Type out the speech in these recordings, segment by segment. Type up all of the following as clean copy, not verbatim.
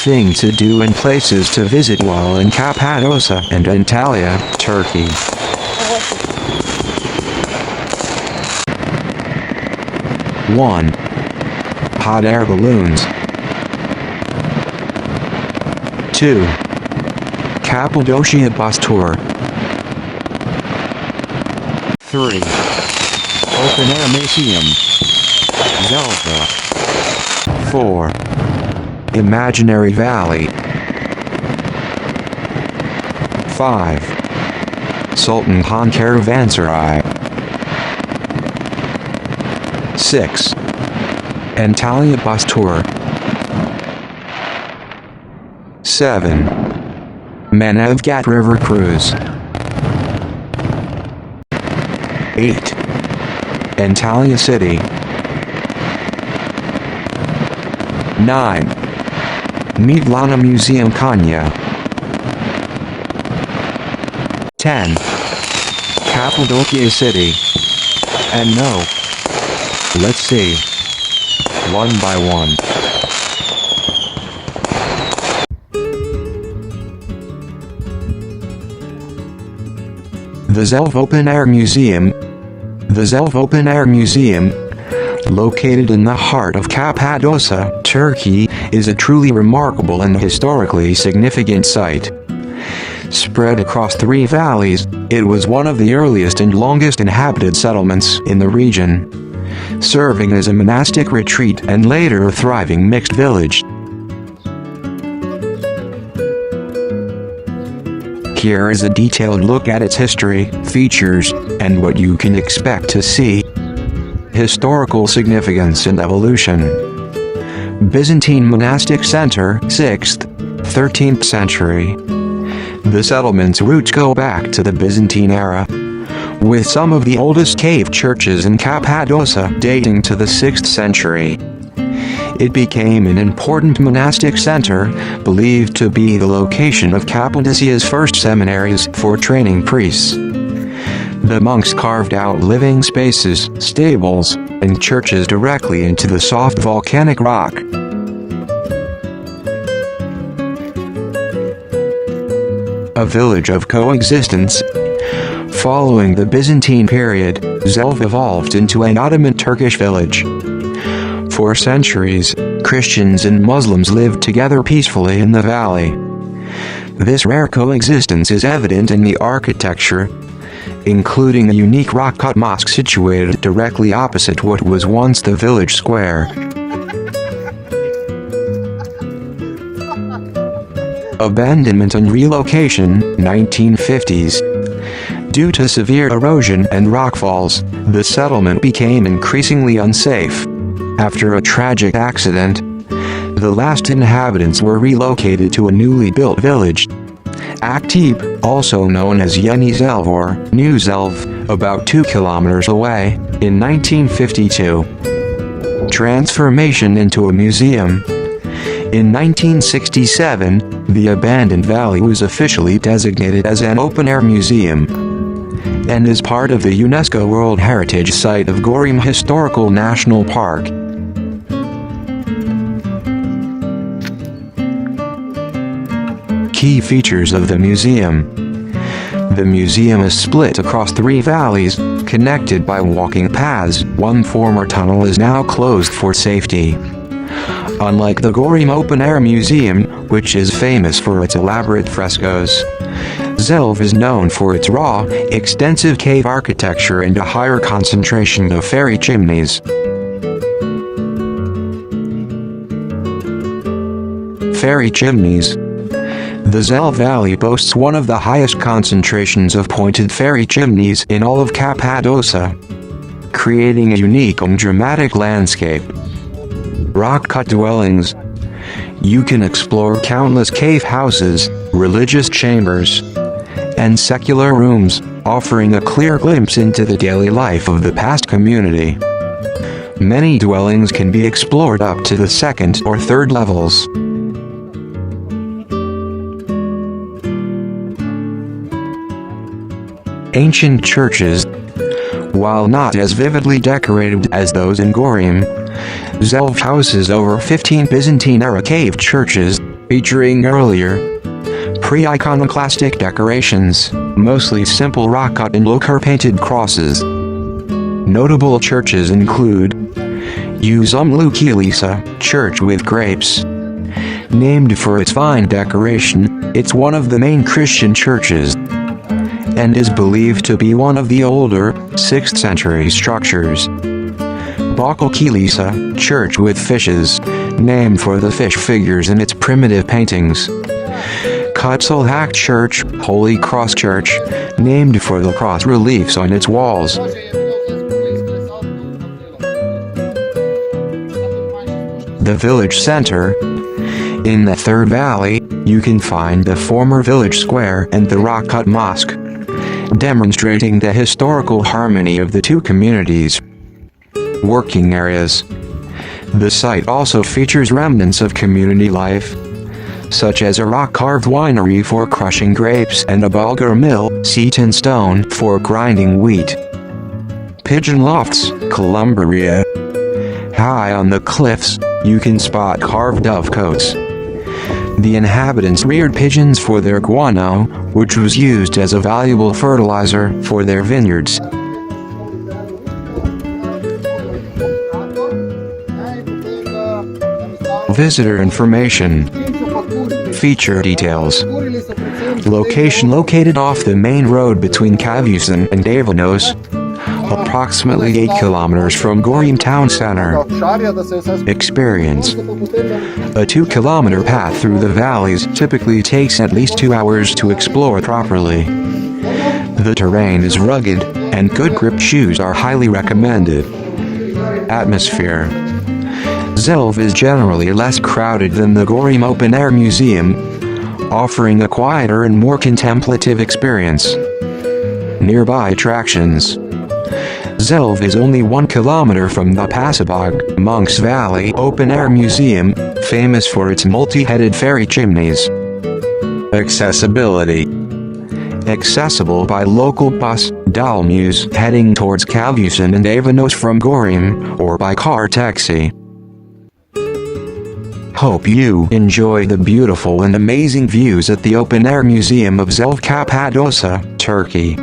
thing to do and places to visit while in Cappadocia and Antalya, Turkey. One. Hot air balloons. 2. Cappadocia bus tour. 3. Open air museum. Zelva. 4. Imaginary valley. 5. Sultan Han Caravanserai. 6. Antalya bus tour. 7. Manavgat river cruise. 8. Antalya city. 9. Mevlana Museum Konya. 10. Cappadocia city. And no. Let's see. One by one. The Zelv Open Air Museum. The Zelv Open Air Museum, located in the heart of Cappadocia, Turkey, is a truly remarkable and historically significant site. Spread across 3 valleys, it was one of the earliest and longest inhabited settlements in the region, serving as a monastic retreat and later a thriving mixed village. Here is a detailed look at its history, features, and what you can expect to see. Historical significance and evolution. Byzantine monastic center, 6th, 13th century. The settlement's roots go back to the Byzantine era, with some of the oldest cave churches in Cappadocia dating to the 6th century. It became an important monastic center, believed to be the location of Cappadocia's first seminaries for training priests. The monks carved out living spaces, stables, and churches directly into the soft volcanic rock. A village of coexistence. Following the Byzantine period, Zelv evolved into an Ottoman Turkish village. For centuries, Christians and Muslims lived together peacefully in the valley. This rare coexistence is evident in the architecture, including a unique rock-cut mosque situated directly opposite what was once the village square. Abandonment and relocation, 1950s. Due to severe erosion and rockfalls, the settlement became increasingly unsafe. After a tragic accident, the last inhabitants were relocated to a newly built village, Aktip, also known as Yeni Zelv or New Zelv, about 2 kilometers away, in 1952. Transformation into a museum. In 1967, the abandoned valley was officially designated as an open-air museum, and is part of the UNESCO World Heritage Site of Göreme Historical National Park. Key features of the museum. The museum is split across 3 valleys, connected by walking paths. One former tunnel is now closed for safety. Unlike the Göreme Open Air Museum, which is famous for its elaborate frescoes, Zelv is known for its raw, extensive cave architecture and a higher concentration of fairy chimneys. Fairy chimneys. The Zelv Valley boasts one of the highest concentrations of pointed fairy chimneys in all of Cappadocia, creating a unique and dramatic landscape. Rock-cut dwellings. You can explore countless cave houses, religious chambers, and secular rooms, offering a clear glimpse into the daily life of the past community. Many dwellings can be explored up to the 2nd or 3rd levels. Ancient churches. While not as vividly decorated as those in Göreme, Zelv houses over 15 Byzantine-era cave churches, featuring earlier, pre-iconoclastic decorations, mostly simple rock-cut and lacquer-painted crosses. Notable churches include Uzumlu Kilise, church with grapes. Named for its fine decoration, it's one of the main Christian churches, and is believed to be one of the older, 6th century structures. Bakal Kilise, church with fishes, named for the fish figures in its primitive paintings. Kutsalhak Church, Holy Cross Church, named for the cross reliefs on its walls. The village center. In the third valley, you can find the former village square and the rock-cut mosque, demonstrating the historical harmony of the two communities. Working areas. The site also features remnants of community life, such as a rock-carved winery for crushing grapes and a bulgur mill, seat and stone, for grinding wheat. Pigeon lofts, Columbria. High on the cliffs, you can spot carved dovecotes. The inhabitants reared pigeons for their guano, which was used as a valuable fertilizer for their vineyards. Visitor information. Feature details. Location located off the main road between Cappadocia and Avanos, approximately 8 kilometers from Göreme town center. Experience. A 2-kilometer path through the valleys typically takes at least 2 hours to explore properly. The terrain is rugged, and good grip shoes are highly recommended. Atmosphere. Zelv is generally less crowded than the Göreme Open Air Museum, offering a quieter and more contemplative experience. Nearby attractions. Zelv is only 1 kilometer from the Paşabağı, Monks Valley Open Air Museum, famous for its multi-headed fairy chimneys. Accessibility. Accessible by local bus, dolmuse, heading towards Cappadocia and Avanos from Göreme, or by car taxi. Hope you enjoy the beautiful and amazing views at the Open Air Museum of Zelv, Cappadocia, Turkey.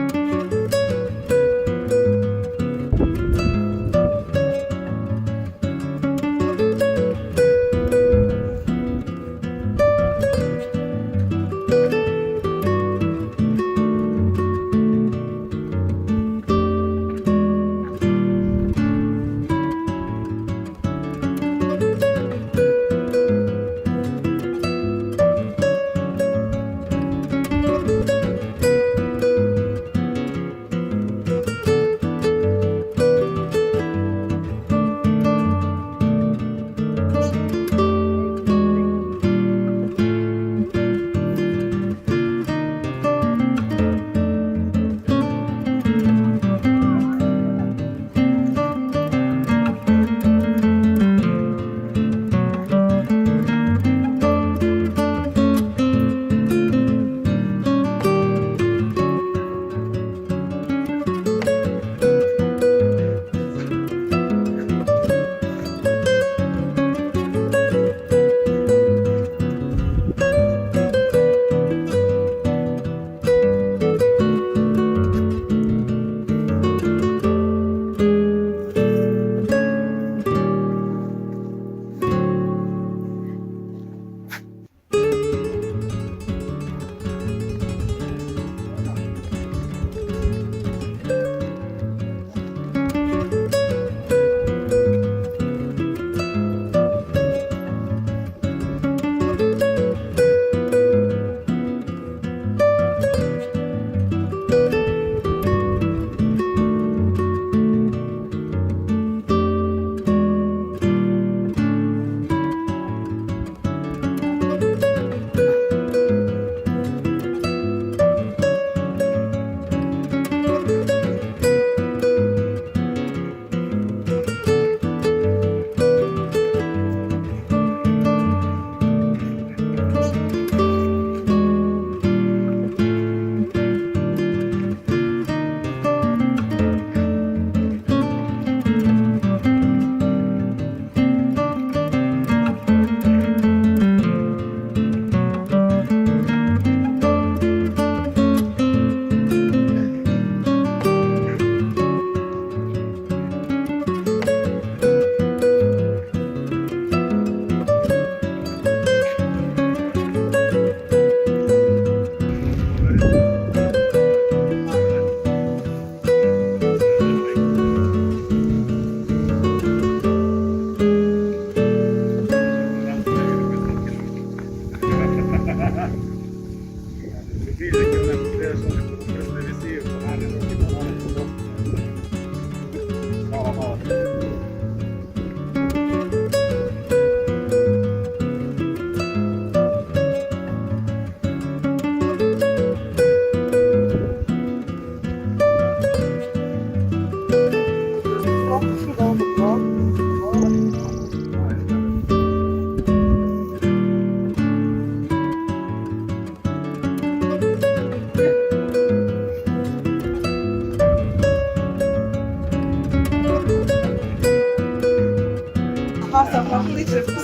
Hasan haklıdır.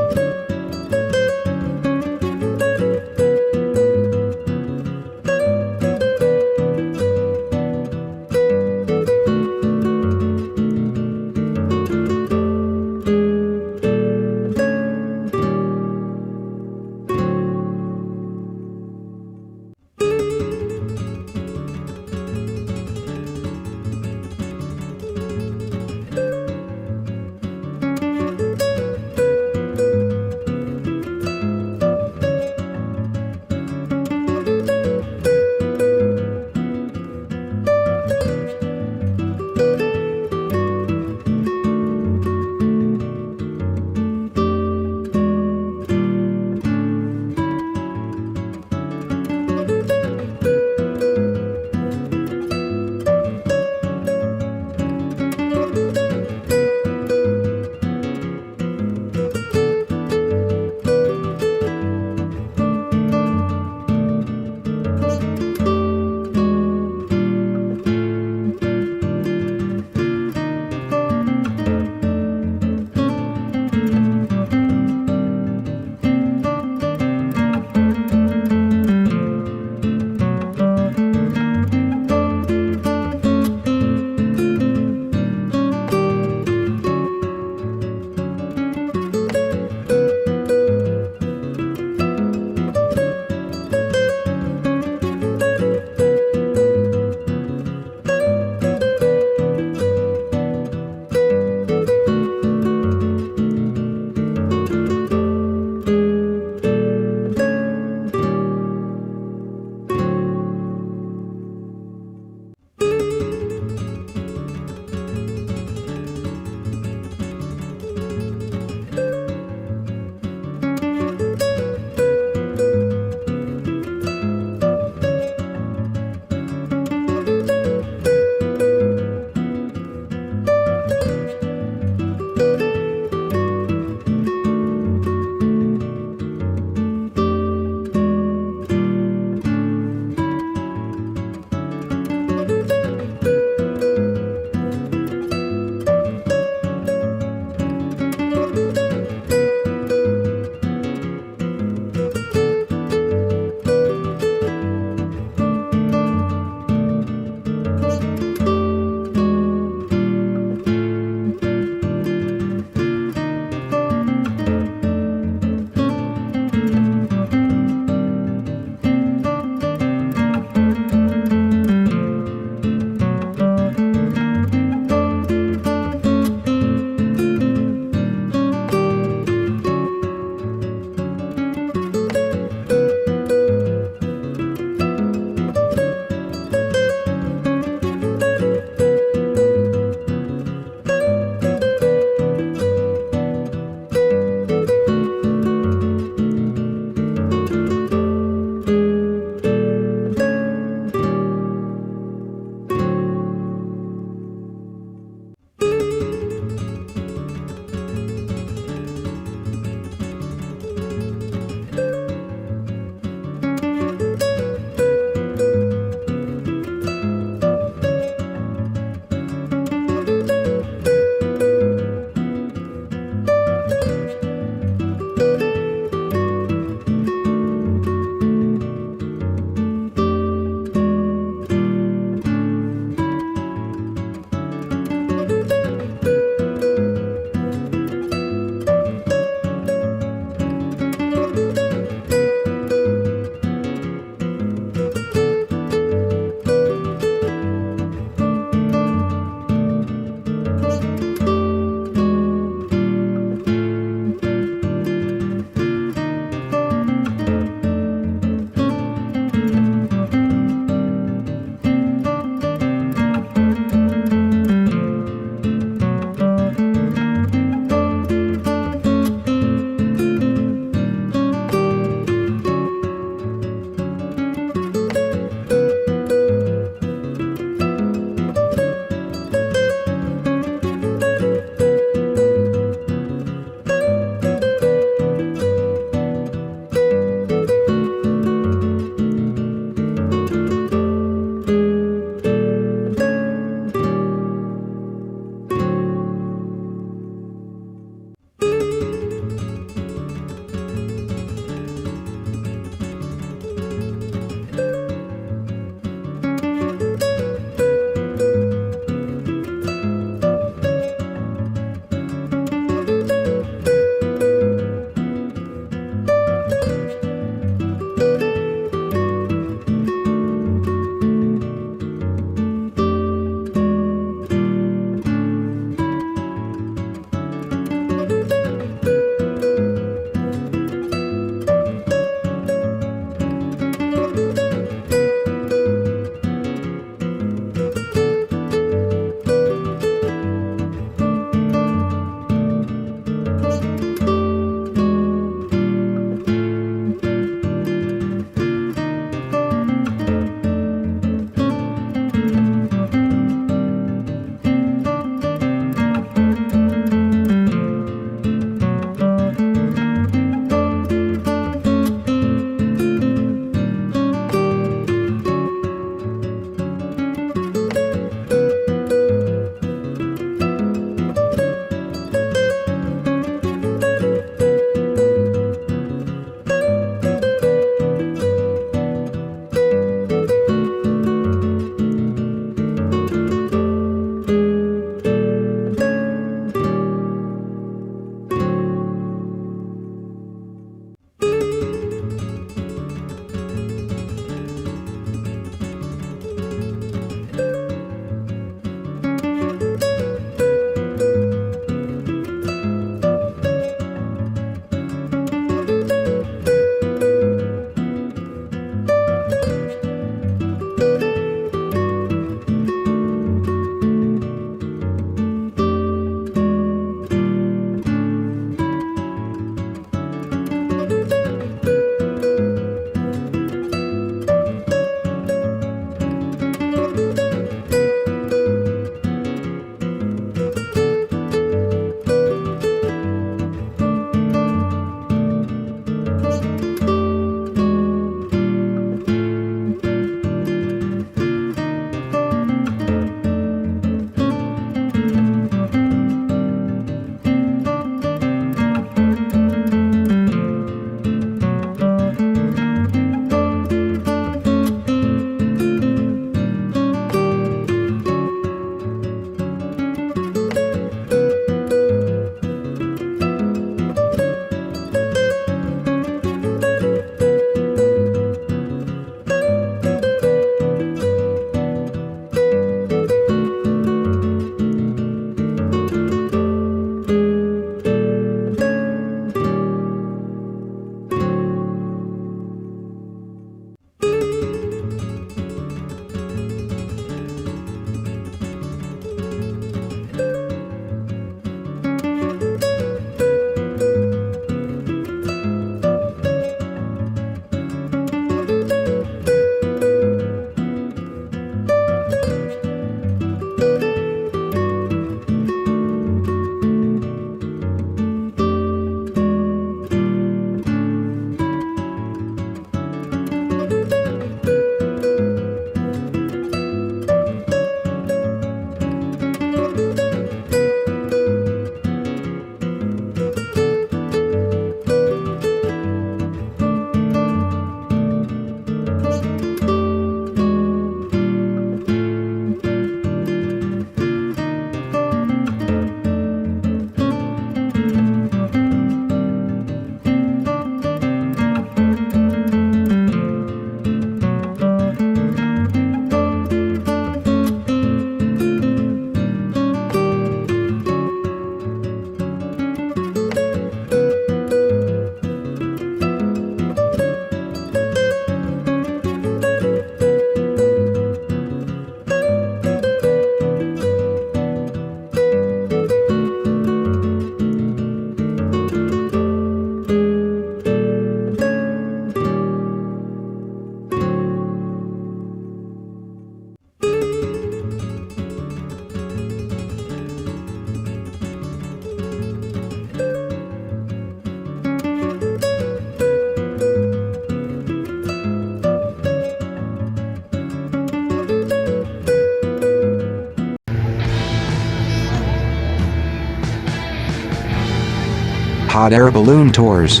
Hot air balloon tours.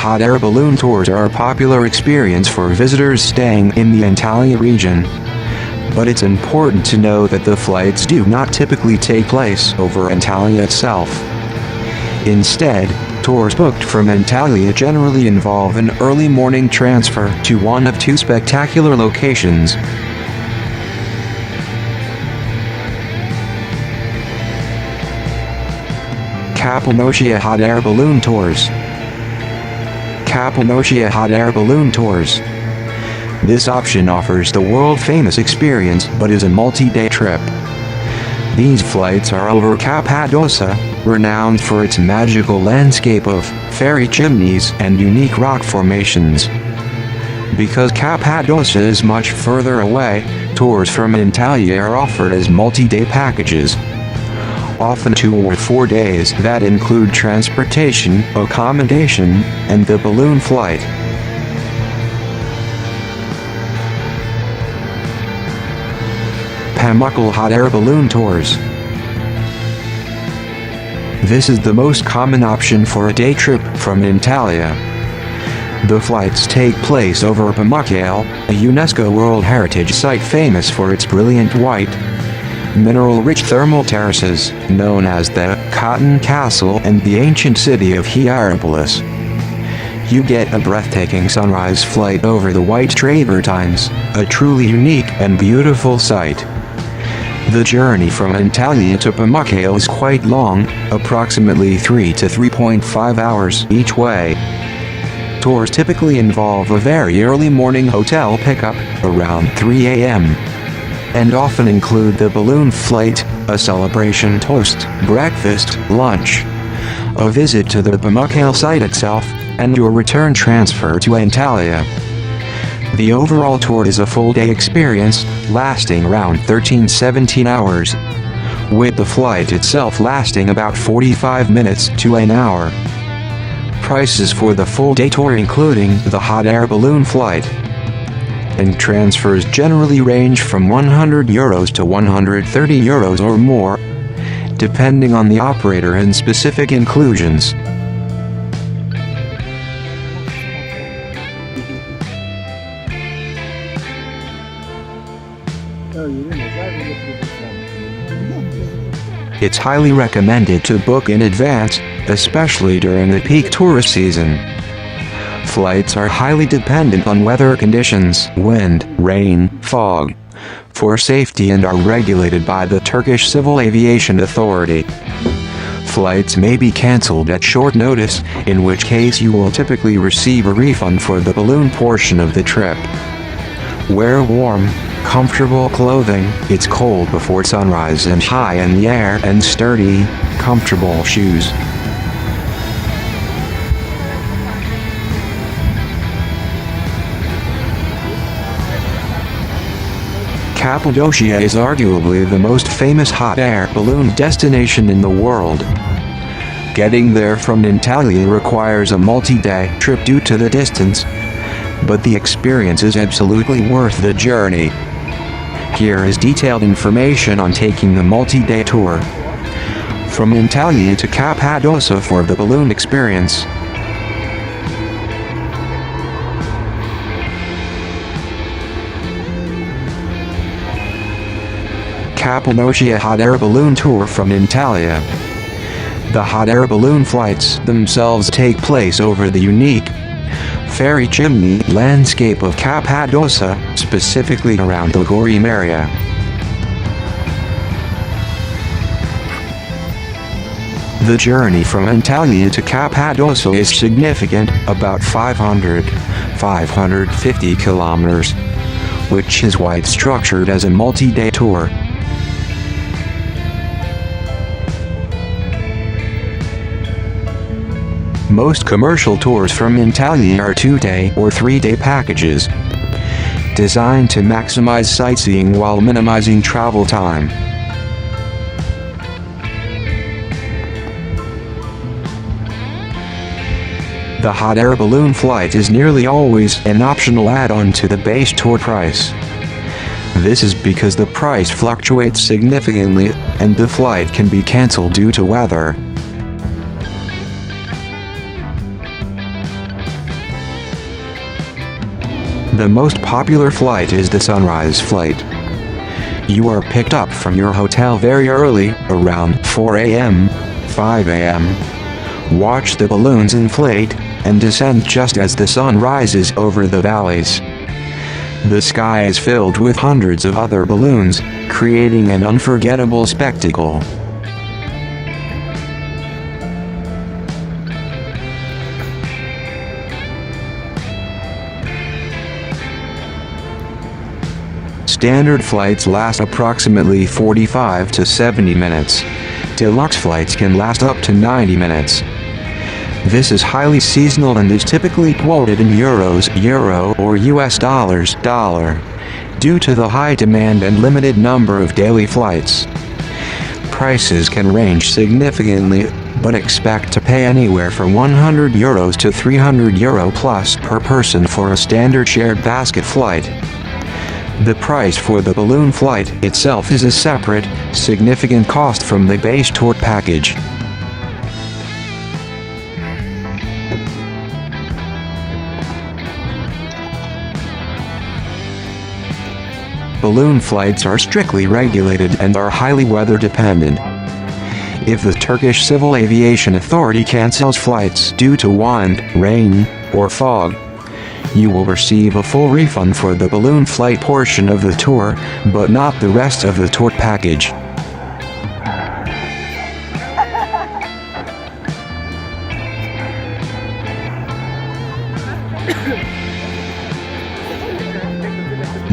Hot air balloon tours are a popular experience for visitors staying in the Antalya region. But it's important to know that the flights do not typically take place over Antalya itself. Instead, tours booked from Antalya generally involve an early morning transfer to one of two spectacular locations. Cappadocia Hot Air Balloon Tours. Cappadocia Hot Air Balloon Tours. This option offers the world-famous experience but is a multi-day trip. These flights are over Cappadocia, renowned for its magical landscape of fairy chimneys and unique rock formations. Because Cappadocia is much further away, tours from Antalya are offered as multi-day packages. Often 2 or 4 days that include transportation, accommodation, and the balloon flight. Peribacaları Hot Air Balloon Tours. This is the most common option for a day trip from Antalya. The flights take place over Peribacaları, a UNESCO World Heritage Site famous for its brilliant white, mineral-rich thermal terraces, known as the Cotton Castle and the ancient city of Hierapolis. You get a breathtaking sunrise flight over the white travertines, a truly unique and beautiful sight. The journey from Antalya to Peribacaları is quite long, approximately 3 to 3.5 hours each way. Tours typically involve a very early morning hotel pickup, around 3 a.m., and often include the balloon flight, a celebration toast, breakfast, lunch, a visit to the Peribacaları site itself, and your return transfer to Antalya. The overall tour is a full-day experience, lasting around 13-17 hours, with the flight itself lasting about 45 minutes to an hour. Prices for the full-day tour including the hot air balloon flight and transfers generally range from €100 to €130 or more, depending on the operator and specific inclusions. It's highly recommended to book in advance, especially during the peak tourist season. Flights are highly dependent on weather conditions, wind, rain, fog, for safety and are regulated by the Turkish Civil Aviation Authority. Flights may be cancelled at short notice, in which case you will typically receive a refund for the balloon portion of the trip. Wear warm, comfortable clothing, it's cold before sunrise and high in the air, and sturdy, comfortable shoes. Cappadocia is arguably the most famous hot air balloon destination in the world. Getting there from Antalya requires a multi-day trip due to the distance, but the experience is absolutely worth the journey. Here is detailed information on taking the multi-day tour from Antalya to Cappadocia for the balloon experience. Cappadocia Hot Air Balloon Tour from Antalya. The hot air balloon flights themselves take place over the unique fairy chimney landscape of Cappadocia, specifically around the Göreme area. The journey from Antalya to Cappadocia is significant, about 550 kilometers, which is why it's structured as a multi-day tour. Most commercial tours from Antalya are 2-day or 3-day packages, designed to maximize sightseeing while minimizing travel time. The hot air balloon flight is nearly always an optional add-on to the base tour price. This is because the price fluctuates significantly, and the flight can be cancelled due to weather. The most popular flight is the sunrise flight. You are picked up from your hotel very early, around 4 a.m., 5 a.m. Watch the balloons inflate and descend just as the sun rises over the valleys. The sky is filled with hundreds of other balloons, creating an unforgettable spectacle. Standard flights last approximately 45 to 70 minutes. Deluxe flights can last up to 90 minutes. This is highly seasonal and is typically quoted in euros, euro, or US dollars, dollar, due to the high demand and limited number of daily flights. Prices can range significantly, but expect to pay anywhere from €100 to €300 plus per person for a standard shared basket flight. The price for the balloon flight itself is a separate, significant cost from the base tour package. Balloon flights are strictly regulated and are highly weather dependent. If the Turkish Civil Aviation Authority cancels flights due to wind, rain, or fog, you will receive a full refund for the balloon flight portion of the tour, but not the rest of the tour package.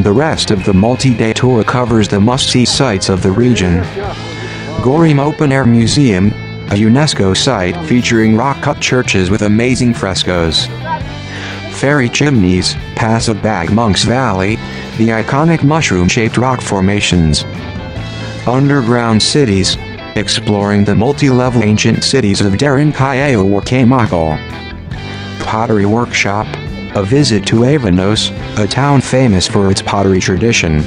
The rest of the multi-day tour covers the must-see sites of the region. Göreme Open Air Museum, a UNESCO site featuring rock-cut churches with amazing frescoes. Fairy Chimneys, Paşabağı Monks Valley, the iconic mushroom-shaped rock formations. Underground cities, exploring the multi-level ancient cities of Derinkuyu or Paşabağı. Pottery Workshop, a visit to Avanos, a town famous for its pottery tradition.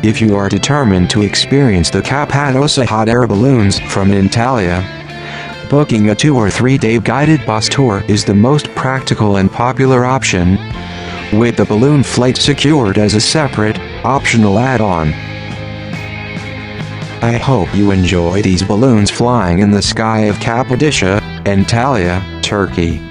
If you are determined to experience the Cappadocia hot air balloons from Antalya, booking a 2 or 3 day guided bus tour is the most practical and popular option, with the balloon flight secured as a separate, optional add-on. I hope you enjoy these balloons flying in the sky of Cappadocia, Antalya, Turkey.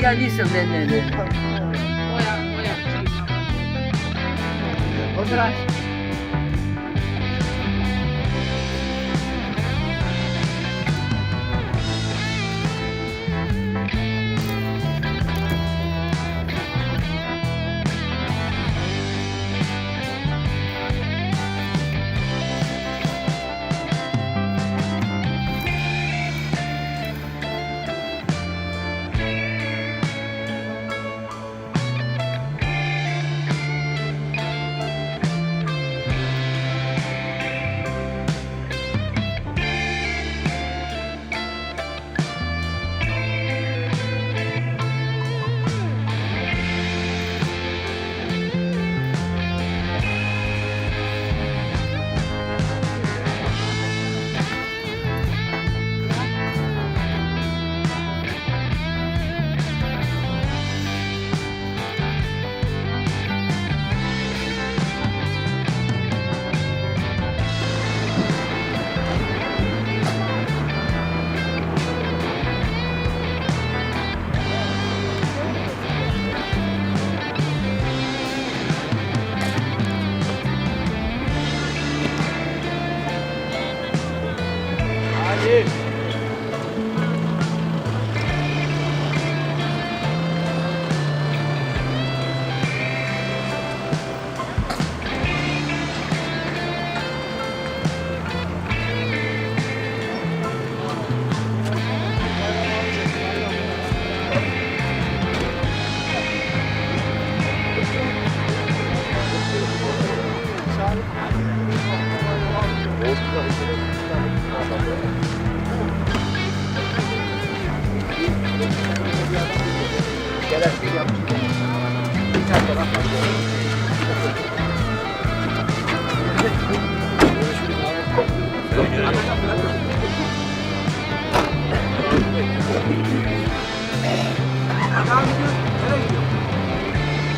Ja, nisem, ne. Moja, odrasla.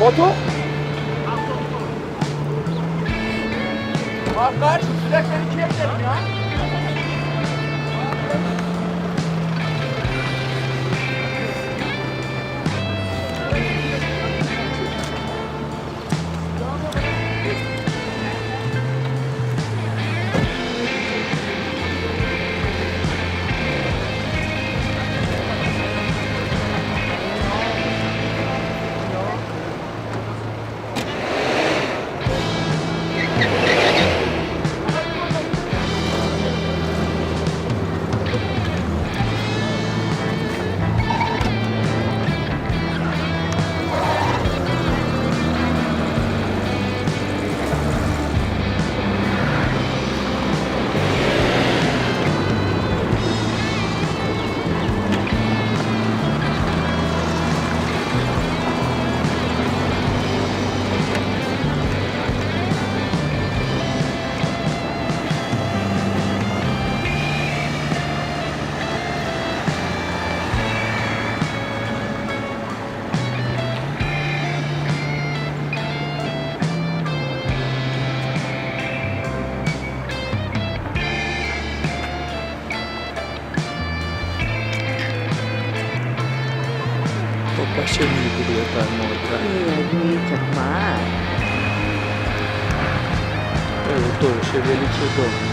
Foto? Arkadaş, sürekli ikiye gidelim ya. Paşabağı duruyor galiba orada.มีจดหมาย Evet doğru, şöbeli doğru.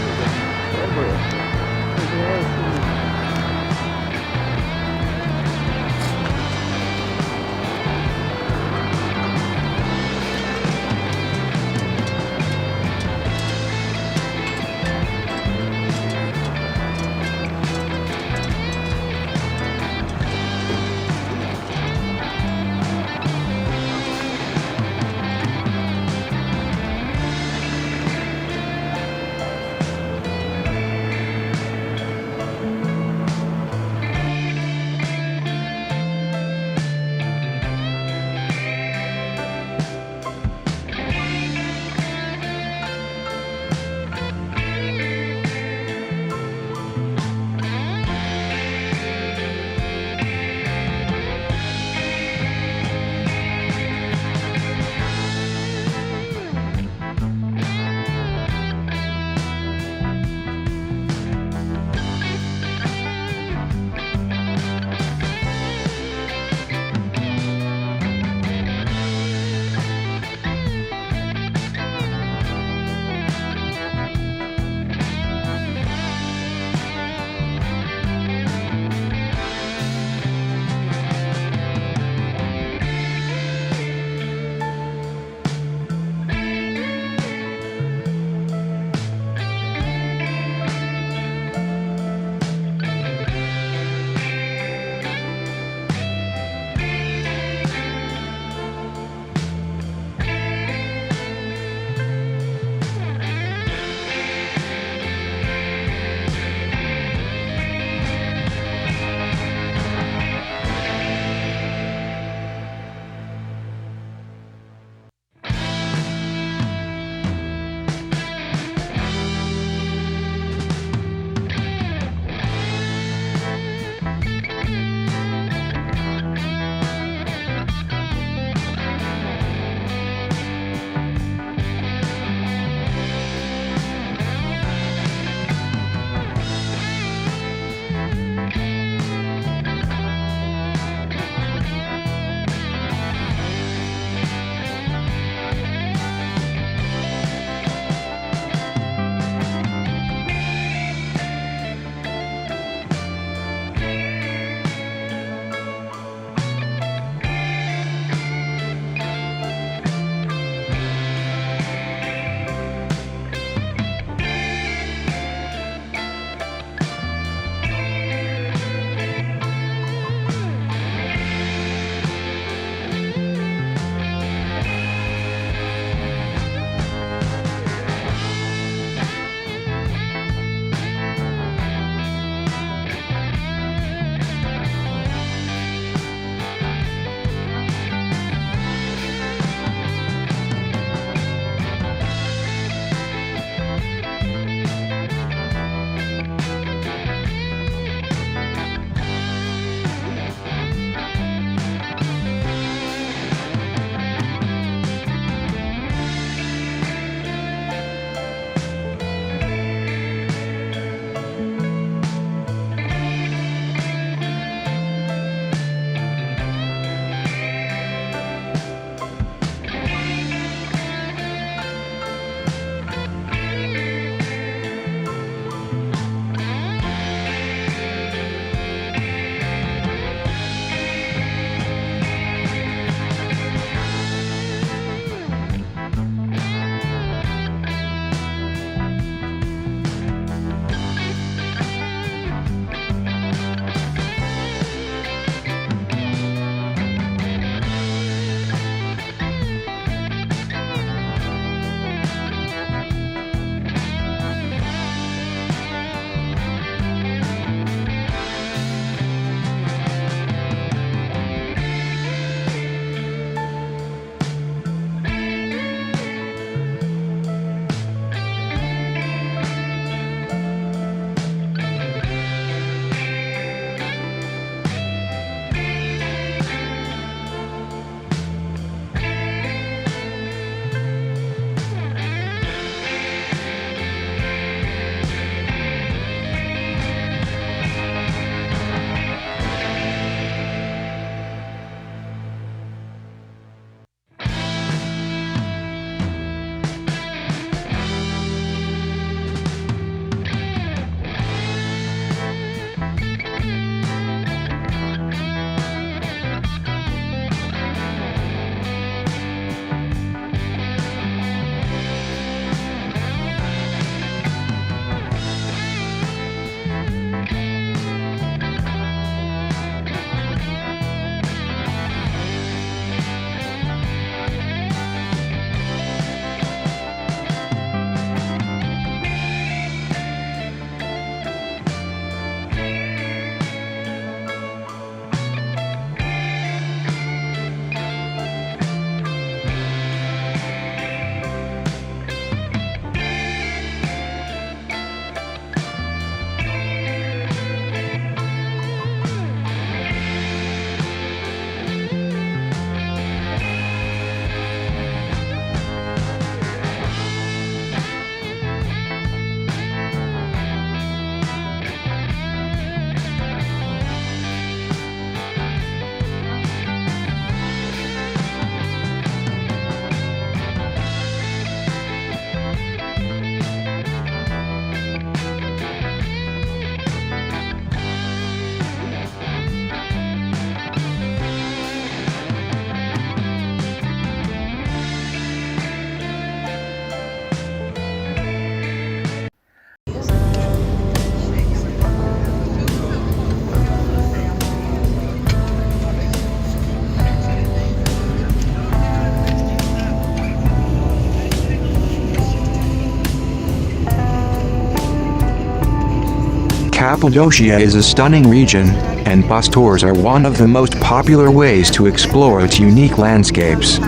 Cappadocia is a stunning region, and bus tours are one of the most popular ways to explore its unique landscapes.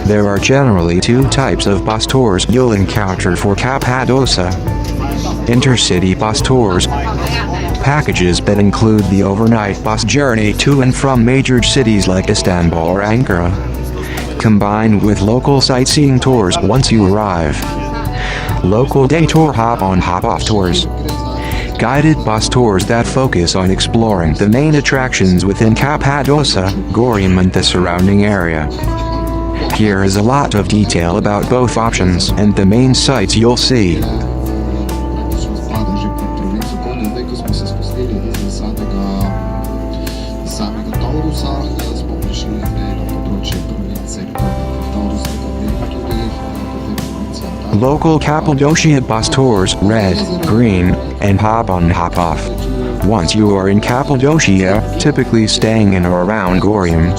There are generally two types of bus tours you'll encounter for Cappadocia. Intercity bus tours, packages that include the overnight bus journey to and from major cities like Istanbul or Ankara, combined with local sightseeing tours once you arrive. Local day tour hop-on hop-off tours. Guided bus tours that focus on exploring the main attractions within Cappadocia, Göreme and the surrounding area. Here is a lot of detail about both options and the main sights you'll see. Local Cappadocia bus tours, red, green, and hop-on hop-off. Once you are in Cappadocia, typically staying in or around Göreme,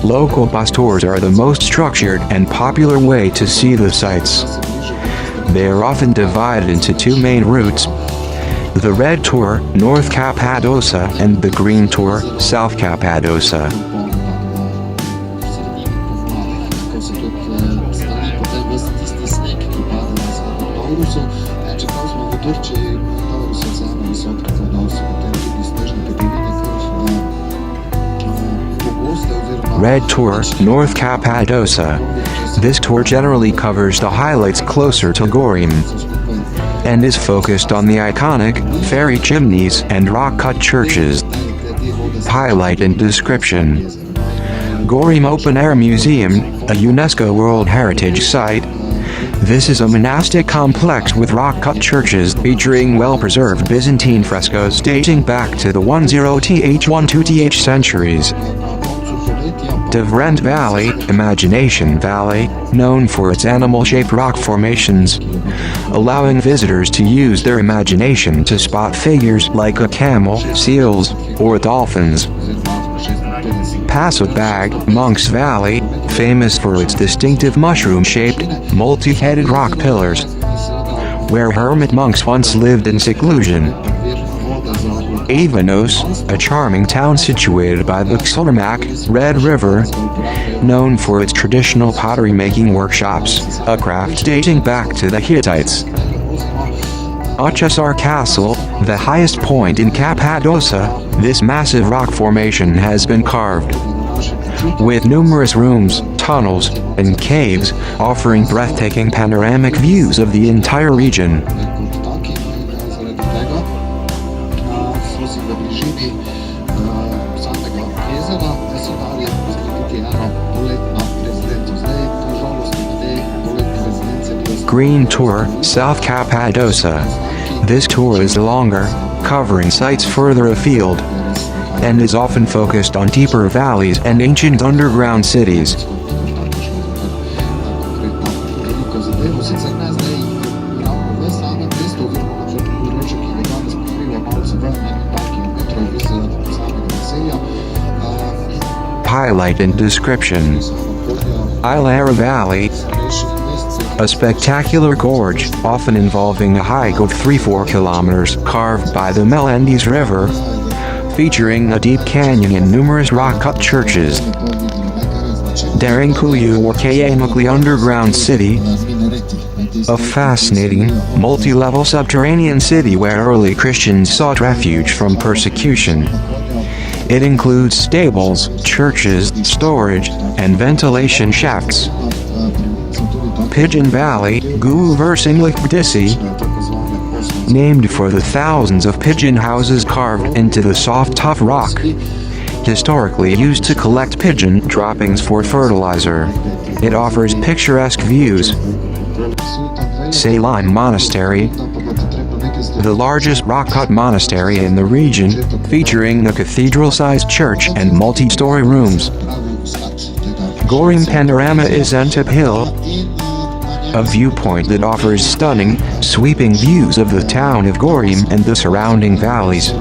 local bus tours are the most structured and popular way to see the sights. They are often divided into two main routes: the red tour, North Cappadocia, and the green tour, South Cappadocia. Red Tour, North Cappadocia. This tour generally covers the highlights closer to Göreme and is focused on the iconic, fairy chimneys and rock-cut churches. Highlight and description. Göreme Open Air Museum, a UNESCO World Heritage Site. This is a monastic complex with rock-cut churches featuring well-preserved Byzantine frescoes dating back to the 10th-12th centuries. Devrent Valley, Imagination Valley, known for its animal-shaped rock formations, allowing visitors to use their imagination to spot figures like a camel, seals, or dolphins. Paşabağı, Monks Valley, famous for its distinctive mushroom-shaped, multi-headed rock pillars, where hermit monks once lived in seclusion. Avanos, a charming town situated by the Xormak, Red River, known for its traditional pottery-making workshops, a craft dating back to the Hittites. Uçhisar Castle, the highest point in Cappadocia, this massive rock formation has been carved, with numerous rooms, tunnels, and caves, offering breathtaking panoramic views of the entire region. Green Tour, South Cappadocia. This tour is longer, covering sites further afield, and is often focused on deeper valleys and ancient underground cities. Highlight and description. Ilara Valley, a spectacular gorge, often involving a hike of 3-4 kilometers, carved by the Chimneys River, featuring a deep canyon and numerous rock-cut churches. Derinkuyu or Kayanukli underground city, a fascinating, multi-level subterranean city where early Christians sought refuge from persecution. It includes stables, churches, storage, and ventilation shafts. Pigeon Valley, Göreme, named for the thousands of pigeon houses carved into the soft tough rock, historically used to collect pigeon droppings for fertilizer. It offers picturesque views. Saline Monastery, the largest rock-cut monastery in the region, featuring a cathedral-sized church and multi-story rooms. Göreme Panorama is Antip Hill, a viewpoint that offers stunning, sweeping views of the town of Göreme and the surrounding valleys.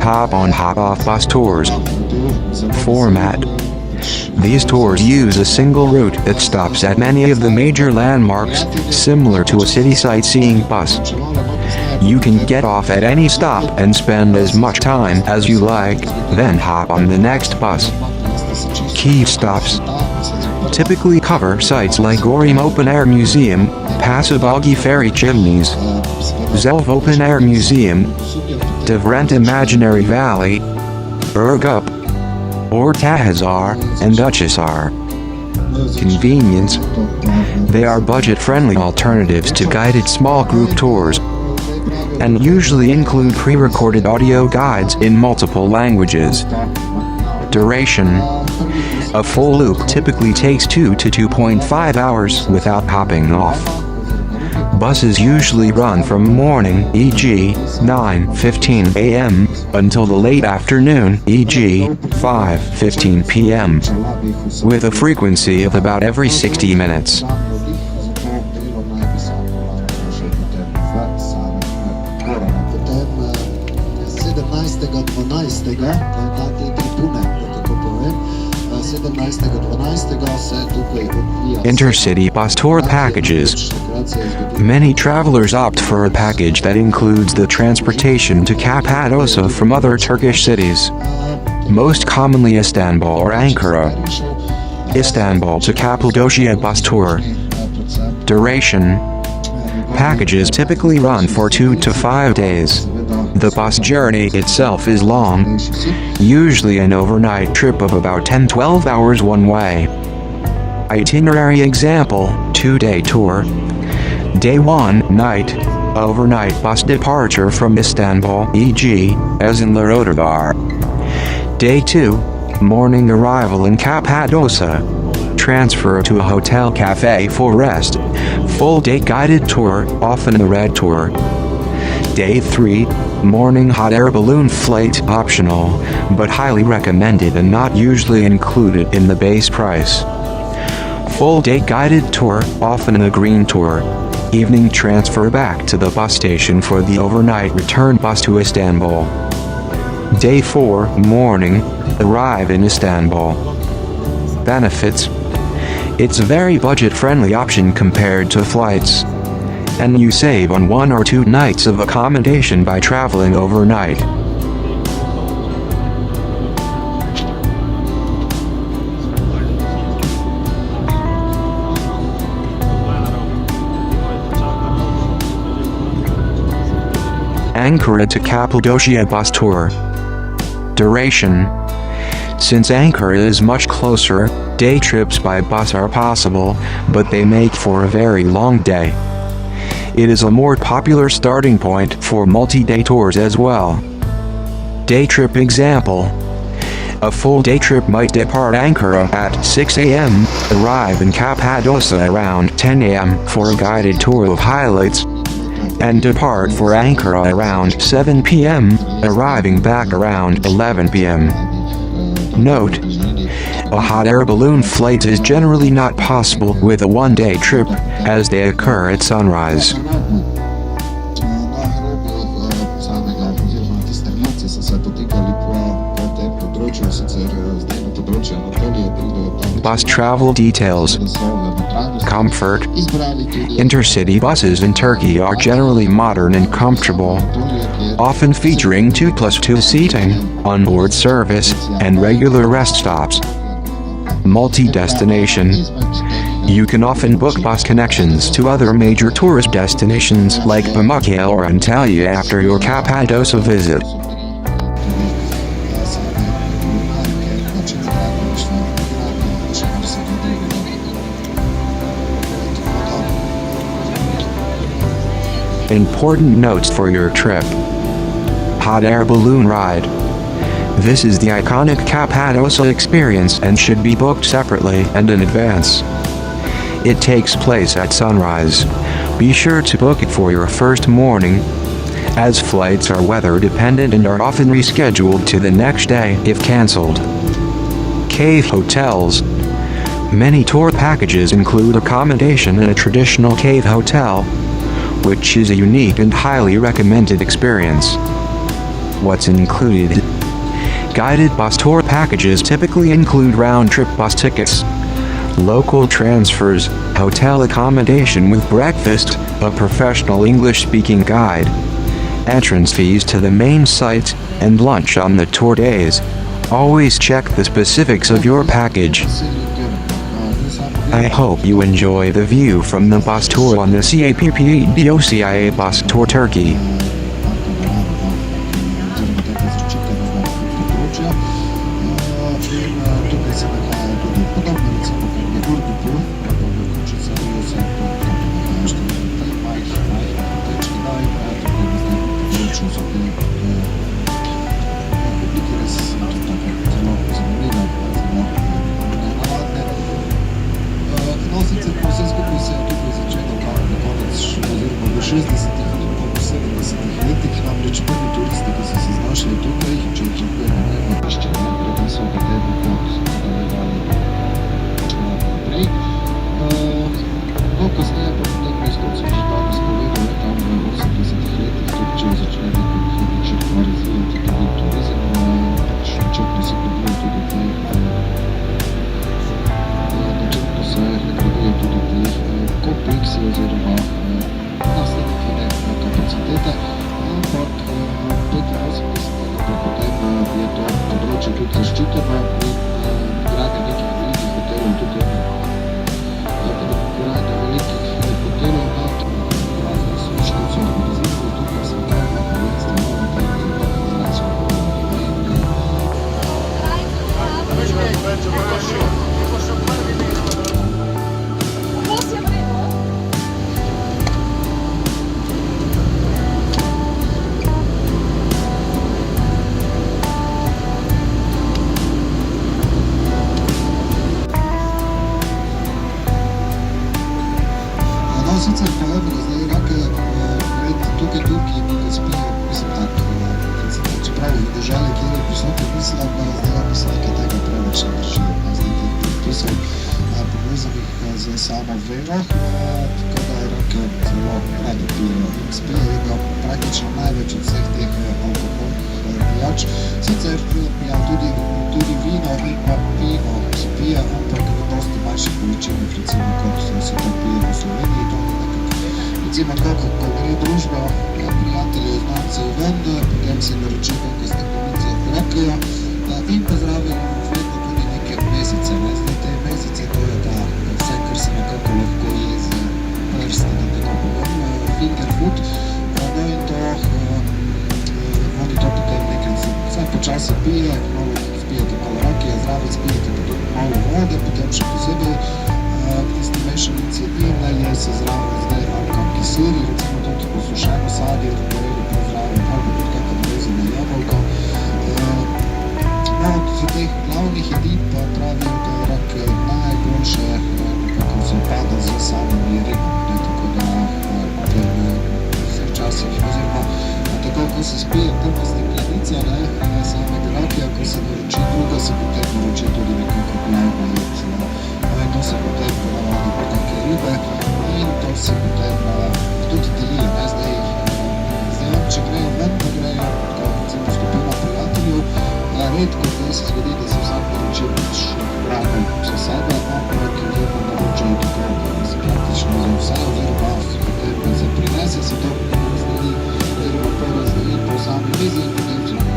hop-on hop-off bus tours. Format. These tours use a single route that stops at many of the major landmarks, similar to a city sightseeing bus. You can get off at any stop and spend as much time as you like, then hop on the next bus. Key stops typically cover sites like Göreme Open Air Museum, Paşabağı Ferry Chimneys, Zelv Open Air Museum, Devrent Imaginary Valley, Ergup, Orta and Uçhisar. Convenience. They are budget-friendly alternatives to guided small group tours, and usually include pre-recorded audio guides in multiple languages. Duration. A full loop typically takes 2 to 2.5 hours without hopping off. Buses usually run from morning, e.g., 9:15 a.m., until the late afternoon, e.g., 5:15 p.m., with a frequency of about every 60 minutes. Intercity bus tour packages. Many travelers opt for a package that includes the transportation to Cappadocia from other Turkish cities, most commonly Istanbul or Ankara. Istanbul to Cappadocia bus tour. Duration. Packages typically run for 2 to 5 days. The bus journey itself is long, usually an overnight trip of about 10-12 hours one way. Itinerary example, 2-day tour. Day 1, night, overnight bus departure from Istanbul, e.g., Esenler. Day 2, morning arrival in Cappadocia. Transfer to a hotel cafe for rest. Full day guided tour, often a red tour. Day 3, morning hot air balloon flight, optional, but highly recommended and not usually included in the base price. Full day guided tour, often a green tour. Evening transfer back to the bus station for the overnight return bus to Istanbul. Day 4, morning, arrive in Istanbul. Benefits. It's a very budget-friendly option compared to flights, and you save on 1 or 2 nights of accommodation by traveling overnight. Ankara to Cappadocia bus tour. Duration. Since Ankara is much closer, day trips by bus are possible, but they make for a very long day. It is a more popular starting point for multi-day tours as well. Day trip example. A full day trip might depart Ankara at 6 a.m., arrive in Cappadocia around 10 a.m. for a guided tour of highlights, and depart for Ankara around 7 p.m., arriving back around 11 p.m. Note: a hot air balloon flight is generally not possible with a one-day trip, as they occur at sunrise. Bus travel details. Comfort. Intercity buses in Turkey are generally modern and comfortable, often featuring 2+2 seating, onboard service, and regular rest stops. Multi-destination. You can often book bus connections to other major tourist destinations like Peribacaları or Antalya after your Cappadocia visit. Important notes for your trip. Hot air balloon ride. This is the iconic Cappadocia experience and should be booked separately and in advance. It takes place at sunrise. Be sure to book it for your first morning, as flights are weather dependent and are often rescheduled to the next day if cancelled. Cave hotels. Many tour packages include accommodation in a traditional cave hotel, which is a unique and highly recommended experience. what's included. Guided bus tour packages typically include round-trip bus tickets, local transfers, hotel accommodation with breakfast, a professional English-speaking guide, entrance fees to the main site, and lunch on the tour days. Always check the specifics of your package. I hope you enjoy the view from the bus tour on the Cappadocia bus tour Turkey. Sicer pa evo, zdaj rake, tukaj Turki, ki spijo, mislim tako, recimo, čeprav v državi, kjer je prisotno, mislim, da se nekaj tega preveč ne držijo. Zdaj, to so povezanih z samo vero, tako da je rake zelo radi pijejo in spijo ga praktično največ od vseh teh alkoholnih pijač. Sicer ja, tudi vino in pa pivo se pije, ampak v dosti manjših količinah, recimo, kot se to pije v Sloveniji. Recimo, ko gre družba prijateljev, znancev ven, potem se naroči nekaj steklenice rakeja in pa zraven vedno tudi neke mezice. Zdaj te mezice, to je ta vse, kar se nekako lahko je z prsti, da tako povem, finger food. No in to, oni to potem nekaj vsaj počasi pije, spijete malo rakeja, zraven spijete potem malo vode, potem še posebej tiste mešanice in je se zraven zdaj kakšni siri, recimo tudi posušeno sadje, naredi pa zraven, ali pa tudi kakšno rezano jabolko. No, od teh glavnih jedi pa pravijo, da je rak najboljše nekako se opada z samimi ribami, tako da vseh časih, oziroma tako, ko se spije prva steklenica samega rakija, ko se naroči druga, se potem naroči tudi nekako glavno jed. To se potem ponavadi po kakšne ribe in to se potem tudi delijo. Zdaj on, če grejo ven, da grejo recimo skupina prijateljev, redko se zgodi, da se vsak naroči več hrane za sebe, ampak vedno naročijo tako, da se praktično za vse, oziroma potem se prinese, se to razdeli, oziroma porazdeli po sami mizi in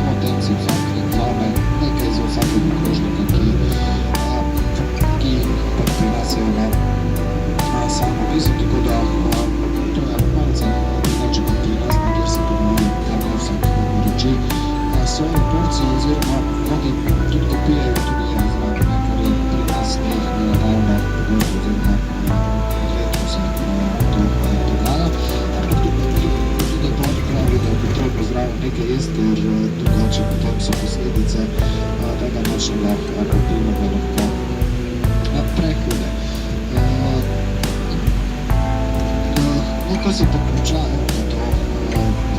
potem si vsak vzame nekaj za vsakega krožnika, ki prinesejo na samo mizo, tako da to je malce drugače kot pri nas, kjer se ponovno vsak naroči svojo porcijo, oziroma oni tudi ko pijejo, tudi zraven, kar je pri nas ni ravno pogosto, oziroma redko se to dogaja. Ampak tudi bolj pravi, da je potrebno zraven nekaj jesti, ker drugače potem so posledice tega našega popivnega lahko prehude. No, ko se pa končajo to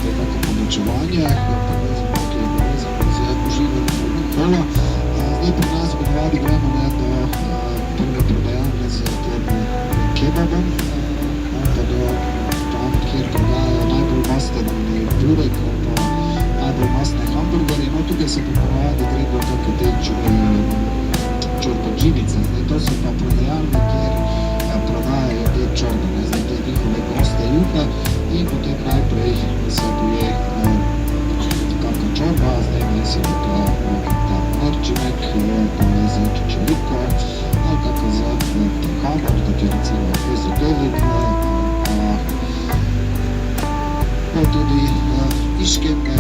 nekako povečevanje, povezano, ki je povezano z uživanjem alkohola, zdaj pri nas ponovadi gremo do prve prodajalne z tem kebabom, pa do tam, kjer prodajajo najbolj masteni burek, pa najbolj mastne se pa ponovadi gre do take te čortođinice, zdaj to so pa prodajalne, kjer prodajajo te čorbe, zdaj te njihove goste juhe in potem najprej se poje kakva čorba, zdaj mislim, da to ta mrčimek, to je za čičeliko, ali kakva za trhano, tako je recimo ezogelin, pa tudi iškemne,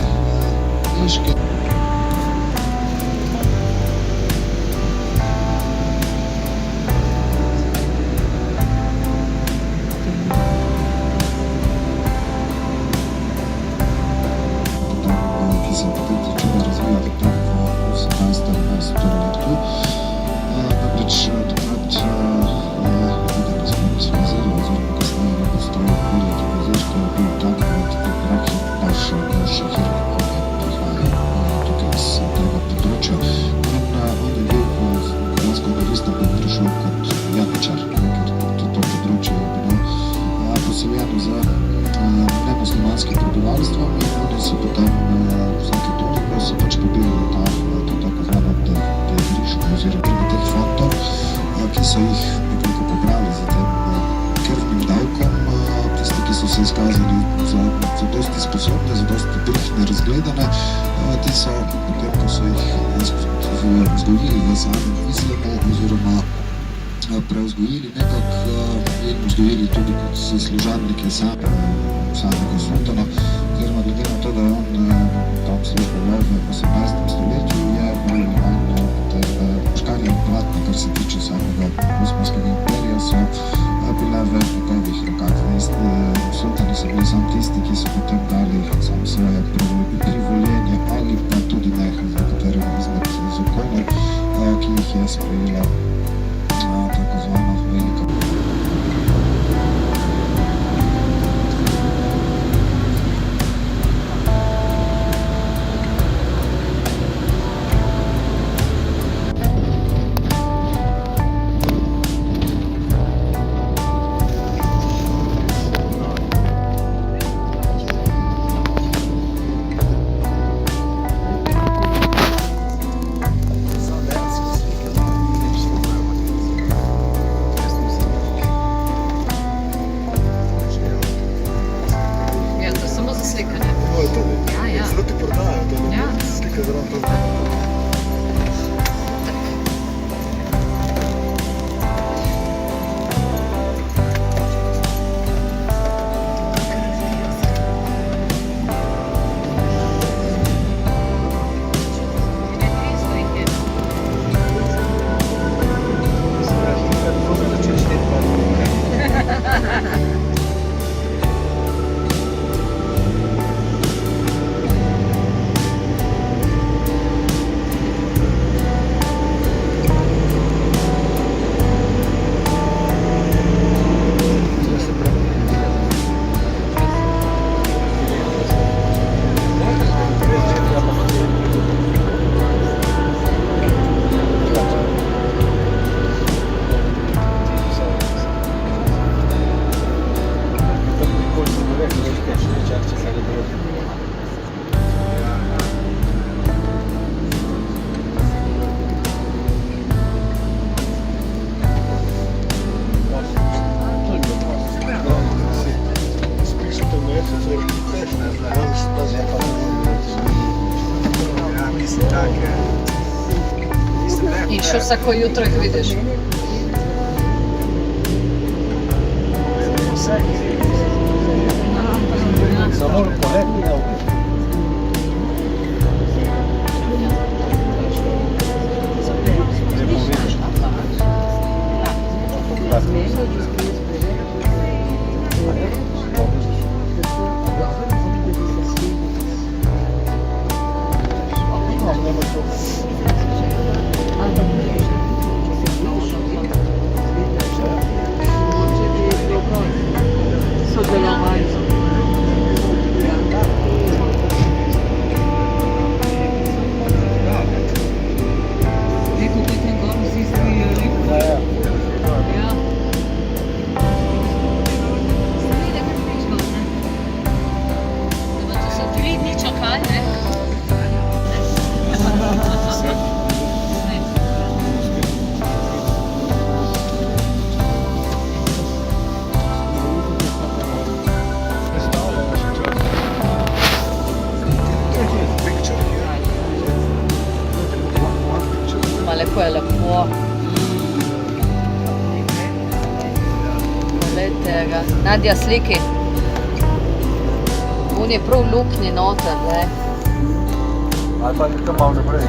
ki se potem začela razvijati tam v 18. stoletju. Namreč takrat tudi razvoj oziroma kasneje je postal veliki ozirko je bil tak med rahi naša šahirnikov, ki prihajajo tukaj iz tega področja. In on je bil dejansko v prišel kot janičar, ker to področje je bilo poseljeno za nemuslimanskim prebivalstvom in oni so potem vsake toliko so pač pobirali to tako zvano deriško oziroma teh fondov, ki so jih nekako pobrali za tem krvnim davkom. Tisti, ki so se izkazali za dosti sposobne, za dosti prihne, razgledane, ti so potem, ko so jih vzgojili v samem islamu oziroma preuzgojili nekako in vzgojili tudi kot služabnike samega sultana, oziroma glede na to, da je on tam služboval v 18. stoletju, je bolj relevantno ter škarje in platno, kar se tiče samega Osmanskega imperija, so bile v njegovih rokah. Sultani so bili sam tisti, ki so potem dali samo svoje privoljenje ali pa tudi ne za katerega izmed zakonov, ki jih je sprejela tako zvana velika. I što vsako jutro ih vidiš? Samo poleti ne uviš. Ma lepo je lepo. Poglejte ga. Nadja, sliki. On je prav luknji noter, le. Ali pa nekaj malo naprej.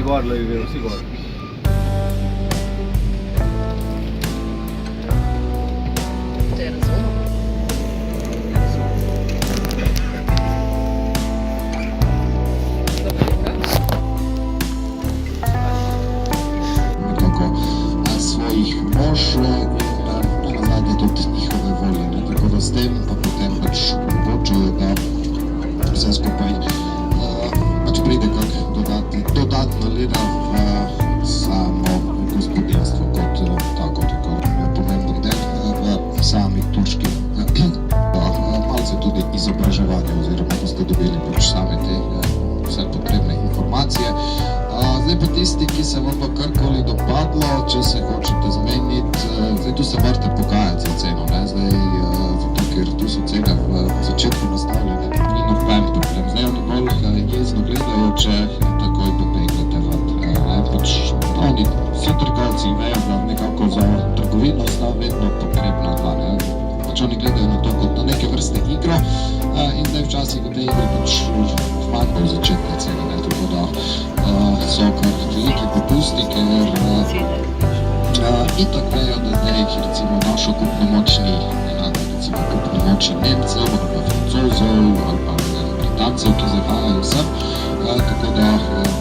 gor, le vedo, si gor. Svojih mož in nazadnje tudi njihove volje, tako da s tem pa potem pač omogočajo, da vse skupaj pač pride kak dodatna lira v samo gospodinstvo kot tako pomemben del v sami turški malce tudi izobraževanje oziroma da ste dobili pač same te vse potrebne informacije. Zdaj pa tisti, ki se vam pa karkoli dopadlo, če se hočete zmeniti, zdaj tu se morate pogajati za ceno, ne? Zdaj, zato ker tu so cene v začetku nastavljene, ni noben problem. Zdaj oni bolj jezno gledajo, če takoj popeglete vat. Pač oni, vsi trgovci vejo, da nekako za trgovino sta vedno potrebna dva, ne? Pač oni gledajo na to kot na neke vrste igro in zdaj včasih v tej igri pač vmadno začetne cene, ne? Tako da so kar veliki popusti, ker itak vejo, da zdaj recimo našo kupno moč ni enako, recimo kupno moči Nemcev ali pa Francozov ali pa Britancev, ki zahajajo sem, tako da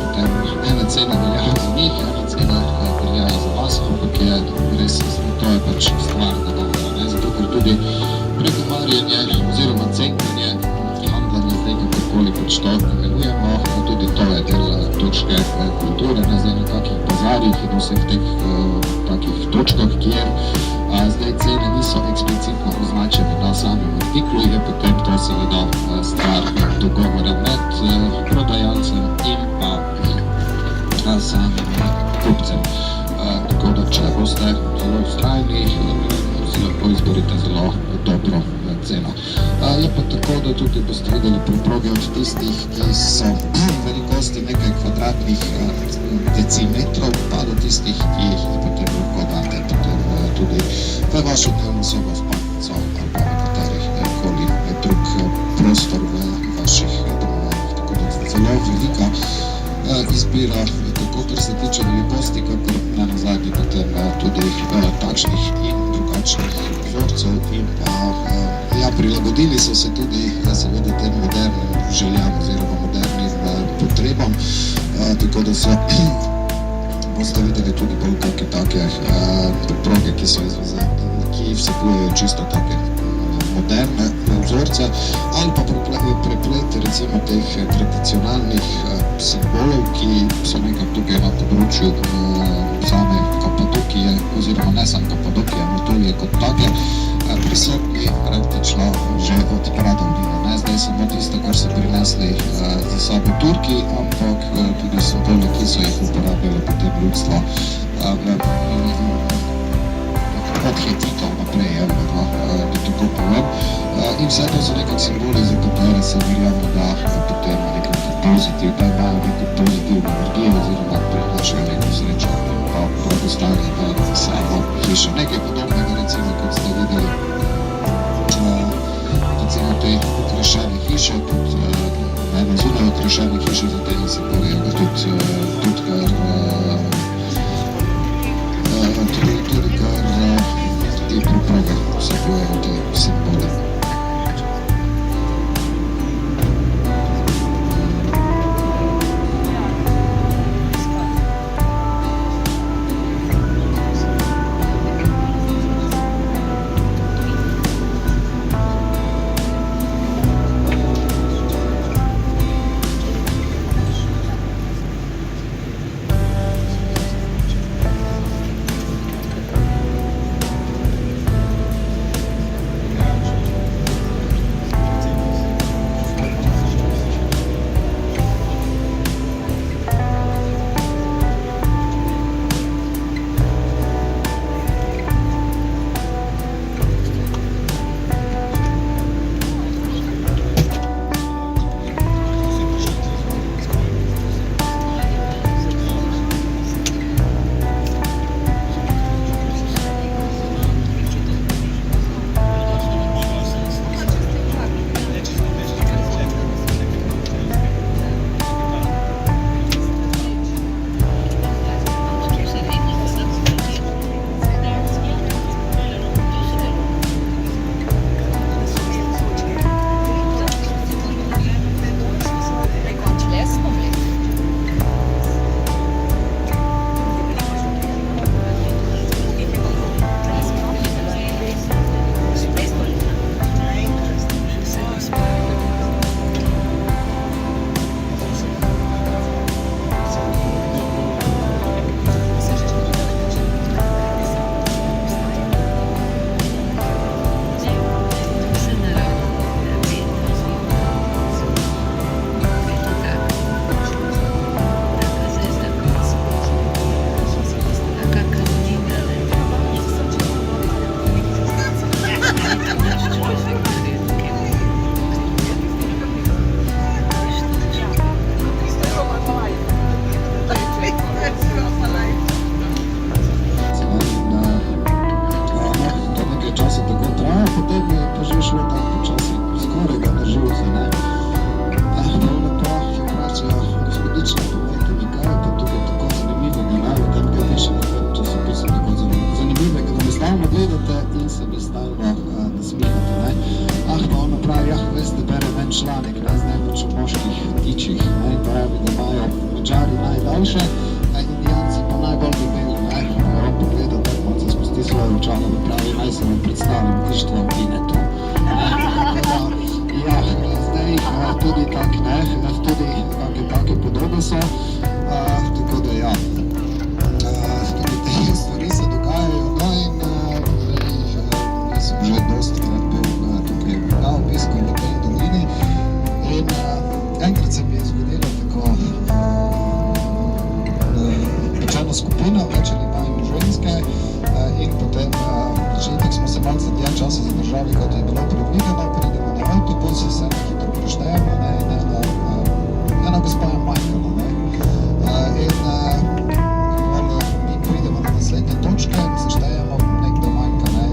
potem ena cena velja za njih, ena cena velja za vas, ampak je res, to je pač stvar nabavljena, ne? Zato ker tudi pregovarjanje oziroma cenkanje, handlanje zdaj kakorkoli pač to imenujemo, tudi to je del turške kulture, ne, zdaj na takih bazarjih in vseh teh takih točkah, kjer zdaj cene niso eksplicitno označene na samem artiklu, je potem to seveda stvar dogovora med prodajalcem in pa samim kupcem. Tako da, če boste zelo vztrajni, zelo storite zelo dobro ceno. Je pa tako, da tudi boste videli preproge od tistih, ki so velikosti nekaj kvadratnih decimetrov, pa do tistih, ki jih potem lahko date tudi v vašo dnevno sobo, v spalnico ali pa v katerih koli drug prostor v vaših domovanjih. Tako da zelo velika izbira, tako kar se tiče velikosti, kakor na nazadnje potem tudi takšnih in drugačnih vzorcev in pa prilagodili so se tudi seveda tem modernim željam oziroma modernim potrebam, tako da so boste videli tudi bolj kakšne take preproge, ki vsebujejo čisto take moderne vzorce ali pa preplete recimo teh tradicionalnih simbolov, ki so nekam tukaj na področju same Cappadokije oziroma ne sam Cappadokije, Anatolije kot take, prisotni praktično že od pradavnine. Ne zdaj samo tisto, kar so prinesli za sabo Turki, ampak tudi simboli, ki so jih uporabljali potem ljudstvo od Hititov naprej, da tako povem. In vse to so nekak simboli, za katere se verjamo, da potem imajo neko pozitivno energijo oziroma prinašajo neko srečo in pa blagostanje v samo hišo. Nekaj podobnega recimo, kot ste videli, recimo te okrašene hiše, tudi eno zunaj okrašene hiše, za temi simbolijo ga tudi kar te preproge vsebujejo te simbole. državi, kot je bilo predvideno, pridemo na avtobus, se hitro preštejemo, ne, ena gospa je manjkala, ne. Mi pridemo na naslednje točke, seštejemo, nekdo manjka, ne,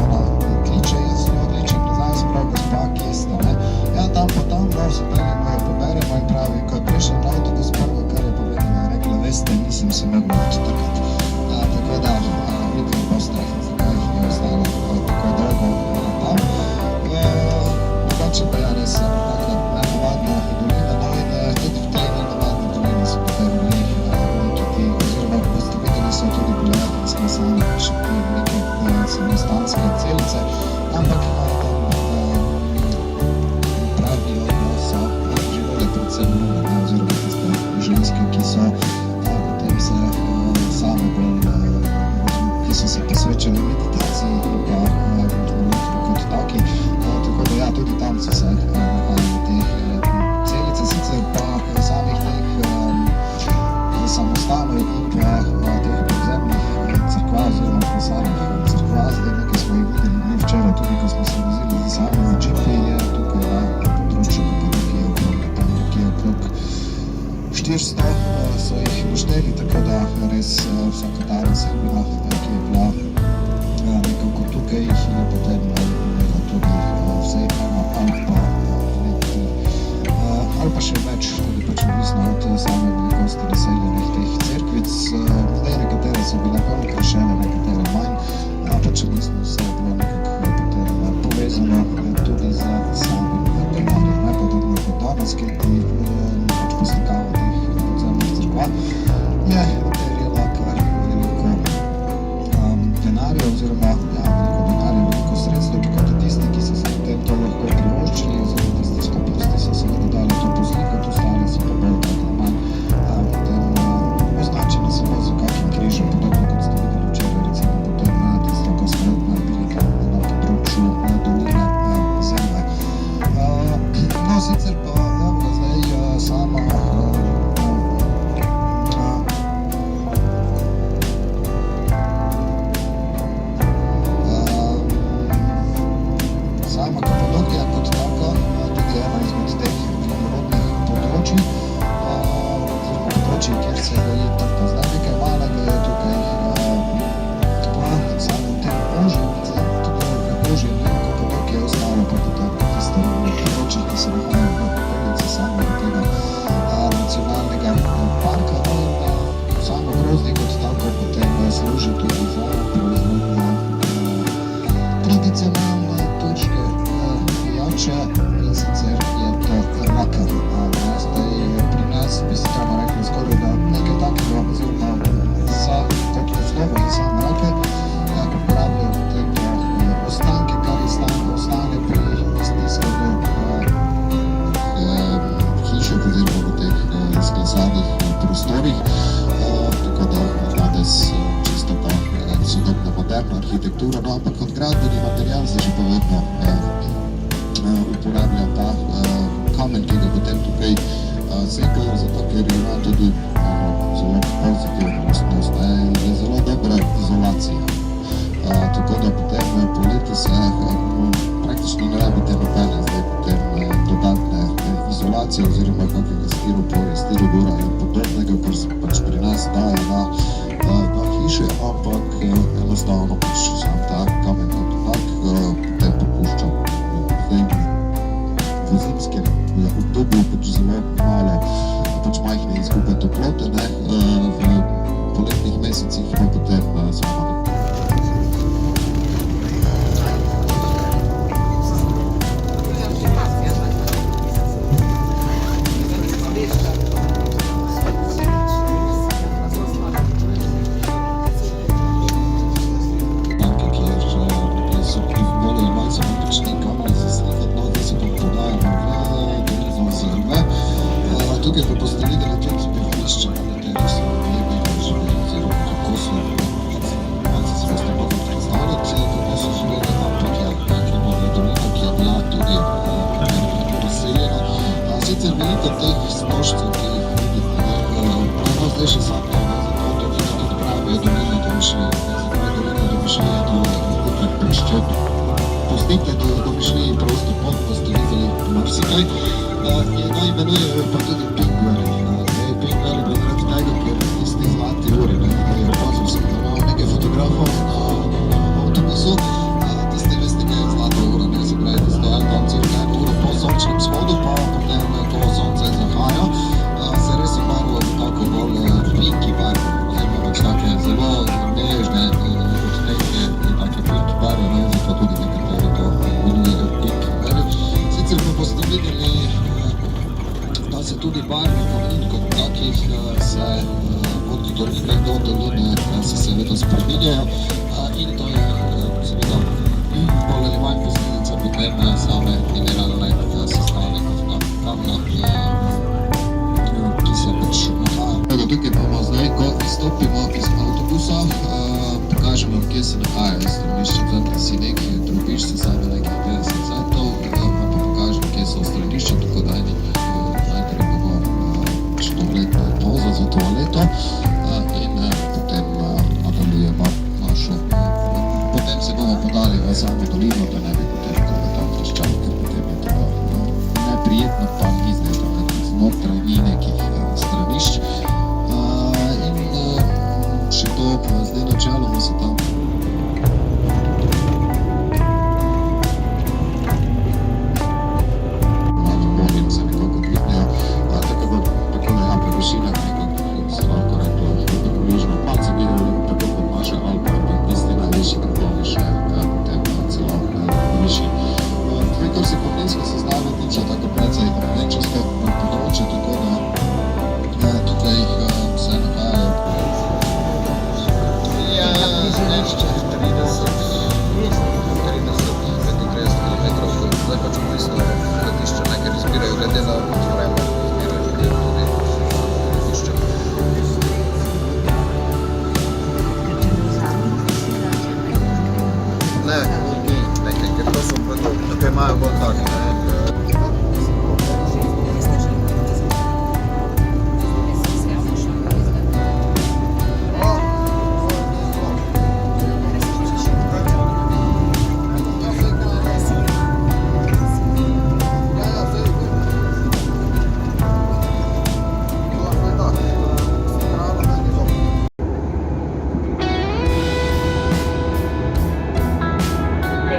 ona kliče, jaz z njo odličem nazaj, sprav gospa, kje ste, ne. Ja, tam pa tam, no, se peljemo, jo poberemo in pravi, ko je prišel na avtobus, prvo, kar je povedala, je rekla, veste, nisem se mogla odtrkati. Tako da, vidim, boste, zakaj je ostalo tako dolgo tam. Drugače pa ja, res je taka nenavadna dolina, no in tudi v tej nenavadni dolini so potem bili neki ti, oziroma boste videli, so tudi bile sklesane še neke samostanske celice, ampak tam pravijo, da so živele predvsem nove, oziroma tiste ženske, ki so potem se same bolj, ki so se posvečali meditaciji in pa molitvi kot taki. Tako da ja, tudi tam so se nahajali te celice, sicer pa samih teh samostanov in pa teh podzemnih cerkva oziroma pisarnih cerkva, zdaj nekaj smo jih videli mi včeraj, tudi ko smo se vozili za samimi džipi, je tukaj na področju Cappadocje ogromno, tam nekje okrog 400 so jih pošteli, tako da res vsaka ta razsebina, ki je bila nekako tukaj, je potem imela tudi vse imena ali pa še več, tudi pač odvisno od same velikosti naseljenih teh cerkvic. Zdaj nekatere so bile bolj okrašene, nekatere manj, pač odvisno vse je bilo nekako potem povezano tudi z samim denarjem, ne podobno kot danes, ki ti pač poslikava teh podzemnih cerkva, je terjala kar veliko denarja oziroma veliko denarja, veliko sredstev, tako da tisti, ki so se potem to lahko privoščili, oziroma tisti skupnosti so seveda dali to poslikati, ostali so pa bolj tako manj potem označeni samo z kakšnim križem, podobno kot ste videli včeraj, recimo potem tisto, ko smo bili tam na področju doline zemlje. No, sicer pa zdaj sama Cappadocia kot taka, tudi ena izmed teh vinorodnih področij, oziroma področij, kjer se goji trta. Zdaj nekaj malega je tukaj na samem tem ožjem delu Cappadocia ostalo, pa potem po tistem področjih, ki se nahajajo v okolici samega tega nacionalnega parka, no in samo grozdje kot tako potem služi tudi za proizvodnjo tradicionalne turške pijače, in sicer je to raka. Zdaj pri nas bi se treba rekli skoraj da nekaj takega, oziroma za kot osnovo za same rake, uporabljajo potem ostanke, kar ostane pri stiskanju hiše oziroma v teh sklesanih prostorih, tako da danes čisto ta sodobna moderna arhitektura, no ampak kot gradbeni material se že pa vedno uporablja ta kamen, ki ga potem tukaj sekajo, zato ker ima tudi zelo pozitivno lastnost, je zelo dobra izolacija. Tako da potem poleti se praktično ne rabite nobene zdaj potem dodatne izolacije oziroma kakega stirobora in podobnega, kar se pač pri nas daje na hiše, ampak enostavno pač sam ta kamen kot tak potem popušča v zimskem obdobju pač zelo malo pač majhne izgube toplote, ne, v poletnih mesecih pa potem samo tukaj pa boste videli tudi bivališče, na kateri so ljudje bili živeli, oziroma kako so malce se boste mogli predstavljati, kako so živeli, ampak ja, nekaj je dolino, ki je bila tudi razseljena. Sicer veliko teh snožcev, ki jih vidite, no zdaj še sam to, zato dolina tudi pravijo dolina Domišljije, zakaj dolina Domišljije, to je nekaj pač čep stekle domišljiji prostor, potpuno ste vidjeli marsikaj. Imenujejo pa tudi Pink Valley. Pink Valley bo zaradi tega, ker tisti zlati uri, opazil sem, da imamo nekaj fotografov na avtobusu. Tisti veste, kaj je zlata ura, ne, se pravi, da stoja tam cirka 1 uro po sončnem shodu, pa potem ko sonce zahaja, se res obarva tako bolj pinki barve, oziroma pač take zelo nežne odtenke in take pinki barve, ne, zato tudi nekateri to imenujejo Pink Valley. Sicer pa boste videli, da se tudi barve kamnin kot takih se od doline do doline se seveda spreminjajo in to je seveda bolj ali manj posledica potem same mineralne sestave kot kamna, ki se pač nahaja. Tukaj bomo zdaj, ko izstopimo iz avtobusa, pokažem vam, kje se nahajajo stranišča. Tukaj si nekaj drobiš, se same nekaj 50 centov, pa pokažem, kje so stranišča, tako da najprej bomo štogledno pauza za toaleto in potem nadaljujemo našo. Potem se bomo podali v samo dolino, da ne bi potem tam treščali, ker potem je to neprijetno, pa ni zdaj tam znotraj ni nekih stranišč. In še to, zdaj načeloma se tam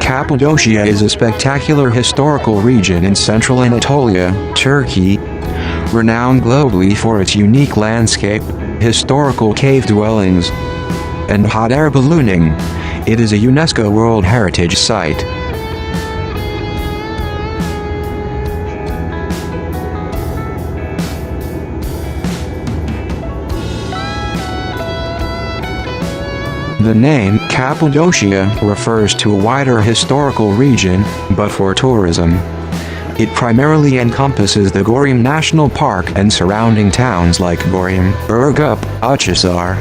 Cappadocia is a spectacular historical region in Central Anatolia, Turkey, renowned globally for its unique landscape, historical cave dwellings, and hot air ballooning. It is a UNESCO World Heritage Site. The name Cappadocia refers to a wider historical region, but for tourism. It primarily encompasses the Göreme National Park and surrounding towns like Göreme, Göreme and Uçhisar,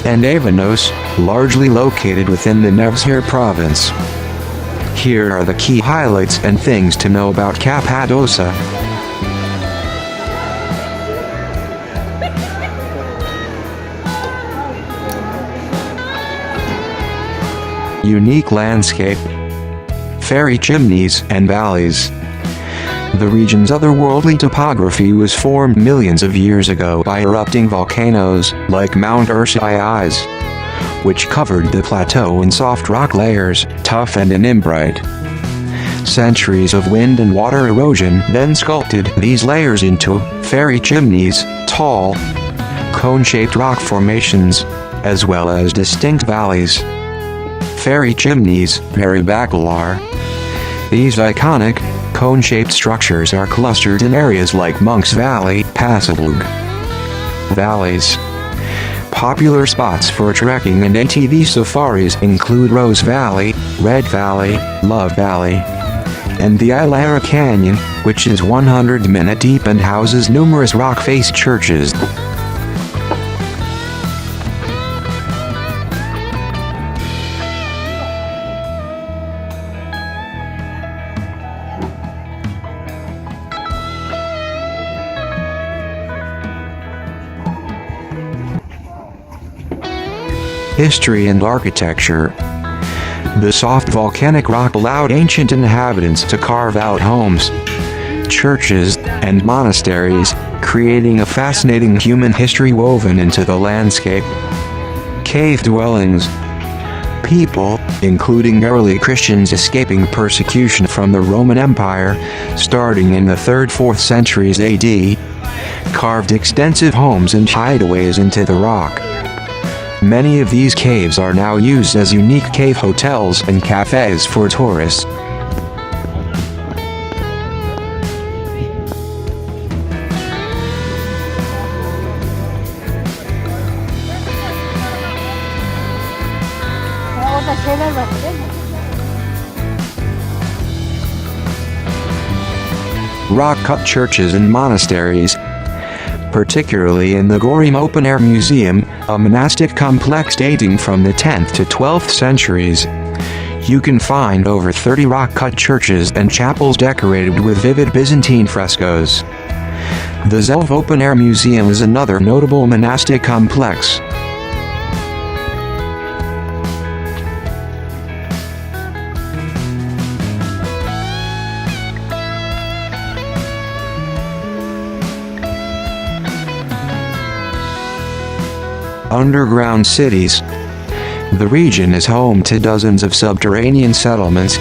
and Avanos, largely located within the Nevşehir province. Here are the key highlights and things to know about Cappadocia. Unique landscape, fairy chimneys and valleys. The region's otherworldly topography was formed millions of years ago by erupting volcanoes, like Mount Erciyes, which covered the plateau in soft rock layers, tuff and inhabitants. Centuries of wind and water erosion then sculpted these layers into fairy chimneys, tall, cone-shaped rock formations, as well as distinct valleys. Fairy chimneys, Peribacaları. These iconic, cone-shaped structures are clustered in areas like Monk's Valley, Paşabağı valleys. Popular spots for trekking and ATV safaris include Rose Valley, Red Valley, Love Valley, and the Ilara Canyon, which is 100 minutes deep and houses numerous rock-faced churches. History and architecture. The soft volcanic rock allowed ancient inhabitants to carve out homes, churches, and monasteries, creating a fascinating human history woven into the landscape. Cave dwellings. People, including early Christians escaping persecution from the Roman Empire, starting in the 3rd–4th centuries AD, carved extensive homes and hideaways into the rock. Many of these caves are now used as unique cave hotels and cafes for tourists. Orada şeyler var değil mi? Rock-cut churches and monasteries, particularly in the Göreme Open-Air Museum, a monastic complex dating from the 10th to 12th centuries. You can find over 30 rock-cut churches and chapels decorated with vivid Byzantine frescoes. The Zelv Open-Air Museum is another notable monastic complex. Underground cities. The region is home to dozens of subterranean settlements,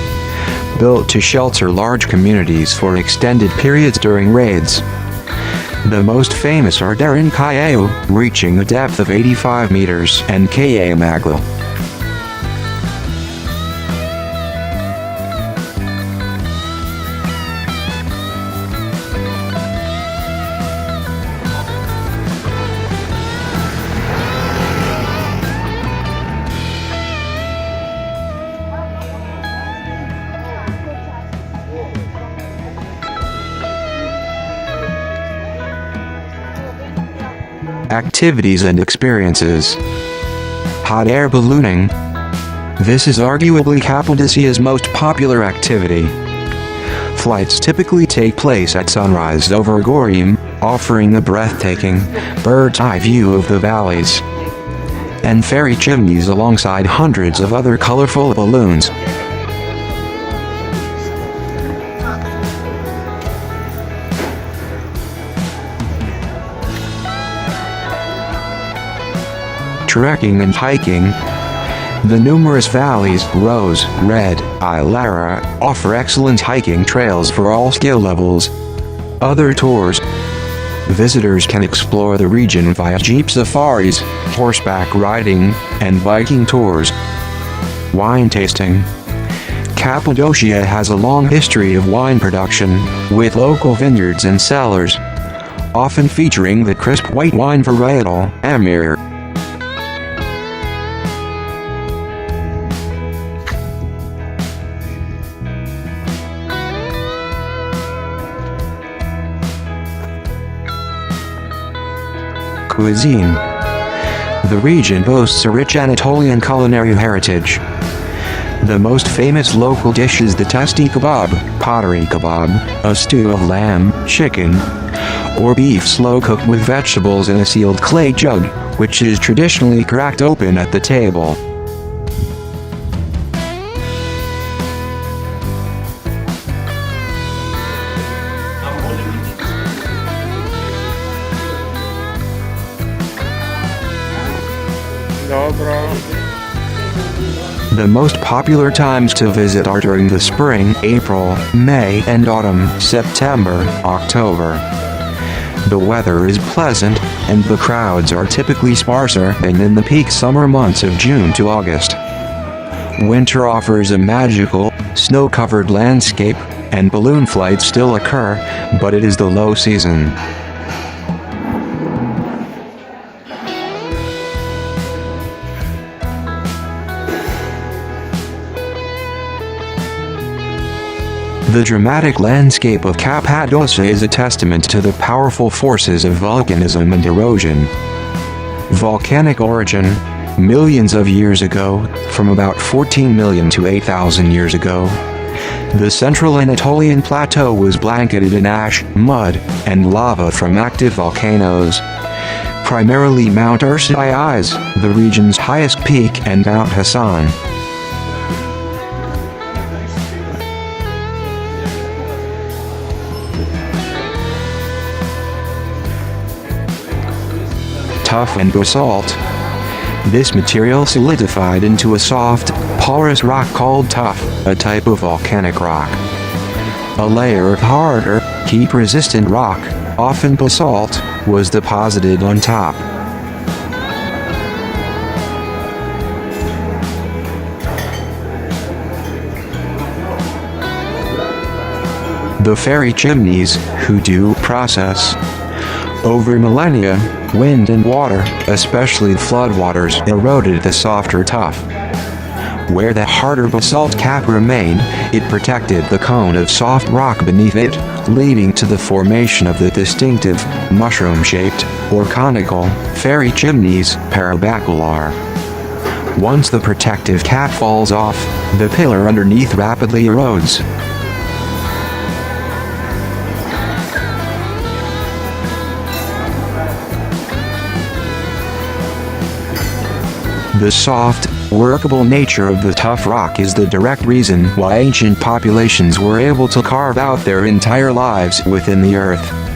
built to shelter large communities for extended periods during raids. The most famous are Derin Kayao, reaching a depth of 85 meters, and Kayamaglu. Activities and experiences. Hot air ballooning. This is arguably Cappadocia's most popular activity. Flights typically take place at sunrise over Göreme, offering a breathtaking, bird's-eye view of the valleys and fairy chimneys alongside hundreds of other colorful balloons. Trekking and hiking. The numerous valleys, Rose, Red, Ilara, offer excellent hiking trails for all skill levels. Other tours. Visitors can explore the region via jeep safaris, horseback riding, and biking tours. Wine tasting. Cappadocia has a long history of wine production, with local vineyards and cellars, often featuring the crisp white wine varietal, Emir. Cuisine. The region boasts a rich Anatolian culinary heritage. The most famous local dish is the testi kebab, pottery kebab, a stew of lamb, chicken, or beef slow-cooked with vegetables in a sealed clay jug, which is traditionally cracked open at the table. The most popular times to visit are during the spring, April, May, and autumn, September, October. The weather is pleasant, and the crowds are typically sparser than in the peak summer months of June to August. Winter offers a magical, snow-covered landscape, and balloon flights still occur, but it is the low season. The dramatic landscape of Cappadocia is a testament to the powerful forces of volcanism and erosion. Volcanic origin. Millions of years ago, from about 14 million to 8,000 years ago, the Central Anatolian plateau was blanketed in ash, mud, and lava from active volcanoes. Primarily Mount Erciyes, the region's highest peak, and Mount Hasan. tuff and basalt. This material solidified into a soft, porous rock called tuff, a type of volcanic rock. A layer of harder, heat-resistant rock, often basalt, was deposited on top. The fairy chimneys, who process. Over millennia, wind and water, especially floodwaters, eroded the softer tuff. Where the harder basalt cap remained, it protected the cone of soft rock beneath it, leading to the formation of the distinctive, mushroom-shaped, or conical, fairy chimneys, Peribacaları. Once the protective cap falls off, the pillar underneath rapidly erodes. The soft, workable nature of the tough rock is the direct reason why ancient populations were able to carve out their entire lives within the earth.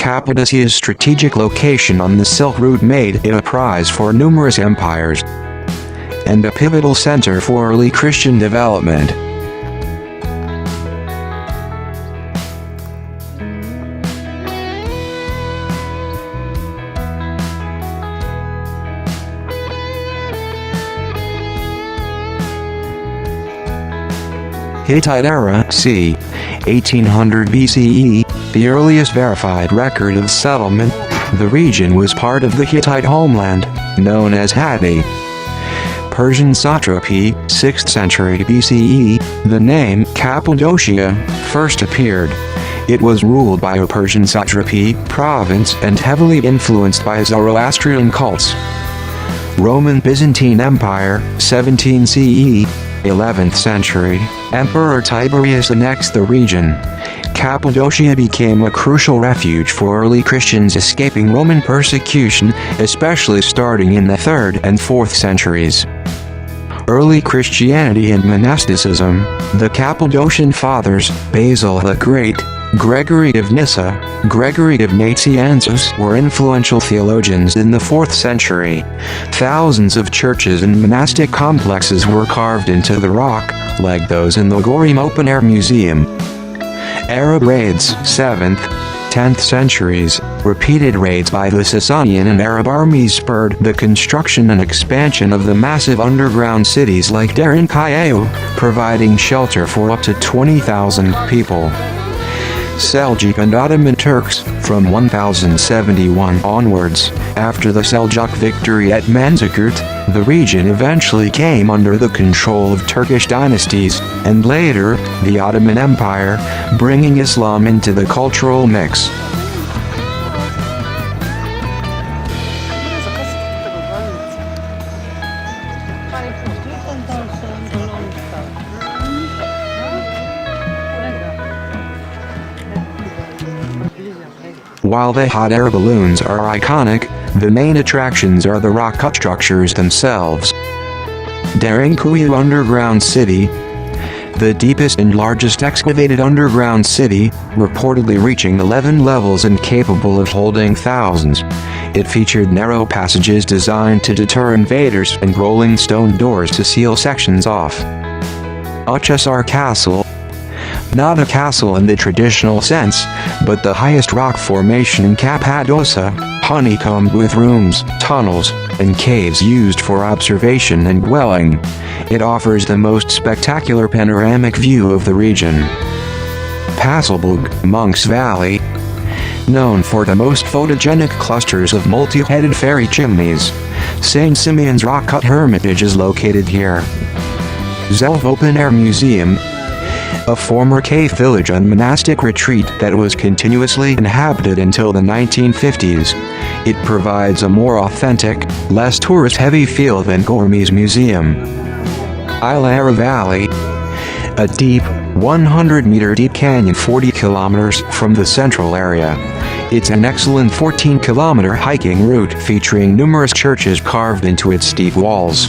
Cappadocia's strategic location on the Silk Route made it a prize for numerous empires and a pivotal center for early Christian development. Hittite era c. 1800 BCE, the earliest verified record of settlement. The region was part of the Hittite homeland, known as Hatti. Persian satrapy, 6th century BCE, the name Cappadocia first appeared. It was ruled by a Persian satrapy province and heavily influenced by Zoroastrian cults. Roman Byzantine Empire, 17 CE, 11th century, Emperor Tiberius annexed the region. Cappadocia became a crucial refuge for early Christians escaping Roman persecution, especially starting in the 3rd and 4th centuries. Early Christianity and monasticism. The Cappadocian Fathers, Basil the Great, Gregory of Nyssa, Gregory of Nazianzus were influential theologians in the 4th century. Thousands of churches and monastic complexes were carved into the rock, like those in the Göreme Open-Air Museum. Arab raids, 7th, 10th centuries, repeated raids by the Sasanian and Arab armies spurred the construction and expansion of the massive underground cities like Derinkayu, providing shelter for up to 20,000 people. Seljuk and Ottoman Turks, from 1071 onwards, after the Seljuk victory at Manzikert, the region eventually came under the control of Turkish dynasties, and later, the Ottoman Empire, bringing Islam into the cultural mix. While the hot air balloons are iconic, the main attractions are the rock-cut structures themselves. Derinkuyu Underground City, the deepest and largest excavated underground city, reportedly reaching 11 levels and capable of holding thousands. It featured narrow passages designed to deter invaders and rolling stone doors to seal sections off. Uçhisar Castle, not a castle in the traditional sense, but the highest rock formation in Cappadocia, honeycombed with rooms, tunnels, and caves used for observation and dwelling. It offers the most spectacular panoramic view of the region. Paşabağı, Monk's Valley, known for the most photogenic clusters of multi-headed fairy chimneys. St. Simeon's rock-cut hermitage is located here. Zelv Open-Air Museum, a former cave village and monastic retreat that was continuously inhabited until the 1950s. It provides a more authentic, less tourist-heavy feel than Goreme's museum. Ilara Valley, a deep, 100-meter deep canyon 40 kilometers from the central area. It's an excellent 14-kilometer hiking route featuring numerous churches carved into its steep walls.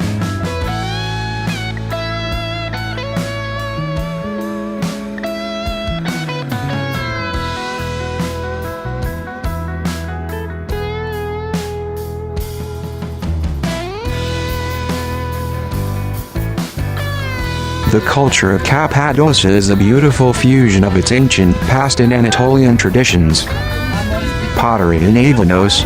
The culture of Cappadocia is a beautiful fusion of its ancient past and Anatolian traditions. Pottery in Avanos.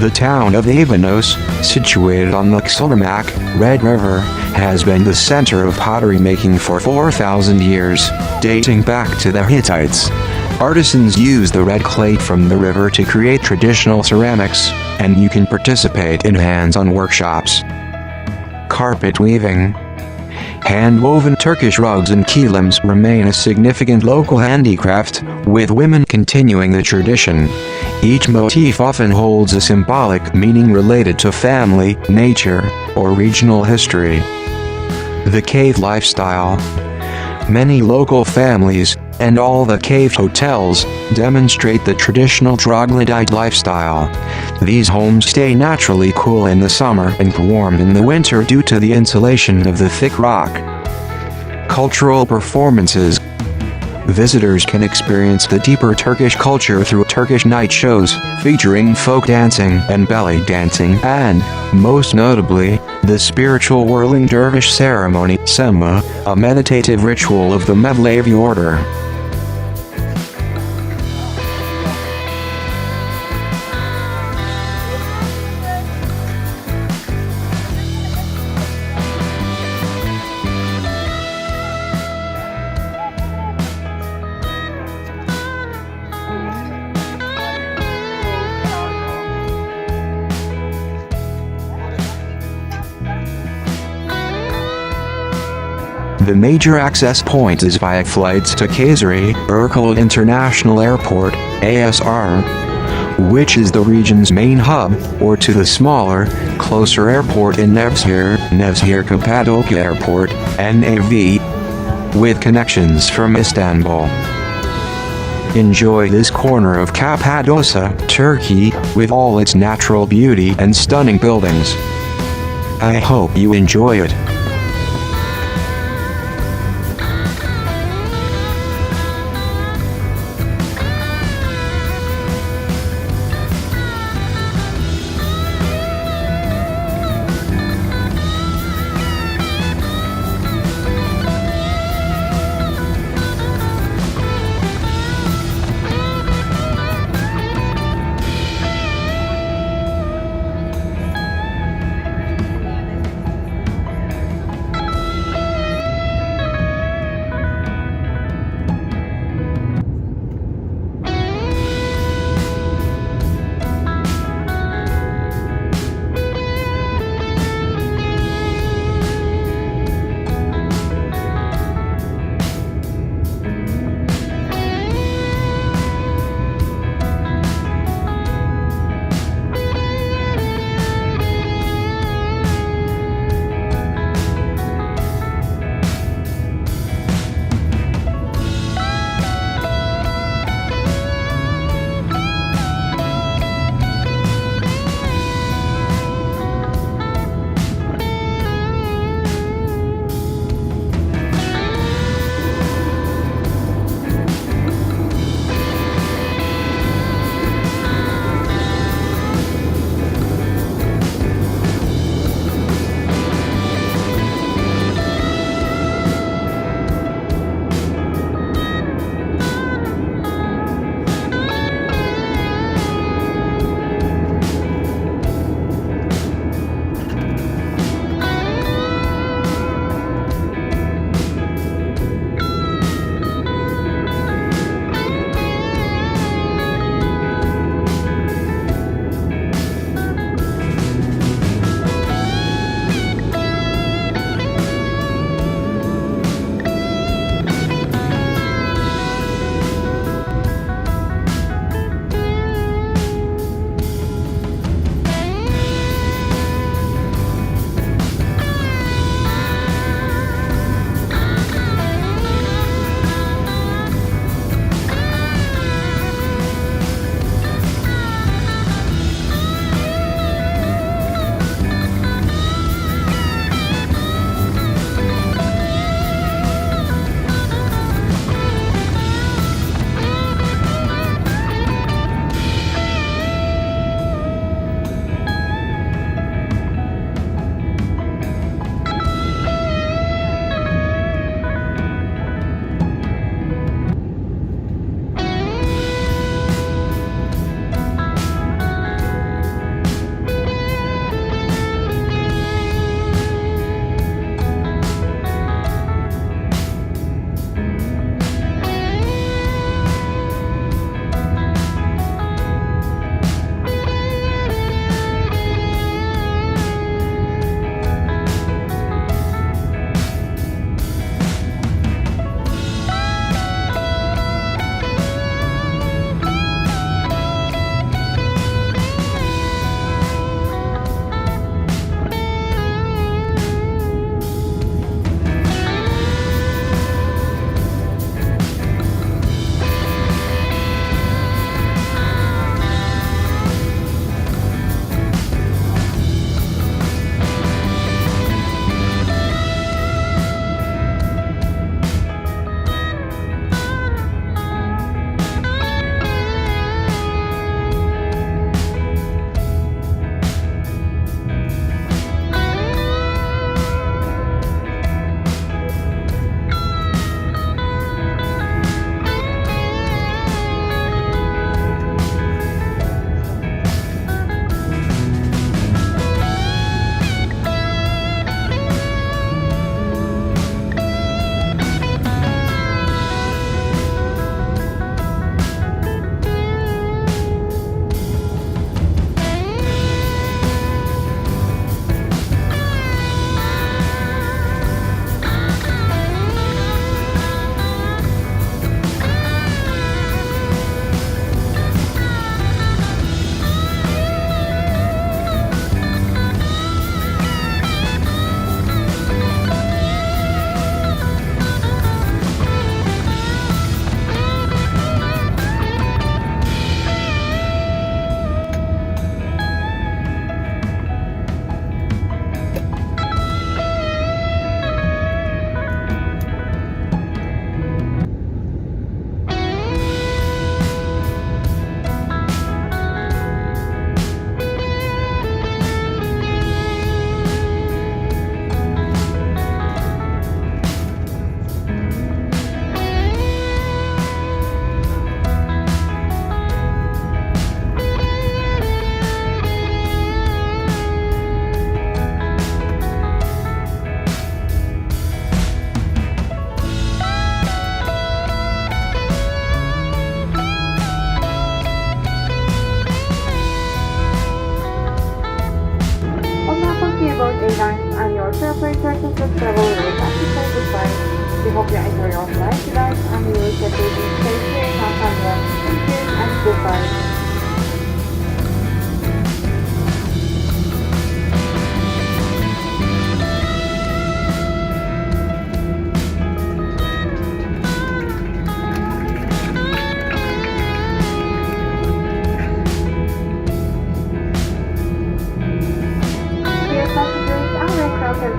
The town of Avanos, situated on the Xilirmak, Red River, has been the center of pottery making for 4,000 years, dating back to the Hittites. Artisans use the red clay from the river to create traditional ceramics, and you can participate in hands-on workshops. Carpet weaving. Hand-woven Turkish rugs and kilams remain a significant local handicraft, with women continuing the tradition. Each motif often holds a symbolic meaning related to family, nature, or regional history. The cave lifestyle. Many local families, and all the cave hotels, demonstrate the traditional troglodyte lifestyle. These homes stay naturally cool in the summer and warm in the winter due to the insulation of the thick rock. Cultural performances. Visitors can experience the deeper Turkish culture through Turkish night shows, featuring folk dancing and belly dancing and, most notably, the spiritual whirling dervish ceremony, Sema, a meditative ritual of the Mevlevi order. The major access point is via flights to Kayseri Erciyes International Airport, ASR, which is the region's main hub, or to the smaller, closer airport in Nevşehir Cappadocia Airport, NAV, with connections from Istanbul. Enjoy this corner of Cappadocia, Turkey, with all its natural beauty and stunning buildings. I hope you enjoy it.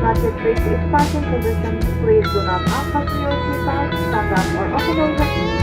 market bridge is parking position. Please do not unfasten your seatbelt, stand up or open your window.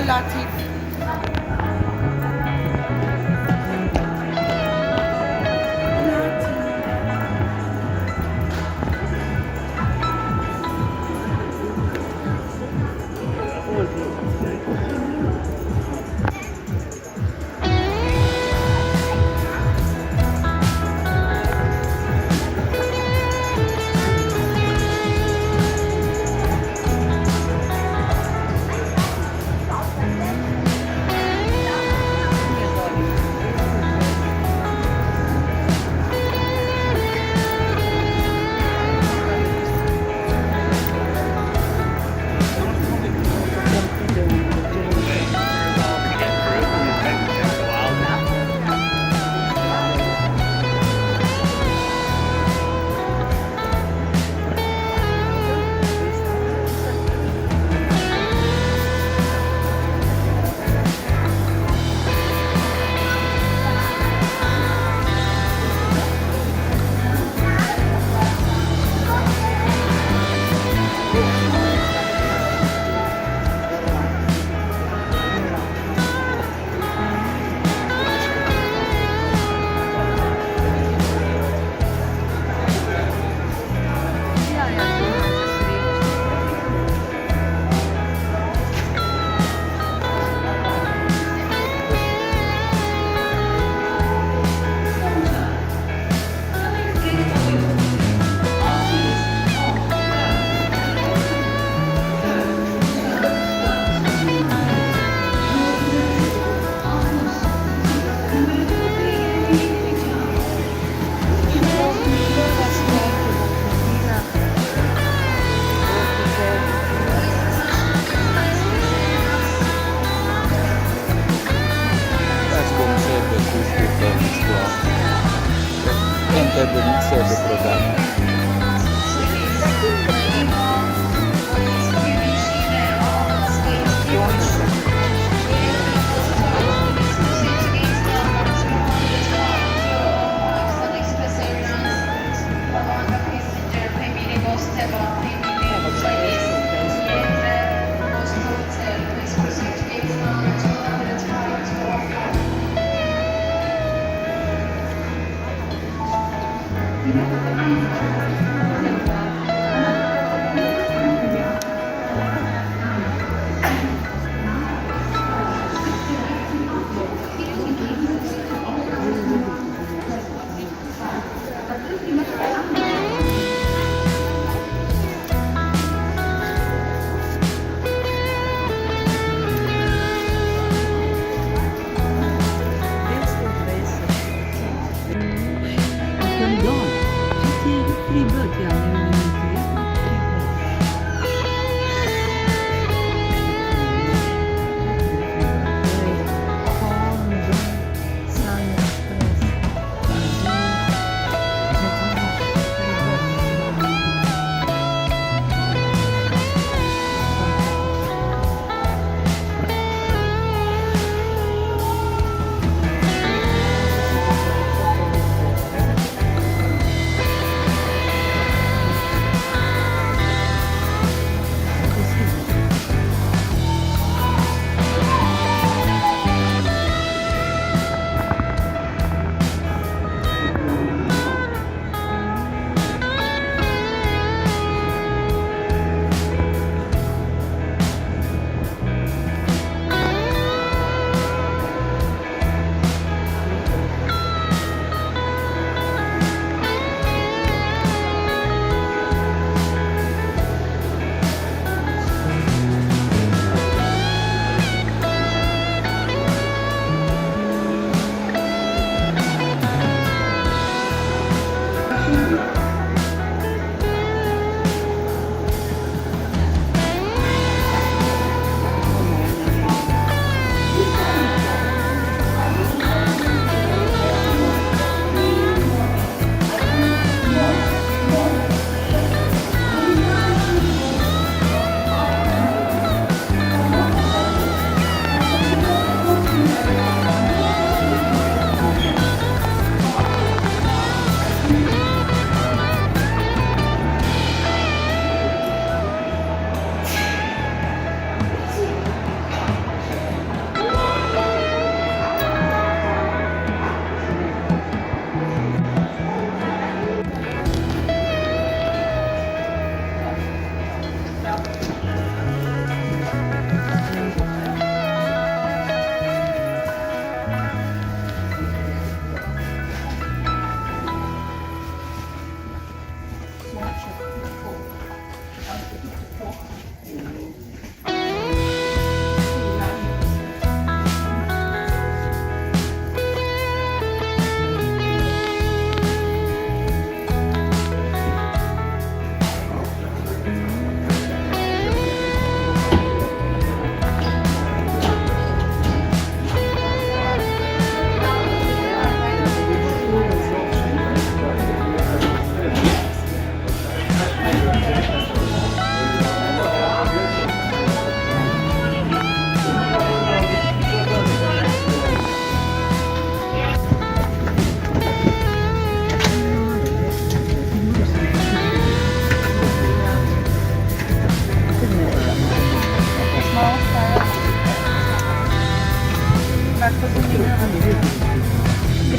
Latif.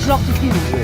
drop the view.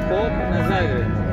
po na Zagreb.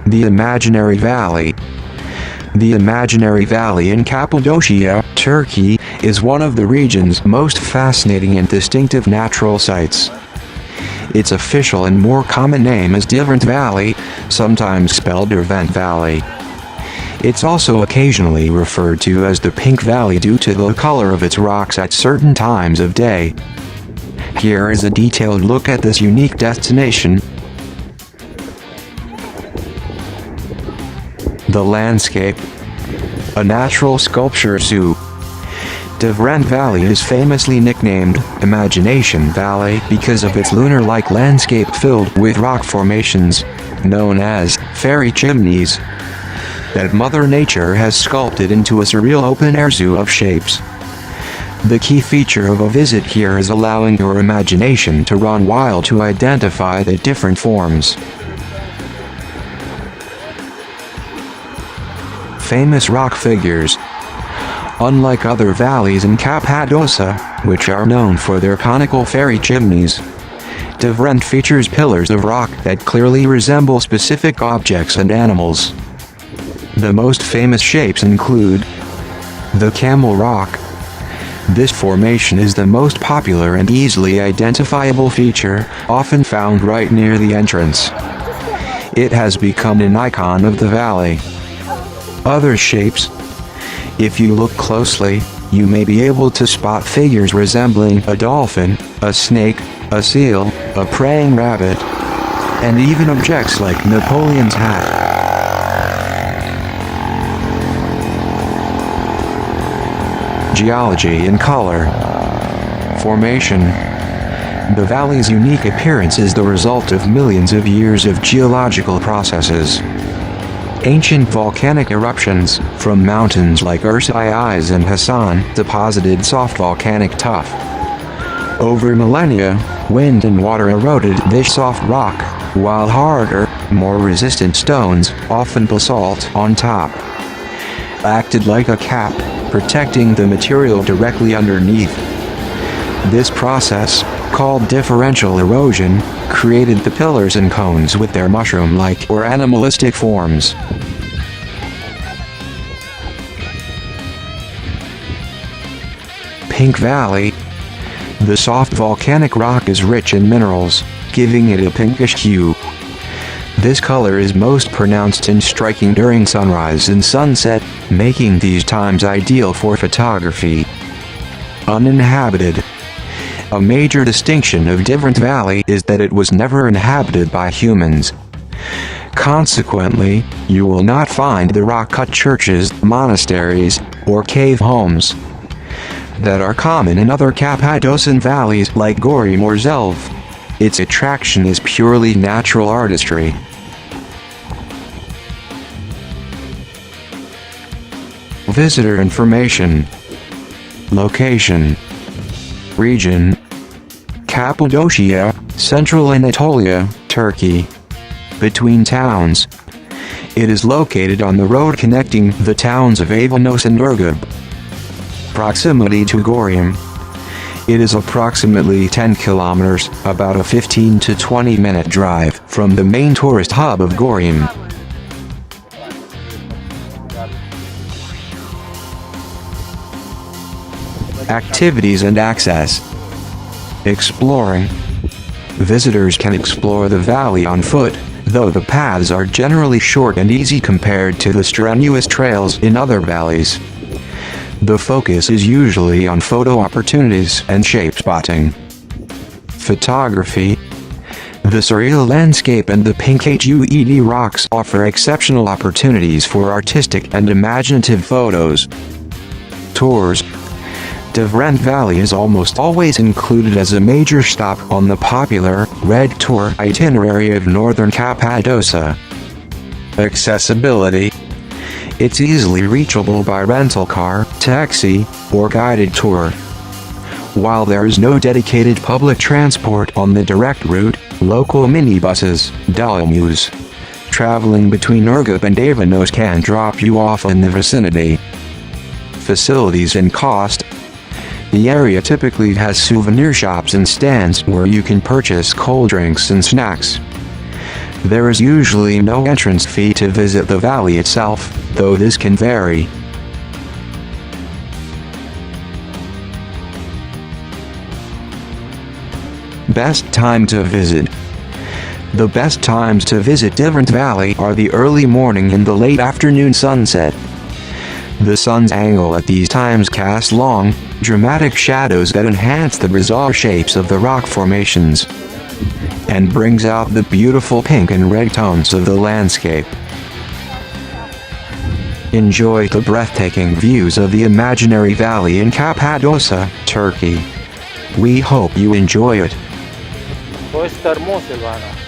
The Imaginary Valley. The Imaginary Valley in Cappadocia, Turkey, is one of the region's most fascinating and distinctive natural sites. Its official and more common name is Derwent Valley, sometimes spelled Derwent Valley. It's also occasionally referred to as the Pink Valley due to the color of its rocks at certain times of day. Here is a detailed look at this unique destination. The landscape. A natural sculpture zoo. Derwent Valley is famously nicknamed Imagination Valley because of its lunar-like landscape filled with rock formations, known as fairy chimneys, that Mother Nature has sculpted into a surreal open-air zoo of shapes. The key feature of a visit here is allowing your imagination to run wild to identify the different forms. Famous rock figures. Unlike other valleys in Cappadocia, which are known for their conical fairy chimneys, Derwent features pillars of rock that clearly resemble specific objects and animals. The most famous shapes include the Camel Rock. This formation is the most popular and easily identifiable feature, often found right near the entrance. It has become an icon of the valley. Other shapes. If you look closely, you may be able to spot figures resembling a dolphin, a snake, a seal, a praying rabbit, and even objects like Napoleon's hat. Geology and color. Formation. The valley's unique appearance is the result of millions of years of geological processes. Ancient volcanic eruptions, from mountains like Erciyes and Hasan, deposited soft volcanic tuff. Over millennia, wind and water eroded this soft rock, while harder, more resistant stones, often basalt on top, acted like a cap, protecting the material directly underneath. This process, called differential erosion, created the pillars and cones with their mushroom-like or animalistic forms. Pink Valley. The soft volcanic rock is rich in minerals, giving it a pinkish hue. This color is most pronounced and striking during sunrise and sunset, making these times ideal for photography. Uninhabited. A major distinction of Derwent Valley is that it was never inhabited by humans. Consequently, you will not find the rock-cut churches, monasteries, or cave homes that are common in other Cappadocian valleys like Göreme or Zelv. Its attraction is purely natural artistry. Visitor information. Location. Region. Cappadocia, Central Anatolia, Turkey. Between towns. It is located on the road connecting the towns of Avanos and Ürgüp. Proximity to Göreme. It is approximately 10 kilometers, about a 15 to 20 minute drive from the main tourist hub of Göreme. Activities and access. Exploring. Visitors can explore the valley on foot, though the paths are generally short and easy compared to the strenuous trails in other valleys. The focus is usually on photo opportunities and shape spotting. Photography. The surreal landscape and the pink HUED rocks offer exceptional opportunities for artistic and imaginative photos. Tours. Derwent Valley is almost always included as a major stop on the popular Red Tour itinerary of northern Cappadocia. Accessibility. It's easily reachable by rental car, taxi, or guided tour. While there is no dedicated public transport on the direct route, local minibuses, dolmus, traveling between Ürgüp and Avanos can drop you off in the vicinity. Facilities and cost. The area typically has souvenir shops and stands where you can purchase cold drinks and snacks. There is usually no entrance fee to visit the valley itself, though this can vary. Best time to visit. The best times to visit Divert Valley are the early morning and the late afternoon sunset. The sun's angle at these times casts long, dramatic shadows that enhance the bizarre shapes of the rock formations and brings out the beautiful pink and red tones of the landscape. Enjoy the breathtaking views of the imaginary valley in Cappadocia, Turkey. We hope you enjoy it. Todo está hermoso, Ivana.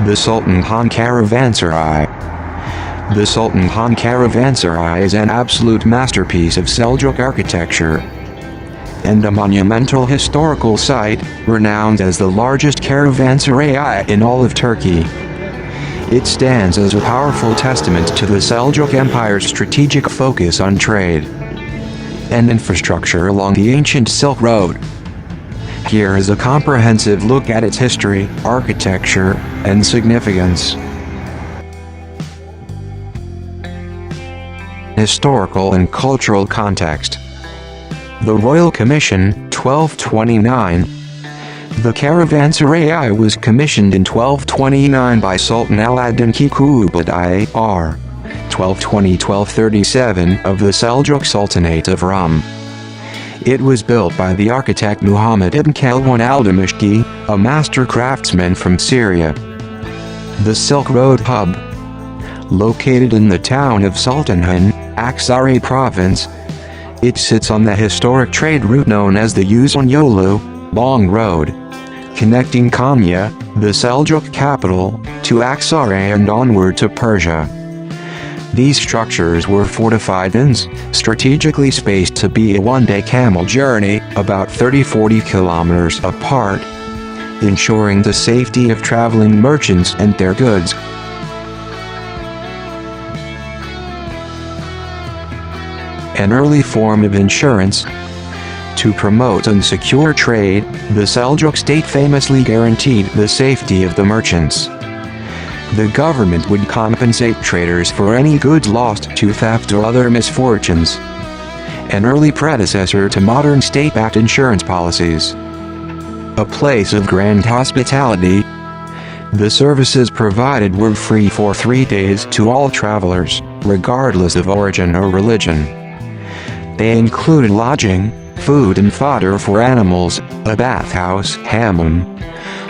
The Sultan Han Caravanserai. The Sultan Han Caravanserai is an absolute masterpiece of Seljuk architecture and a monumental historical site, renowned as the largest caravanserai in all of Turkey. It stands as a powerful testament to the Seljuk Empire's strategic focus on trade and infrastructure along the ancient Silk Road. Here is a comprehensive look at its history, architecture, and significance. Historical and cultural context. The Royal Commission, 1229. The caravanserai was commissioned in 1229 by Sultan Alauddin Kukubaday R. 1220-1237 of the Seljuk Sultanate of Rum. It was built by the architect Muhammad ibn Kalwan al-Dimashqi, a master craftsman from Syria. The Silk Road Hub. Located in the town of Sultanhan, Aksaray Province, it sits on the historic trade route known as the Uzun-Yolu, Long Road, connecting Konya, the Seljuk capital, to Aksaray and onward to Persia. These structures were fortified inns, strategically spaced to be a one-day camel journey, about 30-40 kilometers apart, ensuring the safety of traveling merchants and their goods. An early form of insurance. To promote and secure trade, the Seljuk state famously guaranteed the safety of the merchants. The government would compensate traders for any goods lost to theft or other misfortunes. An early predecessor to modern state-backed insurance policies. A place of grand hospitality. The services provided were free for 3 days to all travelers, regardless of origin or religion. They included lodging, food and fodder for animals, a bathhouse, hammam,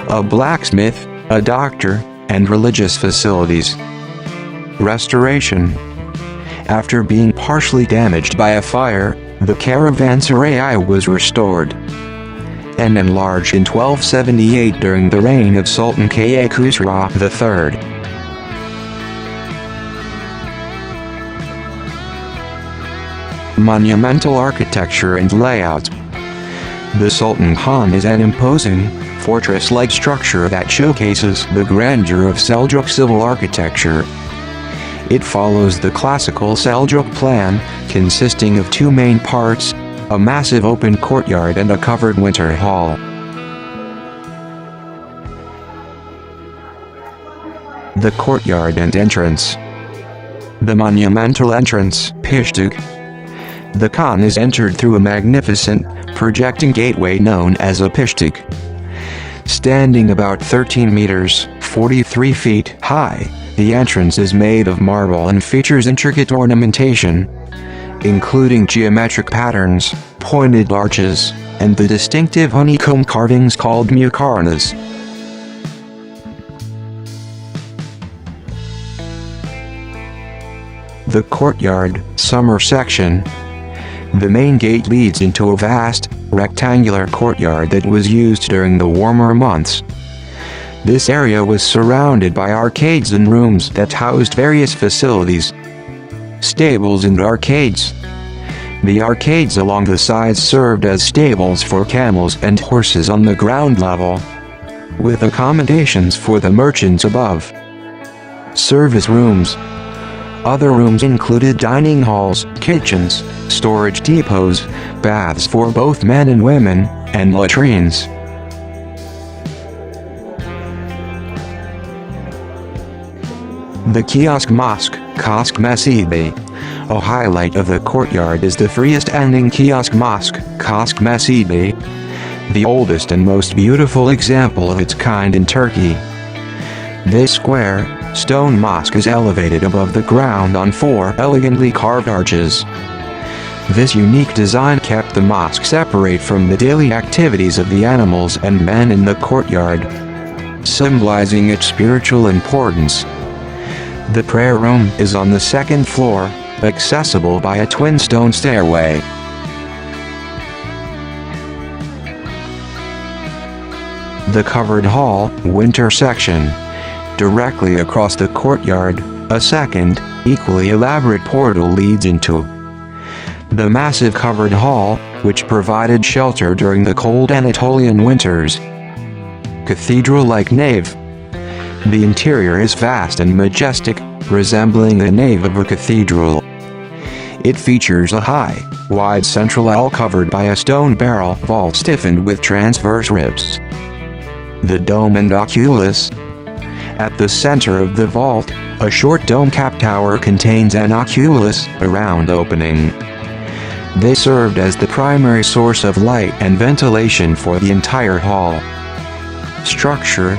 a blacksmith, a doctor, and religious facilities. Restoration. After being partially damaged by a fire, the caravanserai was restored and enlarged in 1278 during the reign of Sultan Kaya Khusraw III. Monumental architecture and layout. The Sultan Han is an imposing, fortress-like structure that showcases the grandeur of Seljuk civil architecture. It follows the classical Seljuk plan, consisting of 2 main parts, a massive open courtyard and a covered winter hall. The courtyard and entrance. The monumental entrance, Pishtuk. The Khan is entered through a magnificent, projecting gateway known as a Pishtuk. Standing about 13 meters, 43 feet high, the entrance is made of marble and features intricate ornamentation, including geometric patterns, pointed arches, and the distinctive honeycomb carvings called muqarnas. The courtyard, summer section. The main gate leads into a vast, rectangular courtyard that was used during the warmer months. This area was surrounded by arcades and rooms that housed various facilities, stables and arcades. The arcades along the sides served as stables for camels and horses on the ground level, with accommodations for the merchants above. Service rooms. Other rooms included dining halls, kitchens, storage depots, baths for both men and women, and latrines. The Kiosk Mosque, Kosk Mesidi. A highlight of the courtyard is the freestanding Kiosk Mosque, Kosk Mesidi, the oldest and most beautiful example of its kind in Turkey. This square, stone mosque is elevated above the ground on 4 elegantly carved arches. This unique design kept the mosque separate from the daily activities of the animals and men in the courtyard, symbolizing its spiritual importance. The prayer room is on the 2nd floor, accessible by a twin stone stairway. The covered hall, winter section. Directly across the courtyard, a second, equally elaborate portal leads into the massive covered hall, which provided shelter during the cold Anatolian winters. Cathedral-like nave. The interior is vast and majestic, resembling the nave of a cathedral. It features a high, wide central aisle covered by a stone barrel vault stiffened with transverse ribs. The dome and oculus. At the center of the vault, a short dome-capped tower contains an oculus, a round opening. They served as the primary source of light and ventilation for the entire hall. Structure.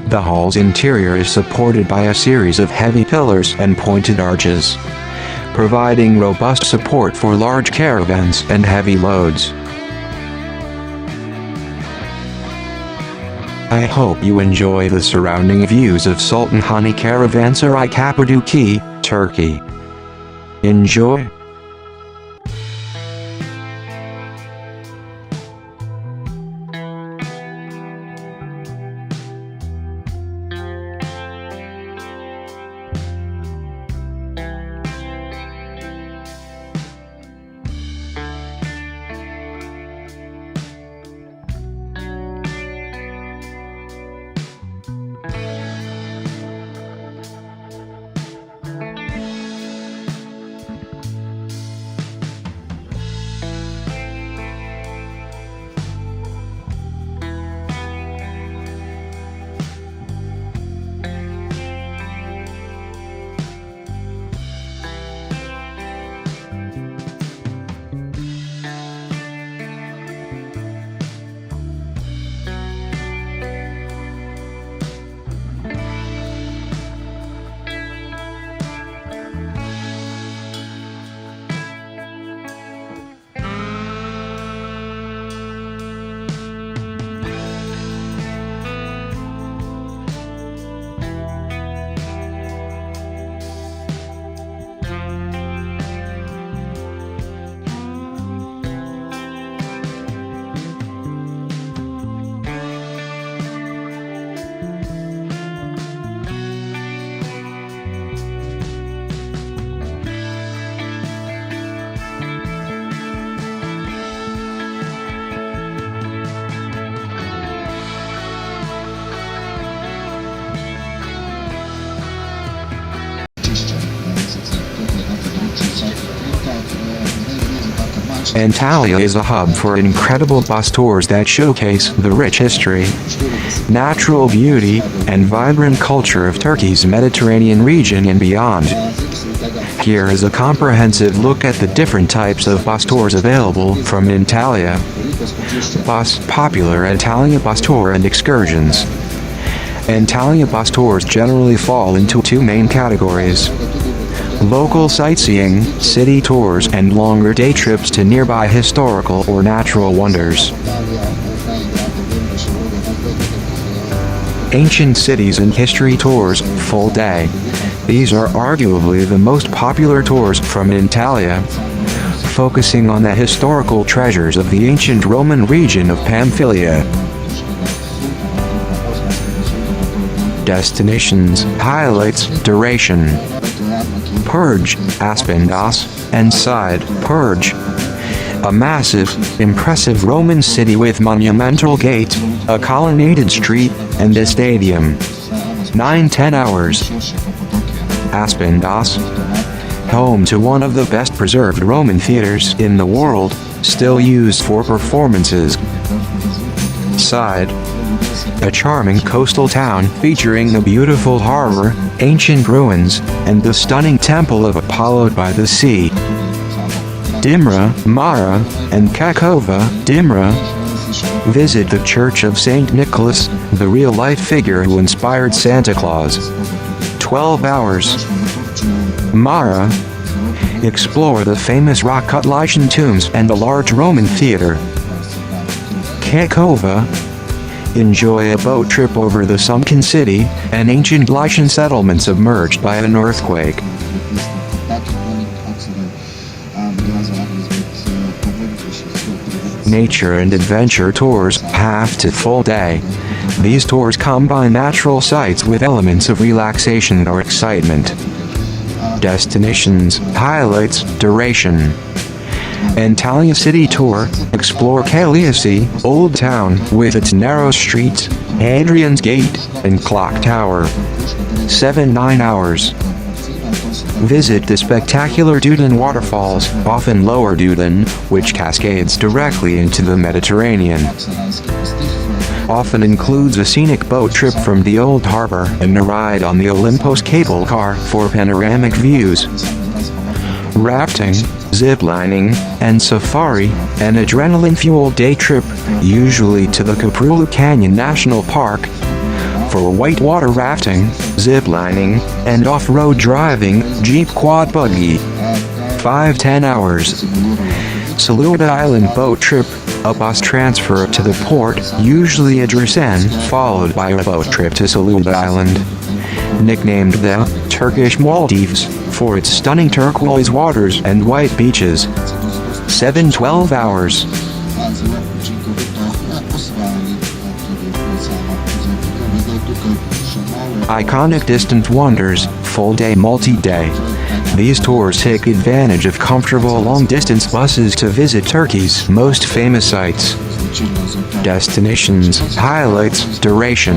The hall's interior is supported by a series of heavy pillars and pointed arches, providing robust support for large caravans and heavy loads. I hope you enjoy the surrounding views of Sultanhane Caravanserai, Cappadocia, Turkey. Enjoy! Antalya is a hub for incredible bus tours that showcase the rich history, natural beauty, and vibrant culture of Turkey's Mediterranean region and beyond. Here is a comprehensive look at the different types of bus tours available from Antalya. Popular Antalya bus tour and excursions. Antalya bus tours generally fall into two main categories: local sightseeing, city tours, and longer day trips to nearby historical or natural wonders. Ancient cities and history tours, full day. These are arguably the most popular tours from Antalya, focusing on the historical treasures of the ancient Roman region of Pamphylia. Destinations, highlights, duration. Purge, Aspendas, and Side, Purge. A massive, impressive Roman city with monumental gate, a colonnaded street, and a stadium. 9-10 hours. Aspendas, home to one of the best preserved Roman theaters in the world, still used for performances. Side, a charming coastal town featuring a beautiful harbor, ancient ruins, and the stunning temple of Apollo by the sea. Dimra, Mara, and Kakova, Dimra. Visit the Church of St. Nicholas, the real-life figure who inspired Santa Claus. 12 hours. Mara. Explore the famous rock-cut Lycian tombs and the large Roman theater. Kakova. Enjoy a boat trip over the sunken city, an ancient Lycian settlement submerged by an earthquake. Nature and adventure tours, half to full day. These tours combine natural sights with elements of relaxation or excitement. Destinations, highlights, duration. Antalya City Tour. Explore Cappadocia, Old Town, with its narrow streets, Hadrian's Gate, and Clock Tower. 7-9 hours. Visit the spectacular Dudin waterfalls, often lower Dudin, which cascades directly into the Mediterranean. Often includes a scenic boat trip from the old harbor and a ride on the Olympos cable car for panoramic views. Rafting, ziplining, and safari, an adrenaline-fueled day trip, usually to the Caprulu Canyon National Park. For whitewater rafting, ziplining, and off-road driving, Jeep Quad Buggy. 5-10 hours. Saluda Island boat trip, a bus transfer to the port, usually Adrasan, followed by a boat trip to Saluda Island. Nicknamed the Turkish Maldives, for its stunning turquoise waters and white beaches. 7-12 hours. Iconic distant wonders, full-day multi-day. These tours take advantage of comfortable long-distance buses to visit Turkey's most famous sites. Destinations, highlights, duration.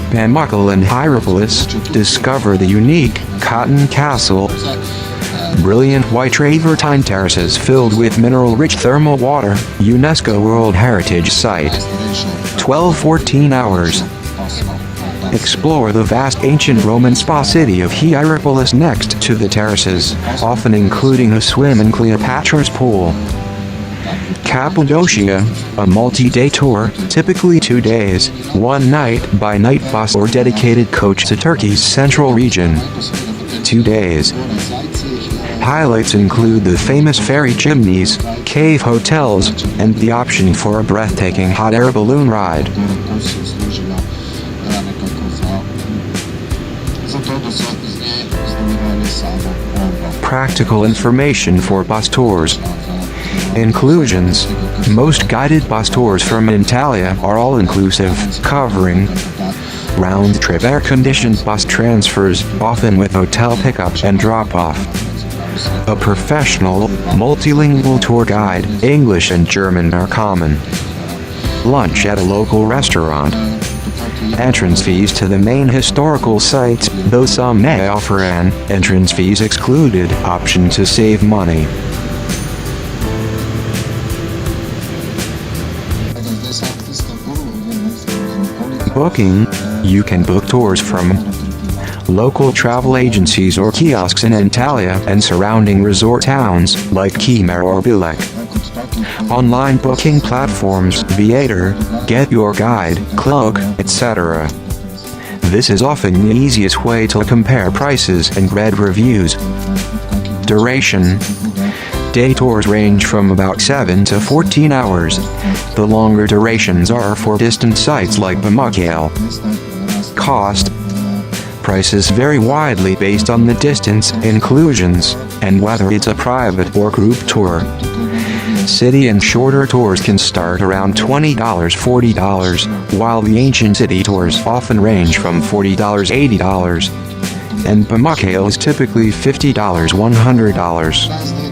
Pamukkale and Hierapolis, discover the unique Cotton Castle. Brilliant white travertine terraces filled with mineral-rich thermal water, UNESCO World Heritage Site. 12-14 hours. Explore the vast ancient Roman spa city of Hierapolis next to the terraces, often including a swim in Cleopatra's Pool. Cappadocia, a multi-day tour, typically 2 days, 1 night by night bus or dedicated coach to Turkey's central region. 2 days. Highlights include the famous ferry Chimneys, cave hotels, and the option for a breathtaking hot air balloon ride. Practical information for bus tours. Inclusions. Most guided bus tours from Antalya are all-inclusive, covering round-trip air-conditioned bus transfers, often with hotel pickup and drop-off. A professional, multilingual tour guide, English and German are common. Lunch at a local restaurant. Entrance fees to the main historical sites, though some may offer an entrance fees excluded option to save money. Booking. You can book tours from local travel agencies or kiosks in Antalya and surrounding resort towns like Kemer or Bilek. Online booking platforms, Viator, Get Your Guide, Cloak, etc. This is often the easiest way to compare prices and read reviews. Duration. Day tours range from about 7 to 14 hours. The longer durations are for distant sites like Pamukkale. Cost. Prices vary widely based on the distance, inclusions, and whether it's a private or group tour. City and shorter tours can start around $20–40, while the ancient city tours often range from $40–80, and Pamukkale is typically $50–100.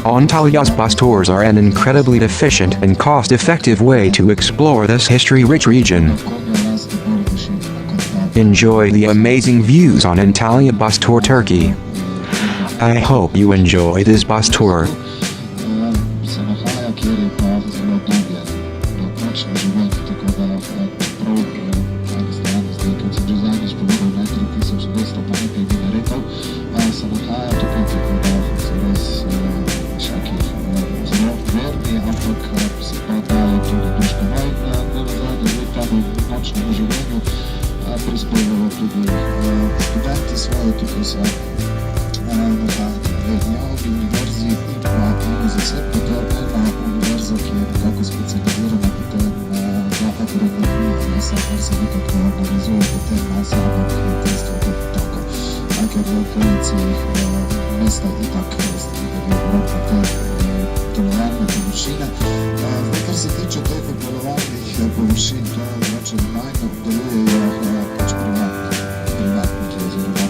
Antalya's bus tours are an incredibly efficient and cost-effective way to explore this history-rich region. Enjoy the amazing views on Antalya Bus Tour Turkey. I hope you enjoy this bus tour. Mesta i tak jest, te tolerantne površine. kar se tiče teh obdelovalnih površin, to več ali manj obdelujejo pač privatniki oziroma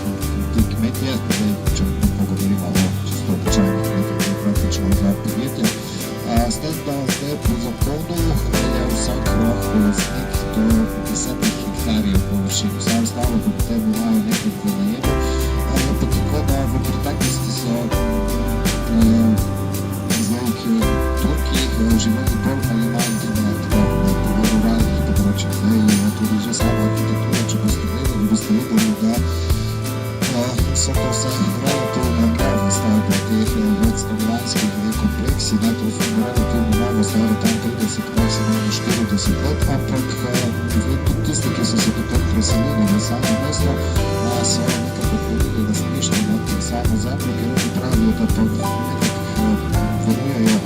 ti kmetje, zdaj, če pogovorimo o čisto običajnih kmetih, praktično za podjetje. S tem, da zdaj po zakonu je vsak lahko lastnik do 10 hektarjev površin, vse ostalo pa potem imajo nekaj v najemu. Je pa tako, da v preteklosti so zdaj Turki živeli bolj ali manj po ruralnih področjih. Zdaj tudi že sama arhitektura, če boste gledali, boste videli, da so to vse relativno nove stavbe, teh večstanovanjskih kompleksi, to so relativno nove stavbe, tam 30, 40 let, ampak tudi tisti, ki so se potem preselili na samo mesto, so nekako ponudili lastništvo nad samo zemljo, ker oni pravijo, da pa nekako vrnujejo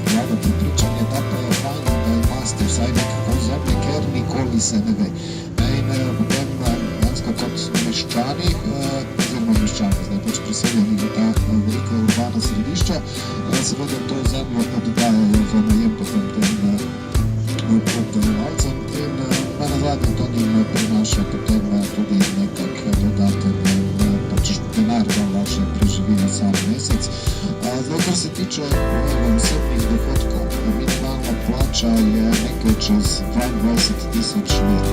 vlada prepričanje, da pa je fajn, da imate vsaj nekako zemlje, ker nikoli se ne ve. In potem dansko kot meščani, oziroma meščani, zdaj pač priseljeni v ta velika urbana središča, seveda to zemljo oddajajo v najem potem tem obdelovalcem in nazadnje to njim prinaša potem tudi nekak dodaten pač denar, da lahko preživijo sam mesec. Zdaj, kar se tiče osebnih dohodkov, minimalna plača je nekaj čez 22,000 lir,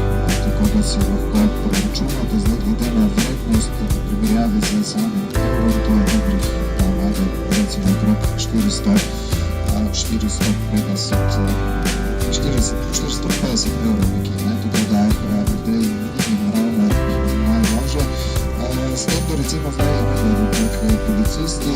tako da si lahko preračunate zdaj glede na vrednost v primerjavi z samim evrom, to je dobrih, recimo okrog 450 evrov nekaj, tako da zdaj njim ravno najlažje. S tem, da recimo zdaj imeli nek policisti,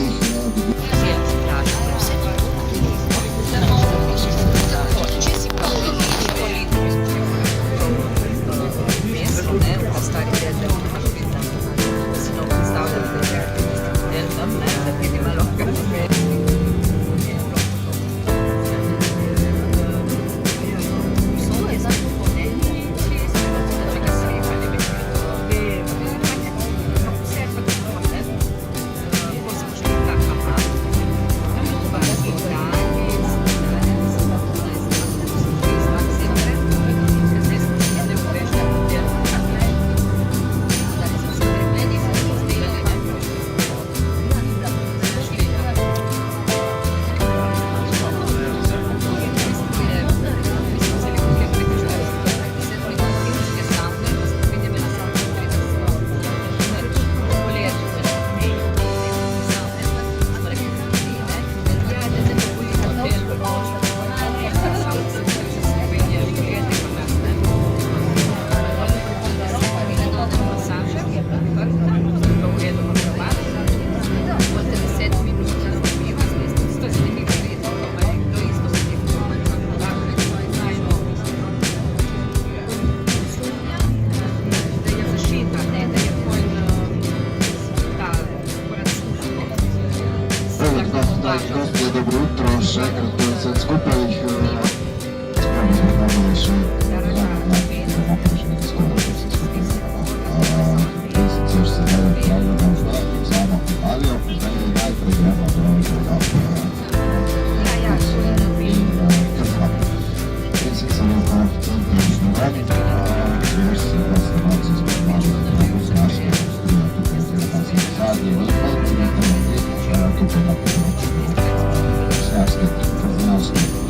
dobro jutro, še enkrat vsem skupaj. Spremno smo dobili še sicer se zdaj odpravljamo v samo Antaljo, zdaj najprej gremo do in sicer v centru Slovenije, kjer se vas malce spoznali z našo industrijo tukaj oziroma z zadnje tukaj na področju sjarske in krvnjavske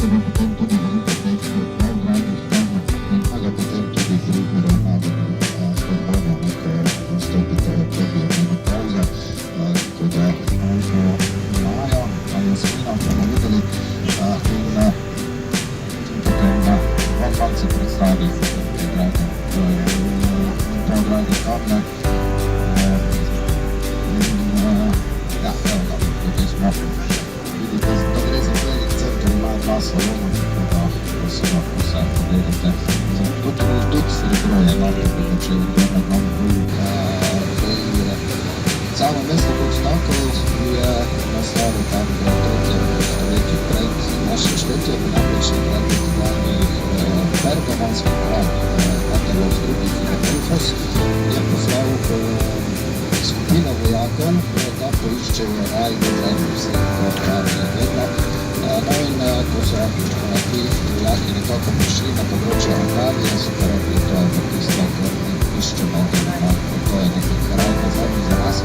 bistvu bo potem tudi veliko teh najdragih tem, pomaga potem tudi drugim narodom spodbodo, ko vstopite v obdobje menopauze, tako da imajo jasmina, bomo videli, in potem vam malce predstavi te drage, prav drage kamne. Ja, evo ga, tukaj smo. Vidite, da gre za trening center, ima 2 salona, tako da si lahko vse pogledate. Tudi srebro je malo, da bi če Göreme and Uçhisar. Samo mesto Paşabağı je nastalo tam v 3. stoletju pred našim štetjem, namreč takrat glavni pergamanski kralj Antalya je poslal skupino vojakov, da poiščejo raj v zemlji vseh pravnih vedno. No in ko so ti vojaki nekako prišli na področje Antalije, so pa rekli, to je pa tisto, kar mi iščemo, to je nekaj raj na zemlji za nas.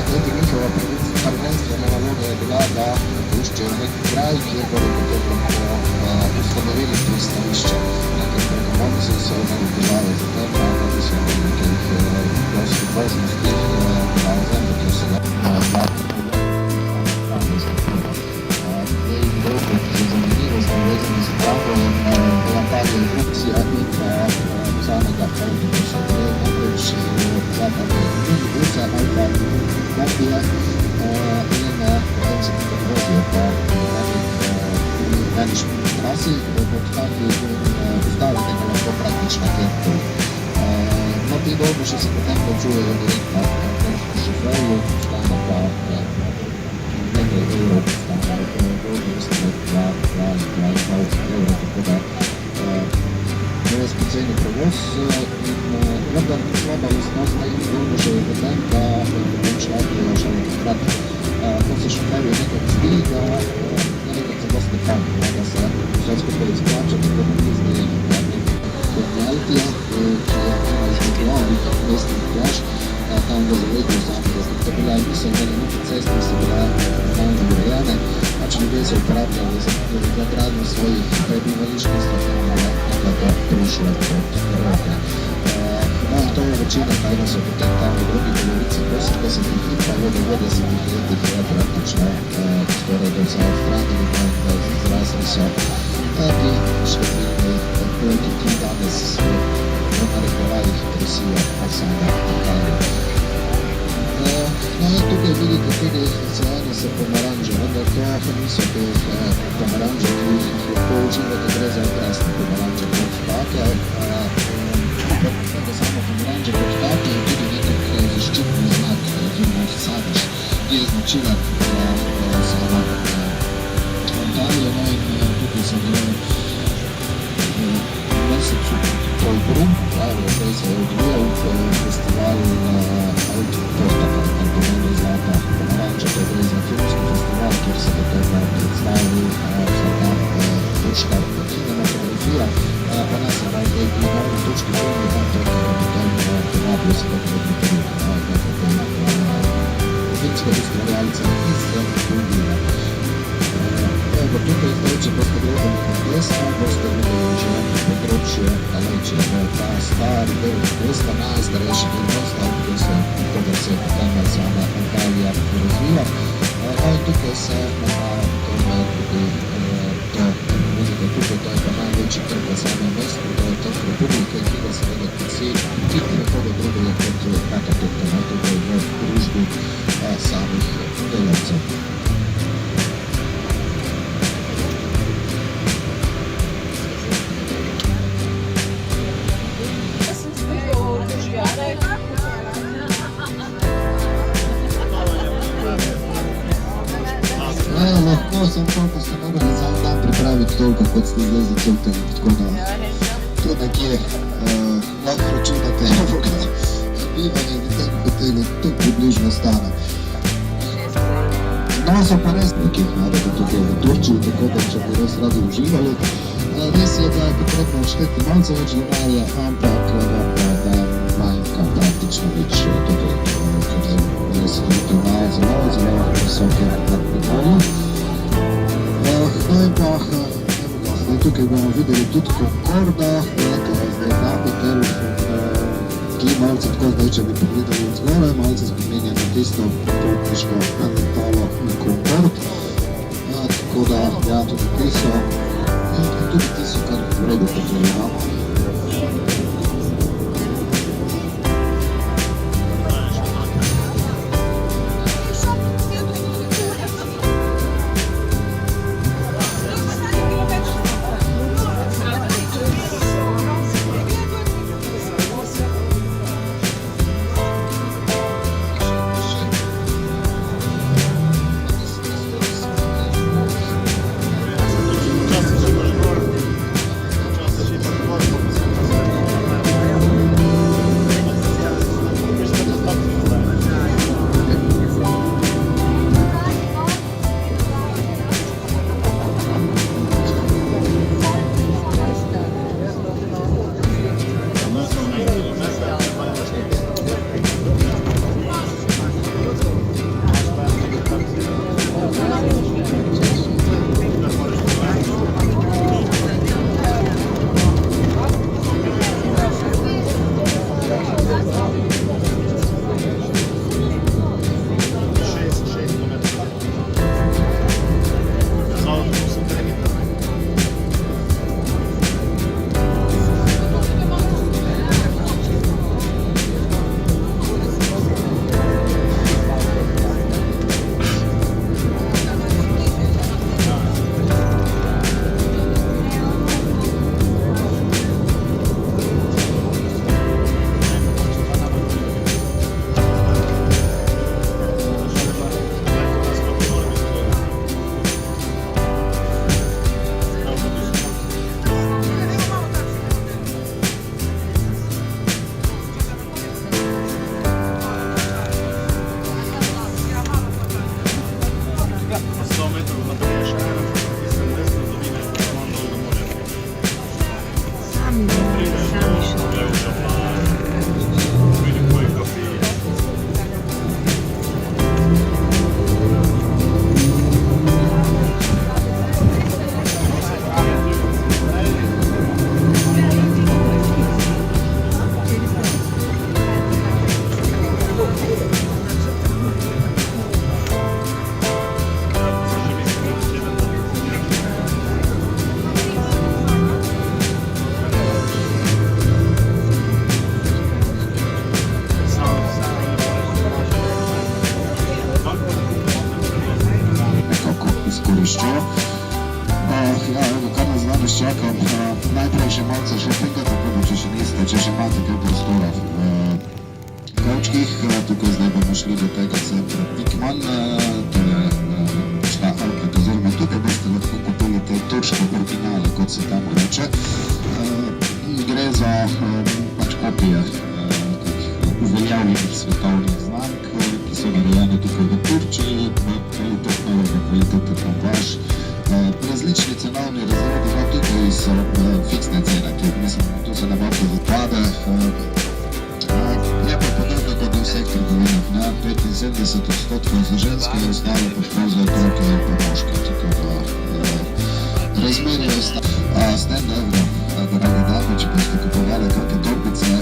Kajti njihova prvenstvena naloga je bila, da poiščejo neki kraj, kjer bodo potem lahko ustanovili pristanišče. Ker Pergamonci so imeli težave z tem, da so imeli nekih prostih možnosti na ozemlju, kjer so zanimivost povezani z pravom Antalije, erupcija in samega Peribacaları, namreč zapadne Buce ali pa Kopije in potem se tudi vozijo po nekih trasi, podtaki in ustavite ga lahko praktično kjerkoli. No, ti dolgoši se potem plačujejo direktno v šoferju, stane pa nekaj evrov, stane dolgosti 2,5 evra, tako da je spoceni prevoz in vendar slaba lastnost nekih dolgošev je potem, da potem šlapijo še nekakrat. To se šoferju nekaj zdi, da je nekaj zadosti tam, da se vse skupaj izplača, tako da ni zdaj Antalya, ki je ena izmed glavnih mestnih plaž, tam v zaledju samega, da bila niso imeli niti cest, niso bile normalno urejene, pač ljudje so uporabljali za gradnjo svojih prebivaliških stanovanj, nekako prišle pod roke. No in to je večina, kaj so potem tam v drugi polovici 80-ih in pa vodovodje 70-ih letih je praktično skoraj do vse odstranili, da zrasli so ti številni projekti, ki danes v narekovajih krasijo Hasana Antalyo. No in tukaj vidite tudi zelene so pomaranče, vendar to niso te pomaranče, ki lahko uživate, gre za okrasne pomaranče kot take. Tako samo pomaranče kot take je tudi nekaj zaščitni znak, oziroma sadež, ki je značilen za samo Antalyo. No in tukaj so bile mesecu oktobru, zdaj se je odvijal festival Autoporta, kar pomeni zlata pomaranča, to gre za filmski festival, kjer se potem predstavi vsa ta točka kinematografija, pa ne samo v tej glavni točki filmu, tam potem povabijo se tako filmske ustvarjalce iz Tundija. Evo tukaj zdaj, če boste gledali na desno, boste videli že področje Kalečije, ta stari del mesta, najstarejši del mesta, kjer se potem sama Antalya razvila. No in tukaj se nahaja potem tudi to, vidite tukaj, to je pa največji trg v samem mestu, to je trg Republike, ki ga seveda krasi, ki prehode drugega kot Cappadocia, tukaj v družbi samih delavcev. Lahko sem toliko ste morali za dan pripraviti toliko, kot ste zdaj začrtali, tako da tu nekje lahko računate bivanje v tem hotelu, tu približno stane. No, so pa res nekih narodov tukaj v Turčiji, tako da če bi res radi uživali. Res je, da je potrebno odšteti malce več denarja, ampak da manjka praktično več tukaj, ker res tukaj imajo zelo visoke predpolje. No in pa tukaj bomo videli tudi Concorda, to je zdaj ta hotel, ki malce tako zdaj, če bi pogledali od zgoraj, malce spominja na tisto potniško letalo Concorde. Tako da, ja, tudi ti so, in tudi ti so kar v redu hoteli, no. Tukaj zdaj bomo šli do tega centra Pikman, to je ta outlet, oziroma tukaj boste lahko kupili te turške originale, kot se tam reče. Gre za pač kopije uveljavljenih svetovnih znamk, ki so narejene tukaj v Turčiji, kvalitete tam vaš. Različni cenovni razredi, no tukaj so fiksne cene, tu se ne morate zapade. Je pa podobno kot v vseh trgovinah, 75% za ženske, ostalo pa prav za otroke in pa moške, tako da razmerje ostalo. Stand evro, drage dame, če boste kupovali kakve torbice,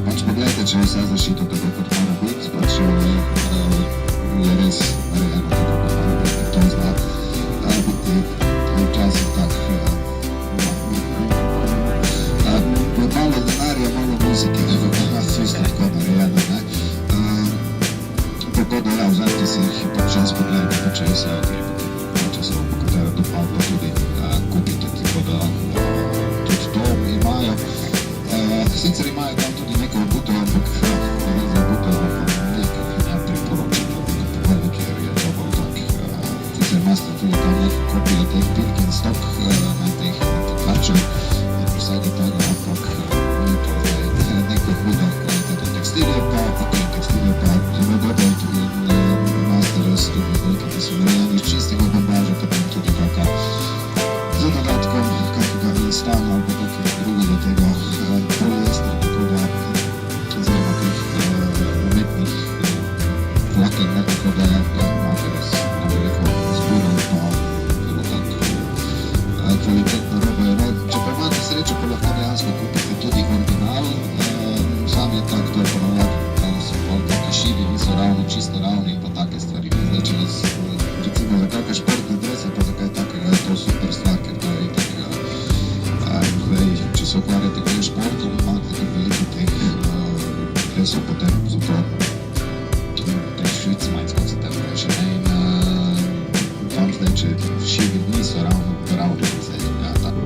pač pogledajte, če je vse zašito tako kot mora biti, pač je res narejeno tako kot mora biti, to zna biti včasih tak. Malo denarja, malo muzike, isto tako narejeno, ne. Tako da ja, vzajte si jih in počas pogledajte, pa če je vse ok, če se bo katero dopavno tudi kupite, tako da tudi to imajo. Sicer imajo tam tudi neko obuto, ampak ne vem za obuto, nekaj ne priporočam, da bi kupovali, ker je to bolj tak. Sicer imate tudi tam nekaj kopije teh pilk in stok, na teh tkačev in vsega tega, ampak ni to neko hudo kvaliteto tekstilje, pa potem tekstilje pa zelo dober monasteries, tudi velike, ki so narejeni iz čistega bombaža, potem tudi kaka z dodatkom kakega elastana ali pa kakega drugega tega poliestra, tako da oziroma teh umetnih vlaken, tako da imate res na veliko zbiro pa zelo tak kolegi niso ravno zdaj. Ja, tako.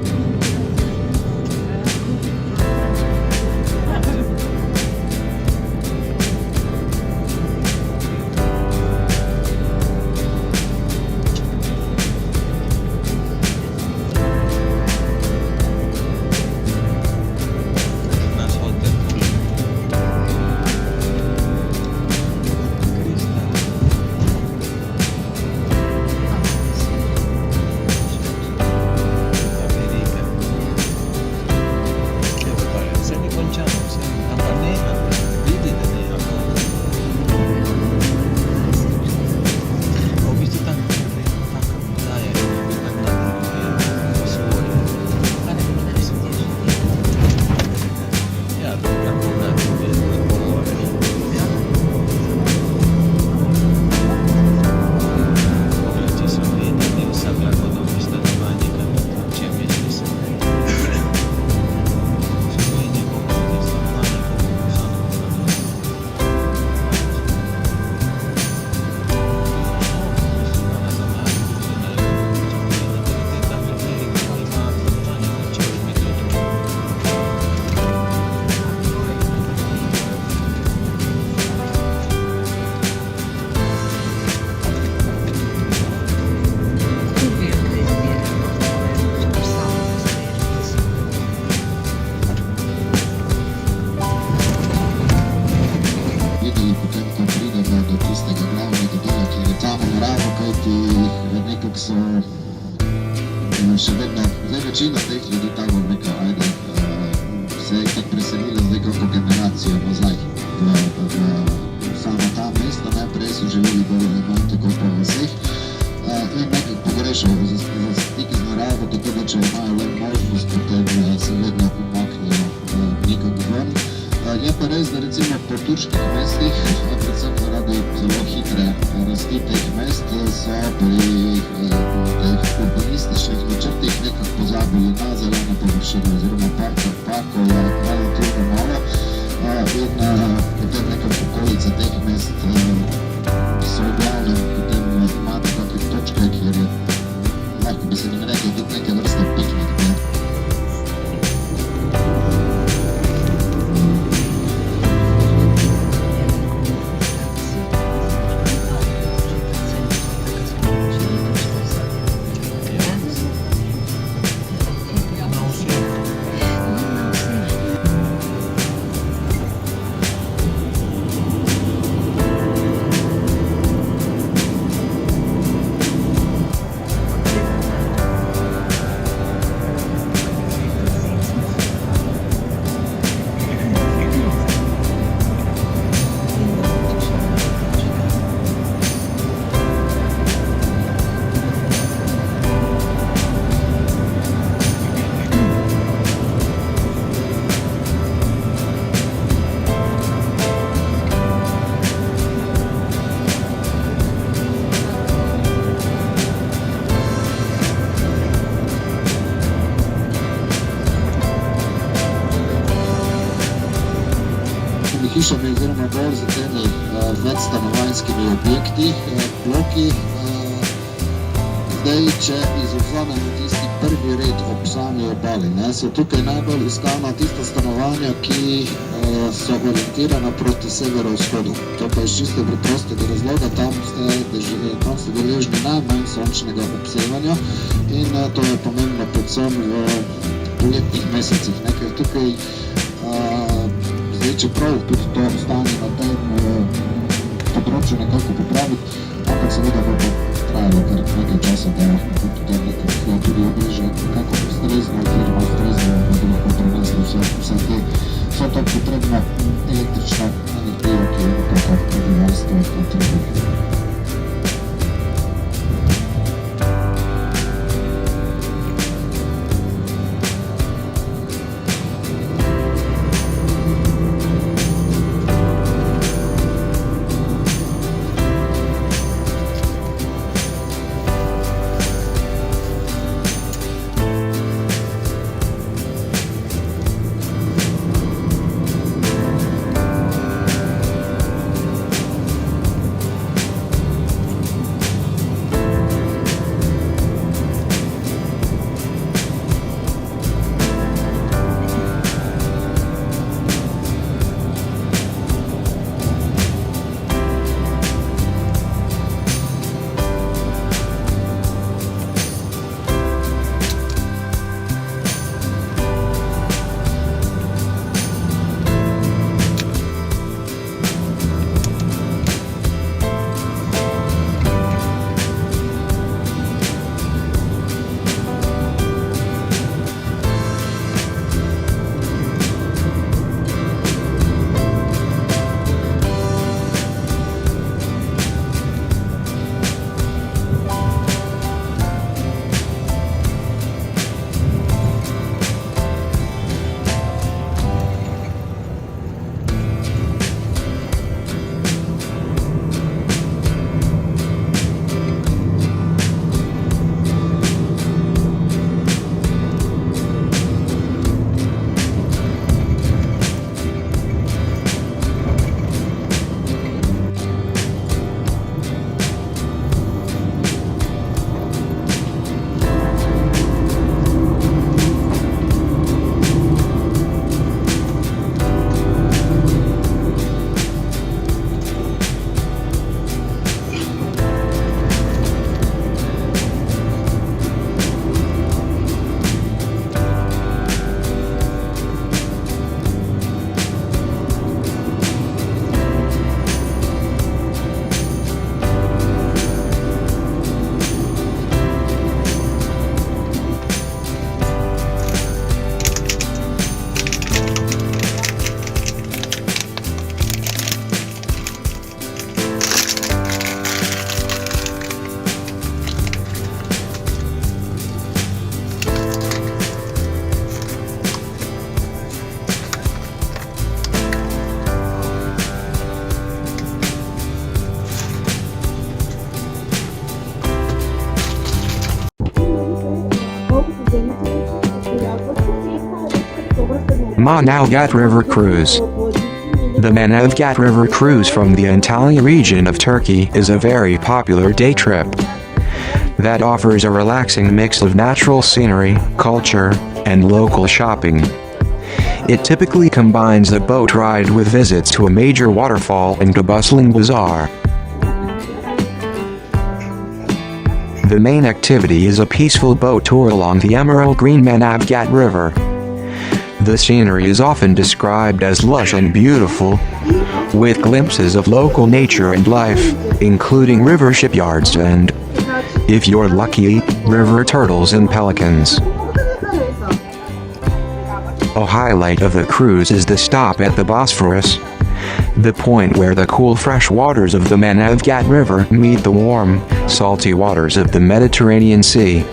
Še vedno, zdaj večina teh ljudi tako neka, se je tako preselila zdaj kako generacijo nazaj v samo ta mesta, najprej so živeli bolj tako po vseh in nekaj pogrešajo za stik z naravo, tako da če imajo le možnost, potem se vedno umaknijo nekako ven. Je pa res, da recimo po turških mestih, predvsem zaradi zelo hitre rasti teh mest, so pri teh urbanističnih načrtih nekako pozabili na zelene površine oziroma parkov je relativno malo in potem nekako okolice teh mest so v glavnem potem imate kakve točke, kjer je lahko bi se jim rekli tudi neke vrste piknik. Hišami oziroma bolj za temi večstanovanjskimi objekti, bloki. Zdaj, če izvzamemo tisti prvi red ob sami obali, so tukaj najbolj iskana tista stanovanja, ki so orientirana proti severovzhodu. To pa iz čisto preprostega razloga, tam ste deležni najmanj sončnega obsevanja in to je pomembno predvsem v poletnih mesecih, ker tukaj čeprav tudi to stanje na tem področju nekako popraviti, ampak seveda bo trajalo kar nekaj časa, da lahko potem nekako tudi obreže nekako ustrezno oziroma ustrezno, da bi lahko prenesli vse to potrebno električno energijo, ki je nekako prebivalstvo potrebuje. Manavgat River Cruise. The Manavgat River Cruise from the Antalya region of Turkey is a very popular day trip that offers a relaxing mix of natural scenery, culture, and local shopping. It typically combines a boat ride with visits to a major waterfall and a bustling bazaar. The main activity is a peaceful boat tour along the emerald green Manavgat River. The scenery is often described as lush and beautiful, with glimpses of local nature and life, including river shipyards and, if you're lucky, river turtles and pelicans. A highlight of the cruise is the stop at the Bosphorus, the point where the cool fresh waters of the Manavgat River meet the warm, salty waters of the Mediterranean Sea.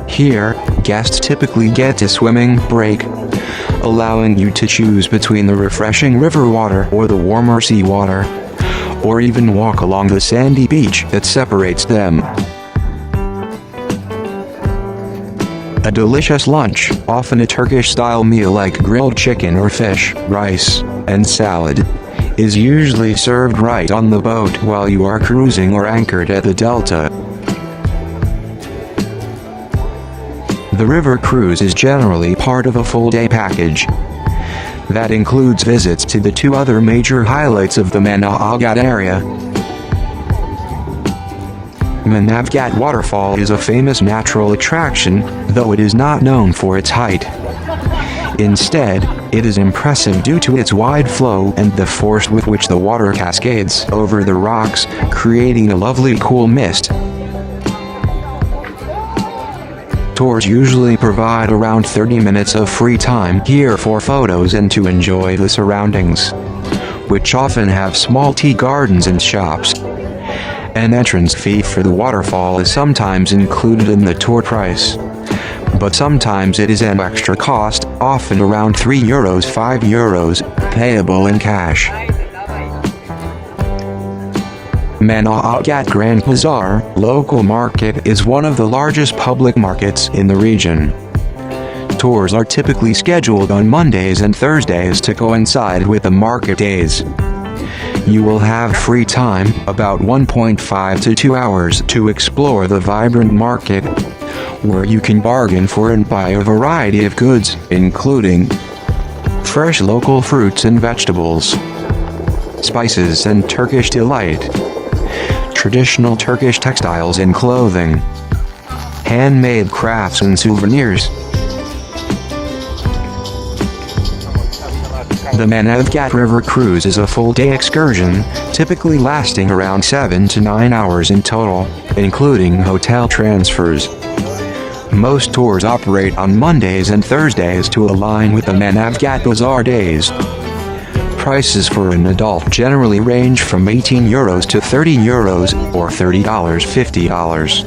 Here, guests typically get a swimming break, allowing you to choose between the refreshing river water or the warmer sea water, or even walk along the sandy beach that separates them. A delicious lunch, often a Turkish-style meal like grilled chicken or fish, rice, and salad, is usually served right on the boat while you are cruising or anchored at the delta. The river cruise is generally part of a full-day package that includes visits to the two other major highlights of the Manavgat area. Manavgat Waterfall is a famous natural attraction, though it is not known for its height. Instead, it is impressive due to its wide flow and the force with which the water cascades over the rocks, creating a lovely cool mist. Tours usually provide around 30 minutes of free time here for photos and to enjoy the surroundings, which often have small tea gardens and shops. An entrance fee for the waterfall is sometimes included in the tour price, but sometimes it is an extra cost, often around €3 - €5, payable in cash. Manavgat Grand Bazaar, local market, is one of the largest public markets in the region. Tours are typically scheduled on Mondays and Thursdays to coincide with the market days. You will have free time, about 1.5 to 2 hours, to explore the vibrant market, where you can bargain for and buy a variety of goods, including fresh local fruits and vegetables, spices and Turkish delight, traditional Turkish textiles and clothing, handmade crafts and souvenirs. The Manavgat River Cruise is a full-day excursion, typically lasting around 7 to 9 hours in total, including hotel transfers. Most tours operate on Mondays and Thursdays to align with the Manavgat Bazaar days. Prices for an adult generally range from €18 to €30 or $30 - $50,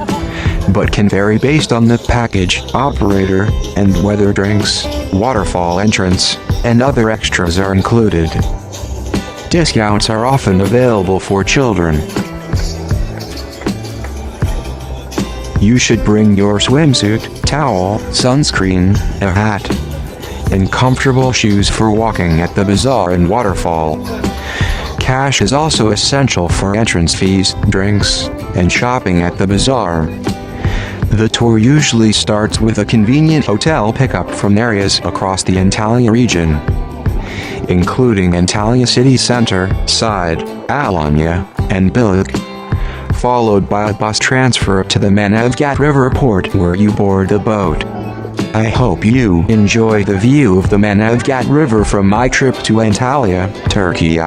but can vary based on the package, operator, and whether drinks, waterfall entrance, and other extras are included. Discounts are often available for children. You should bring your swimsuit, towel, sunscreen, a hat, and comfortable shoes for walking at the bazaar and waterfall. Cash is also essential for entrance fees, drinks, and shopping at the bazaar. The tour usually starts with a convenient hotel pickup from areas across the Antalya region, including Antalya City Center, Side, Alanya, and Bilik, followed by a bus transfer to the Manavgat River port where you board the boat. I hope you enjoy the view of the Manavgat River from my trip to Antalya, Turkey.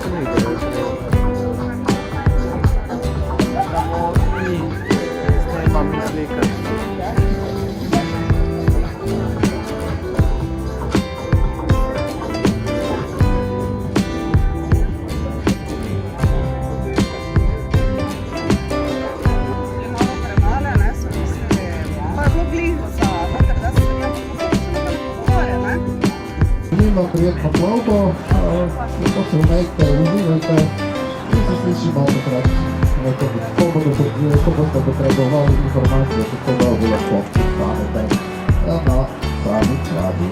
Sino ide? Samo i snimam i slikam. Ima prijetno plovbo, lepo se umejte, uživajte in se slišimo takrat, ko boste potrebovali informacije, kako dolgo lahko ostanete na sami hladi.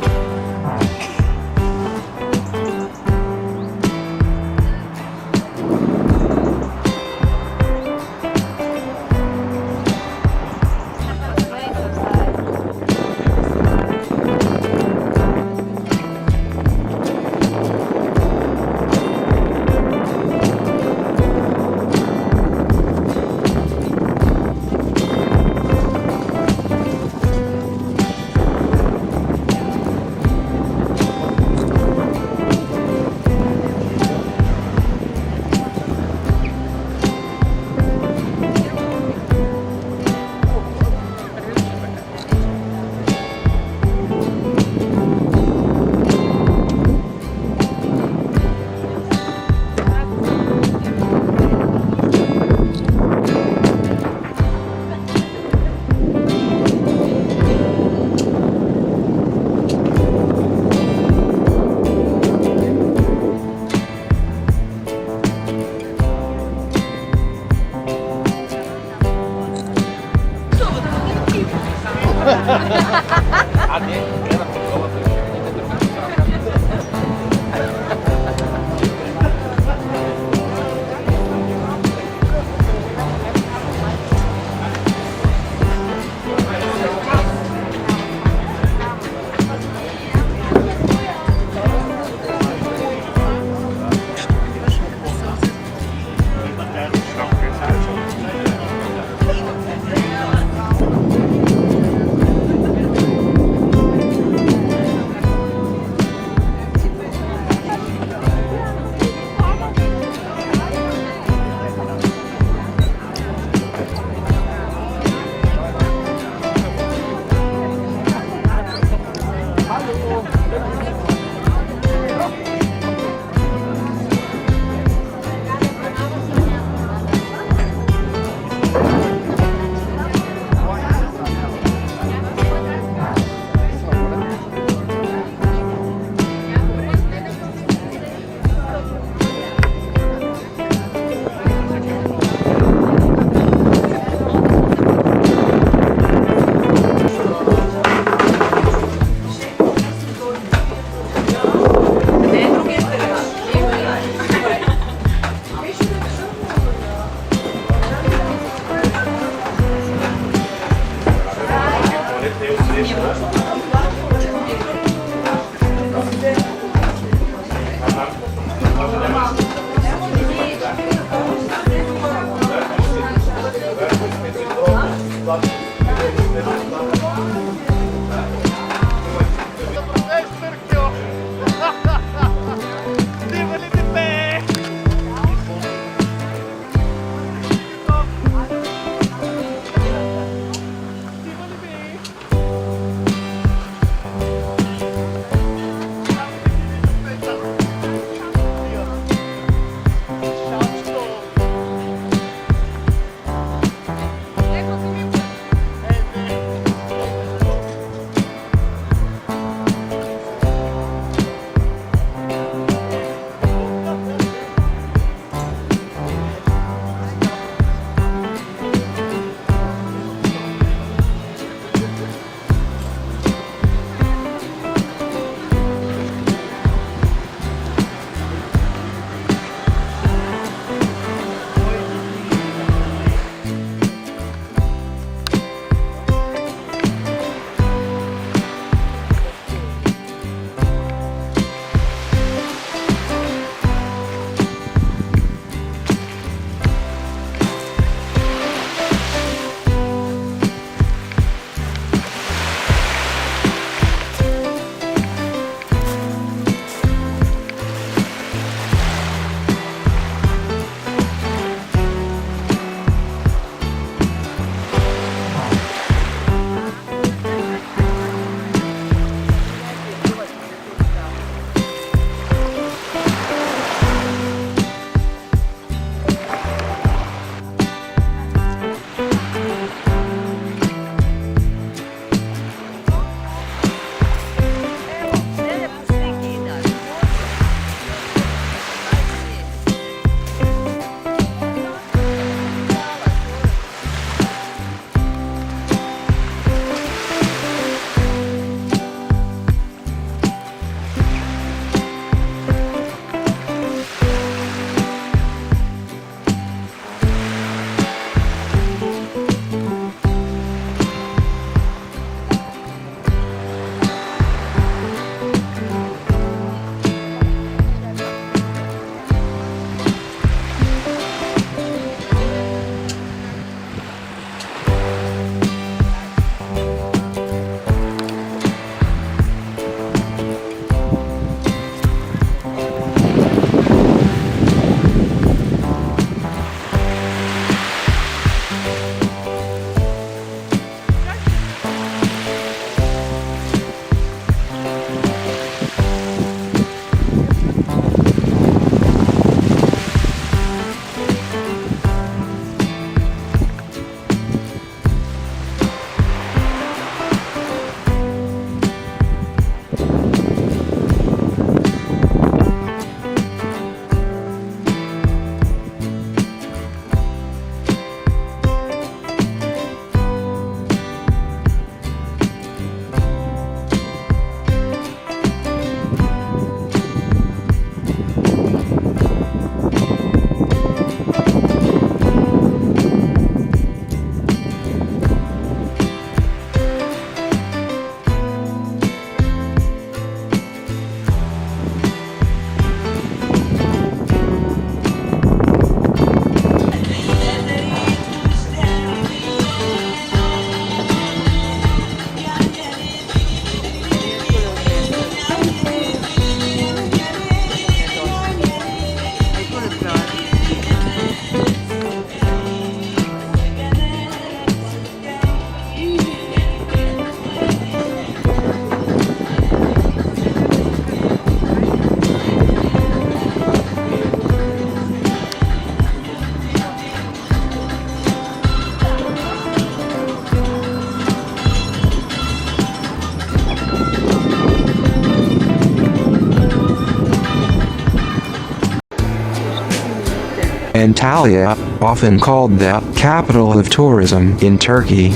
Antalya, often called the capital of tourism in Turkey,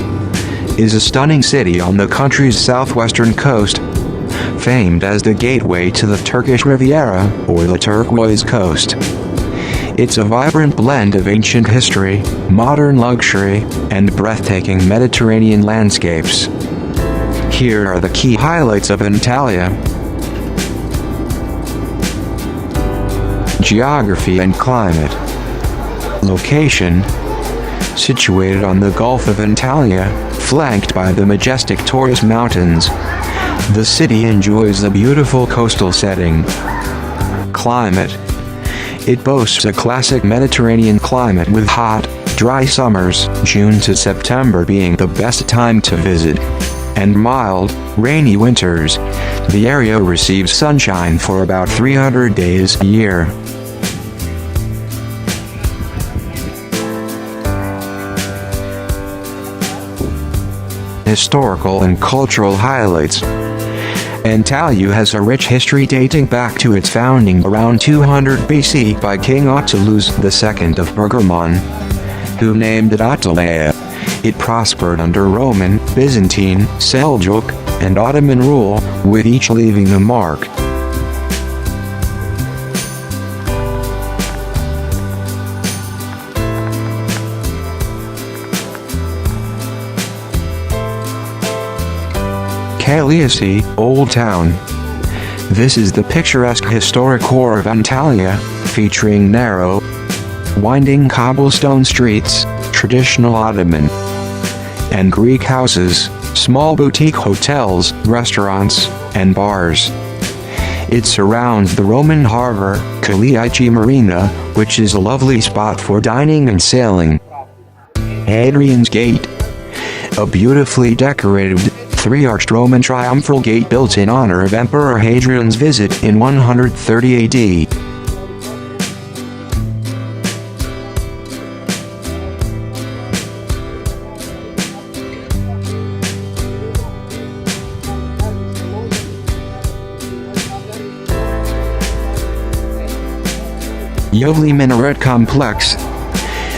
is a stunning city on the country's southwestern coast, famed as the gateway to the Turkish Riviera, or the Turquoise Coast. It's a vibrant blend of ancient history, modern luxury, and breathtaking Mediterranean landscapes. Here are the key highlights of Antalya. Geography and climate. Location: situated on the Gulf of Antalya, flanked by the majestic Taurus Mountains, the city enjoys a beautiful coastal setting. Climate: it boasts a classic Mediterranean climate with hot, dry summers, June to September being the best time to visit, and mild, rainy winters. The area receives sunshine for about 300 days a year. Historical and cultural highlights. Antalya has a rich history dating back to its founding around 200 BC by King Ottolus II of Pergamon, who named it Antalya. It prospered under Roman, Byzantine, Seljuk, and Ottoman rule, with each leaving a mark. Cappadocia, Old Town. This is the picturesque historic core of Antalya, featuring narrow, winding cobblestone streets, traditional Ottoman and Greek houses, small boutique hotels, restaurants, and bars. It surrounds the Roman harbor, Kaliichi Marina, which is a lovely spot for dining and sailing. Hadrian's Gate, a beautifully decorated, three-arched Roman triumphal gate built in honor of Emperor Hadrian's visit in 130 AD. Yovli Minaret Complex.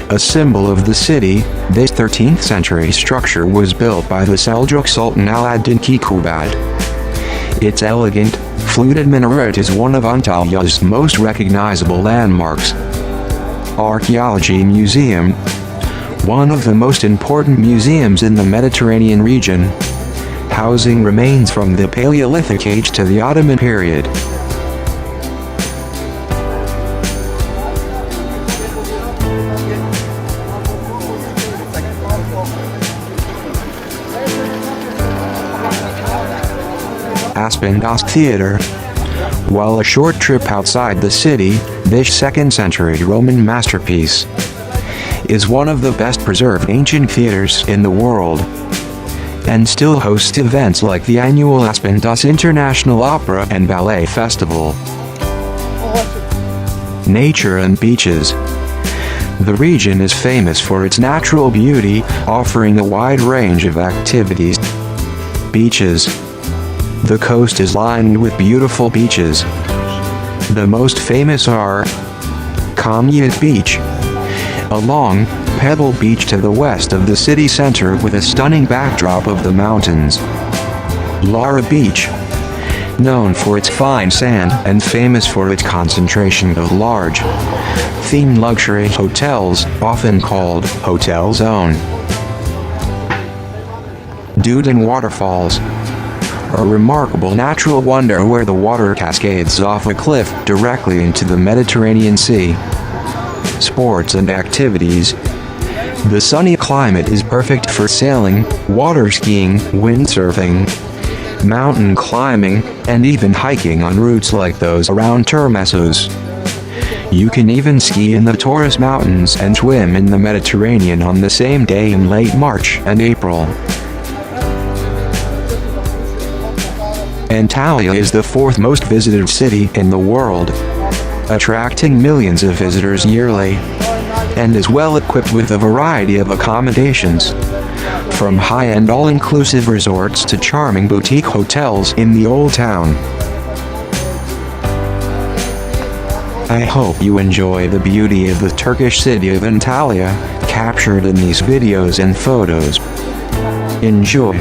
A symbol of the city, this 13th century structure was built by the Seljuk Sultan Alaaddin Keykubat. Its elegant, fluted minaret is one of Antalya's most recognizable landmarks. Archaeology Museum. One of the most important museums in the Mediterranean region, housing remains from the Paleolithic age to the Ottoman period. Aspendos Theatre. While a short trip outside the city, this 2nd century Roman masterpiece is one of the best preserved ancient theaters in the world, and still hosts events like the annual Aspendos International Opera and Ballet Festival. Nature and beaches. The region is famous for its natural beauty, offering a wide range of activities. Beaches. The coast is lined with beautiful beaches. The most famous are Chimneys Beach, a long, pebble beach to the west of the city center with a stunning backdrop of the mountains. Lara Beach, known for its fine sand and famous for its concentration of large, themed luxury hotels, often called Hotel Zone. Duden Waterfalls, a remarkable natural wonder where the water cascades off a cliff directly into the Mediterranean Sea. Sports and activities. The sunny climate is perfect for sailing, water skiing, windsurfing, mountain climbing, and even hiking on routes like those around Termessos. You can even ski in the Taurus Mountains and swim in the Mediterranean on the same day in late March and April. Antalya is the 4th most visited city in the world, attracting millions of visitors yearly, and is well equipped with a variety of accommodations, from high-end all-inclusive resorts to charming boutique hotels in the Old Town. I hope you enjoy the beauty of the Turkish city of Antalya, captured in these videos and photos. Enjoy.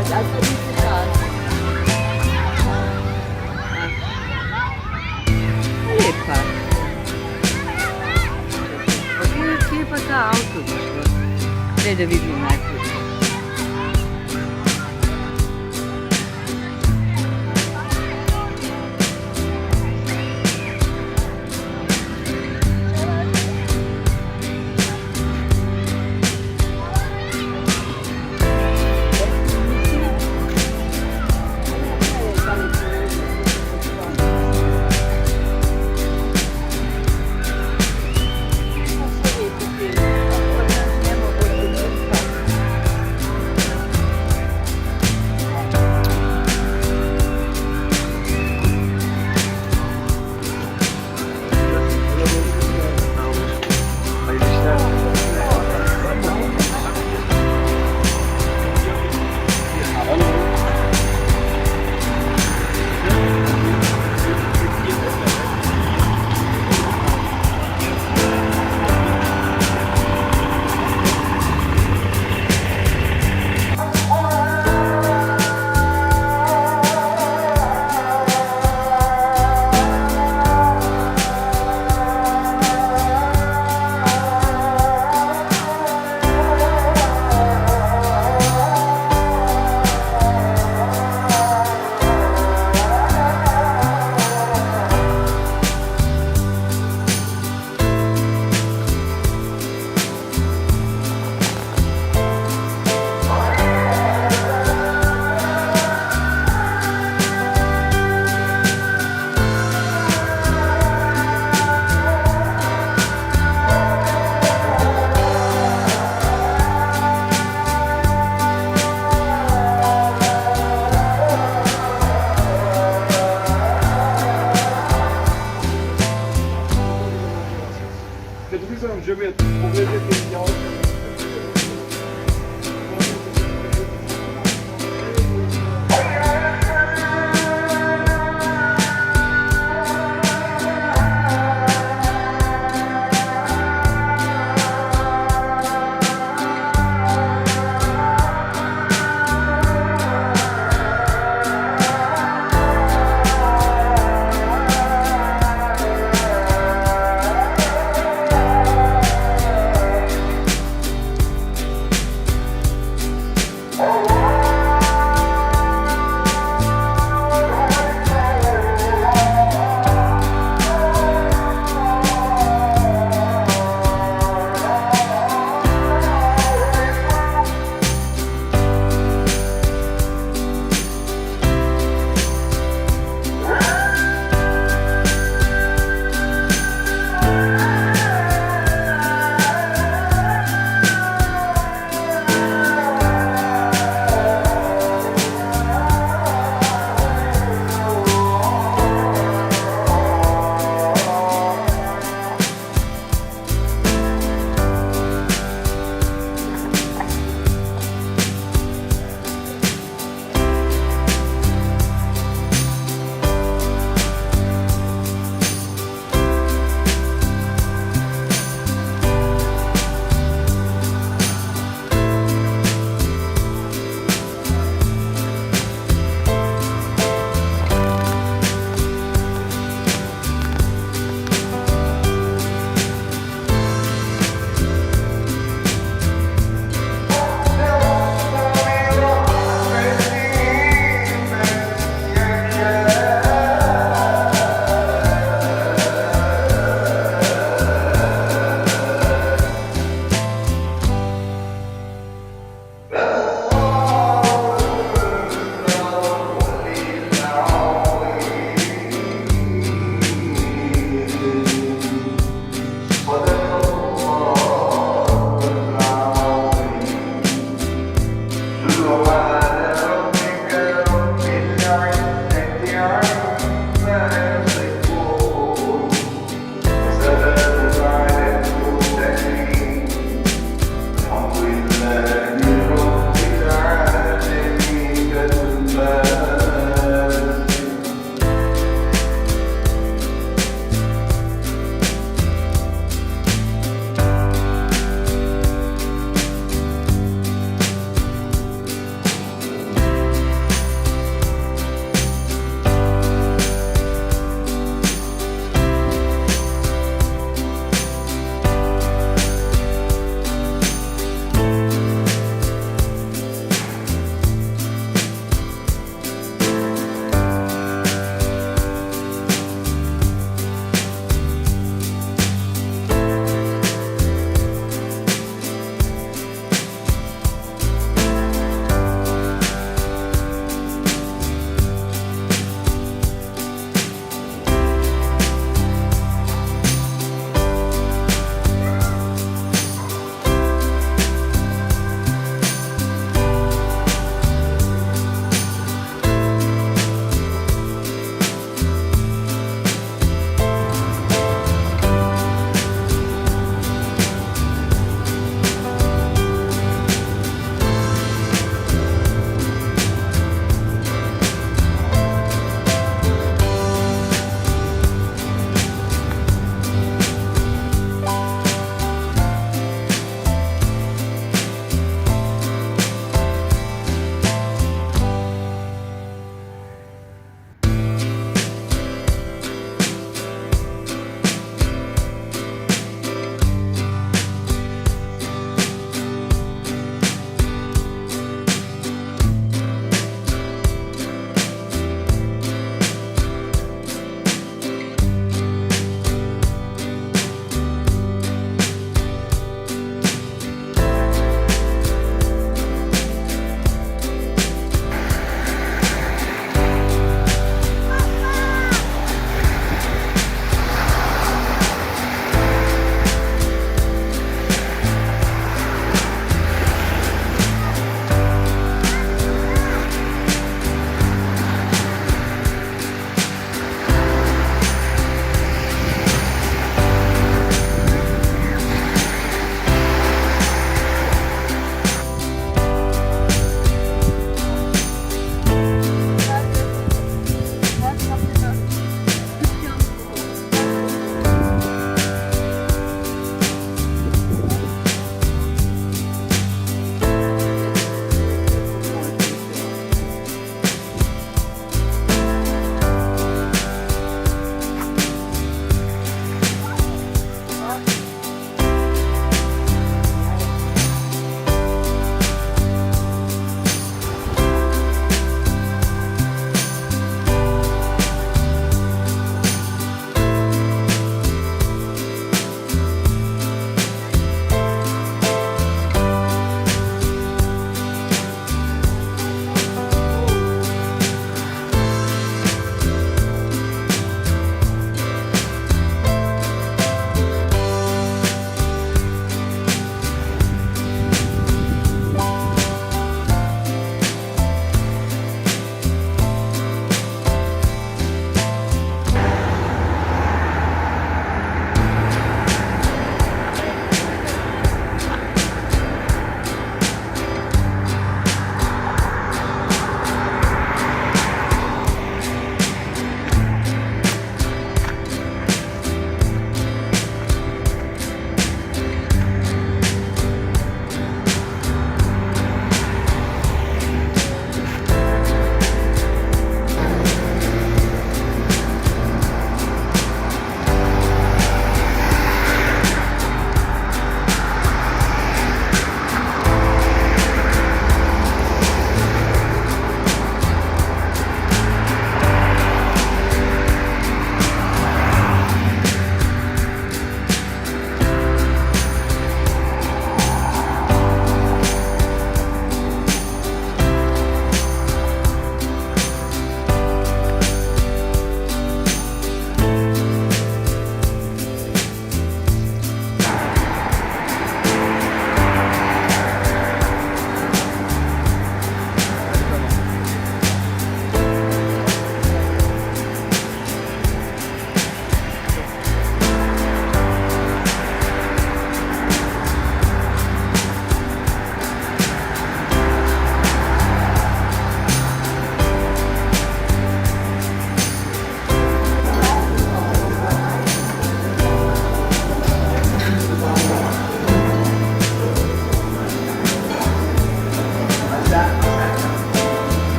Epa. Aqui para cá alto. Veja, vive mais.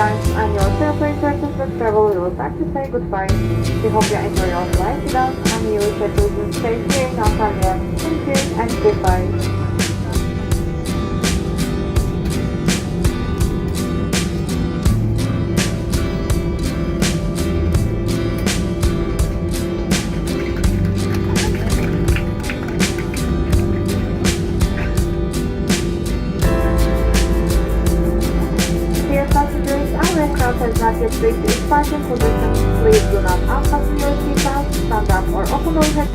times and your favorite choices with travel, we would like to say goodbye. We hope you enjoy your flight with us and you will stay here in Antalya. Thank you and goodbye. Dear passengers, our aircraft has not yet reached its parking position. Please do not unfasten your seatbelts, stand up or open overhead.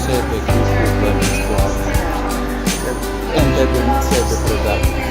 sebe cultură, Ended sebe product.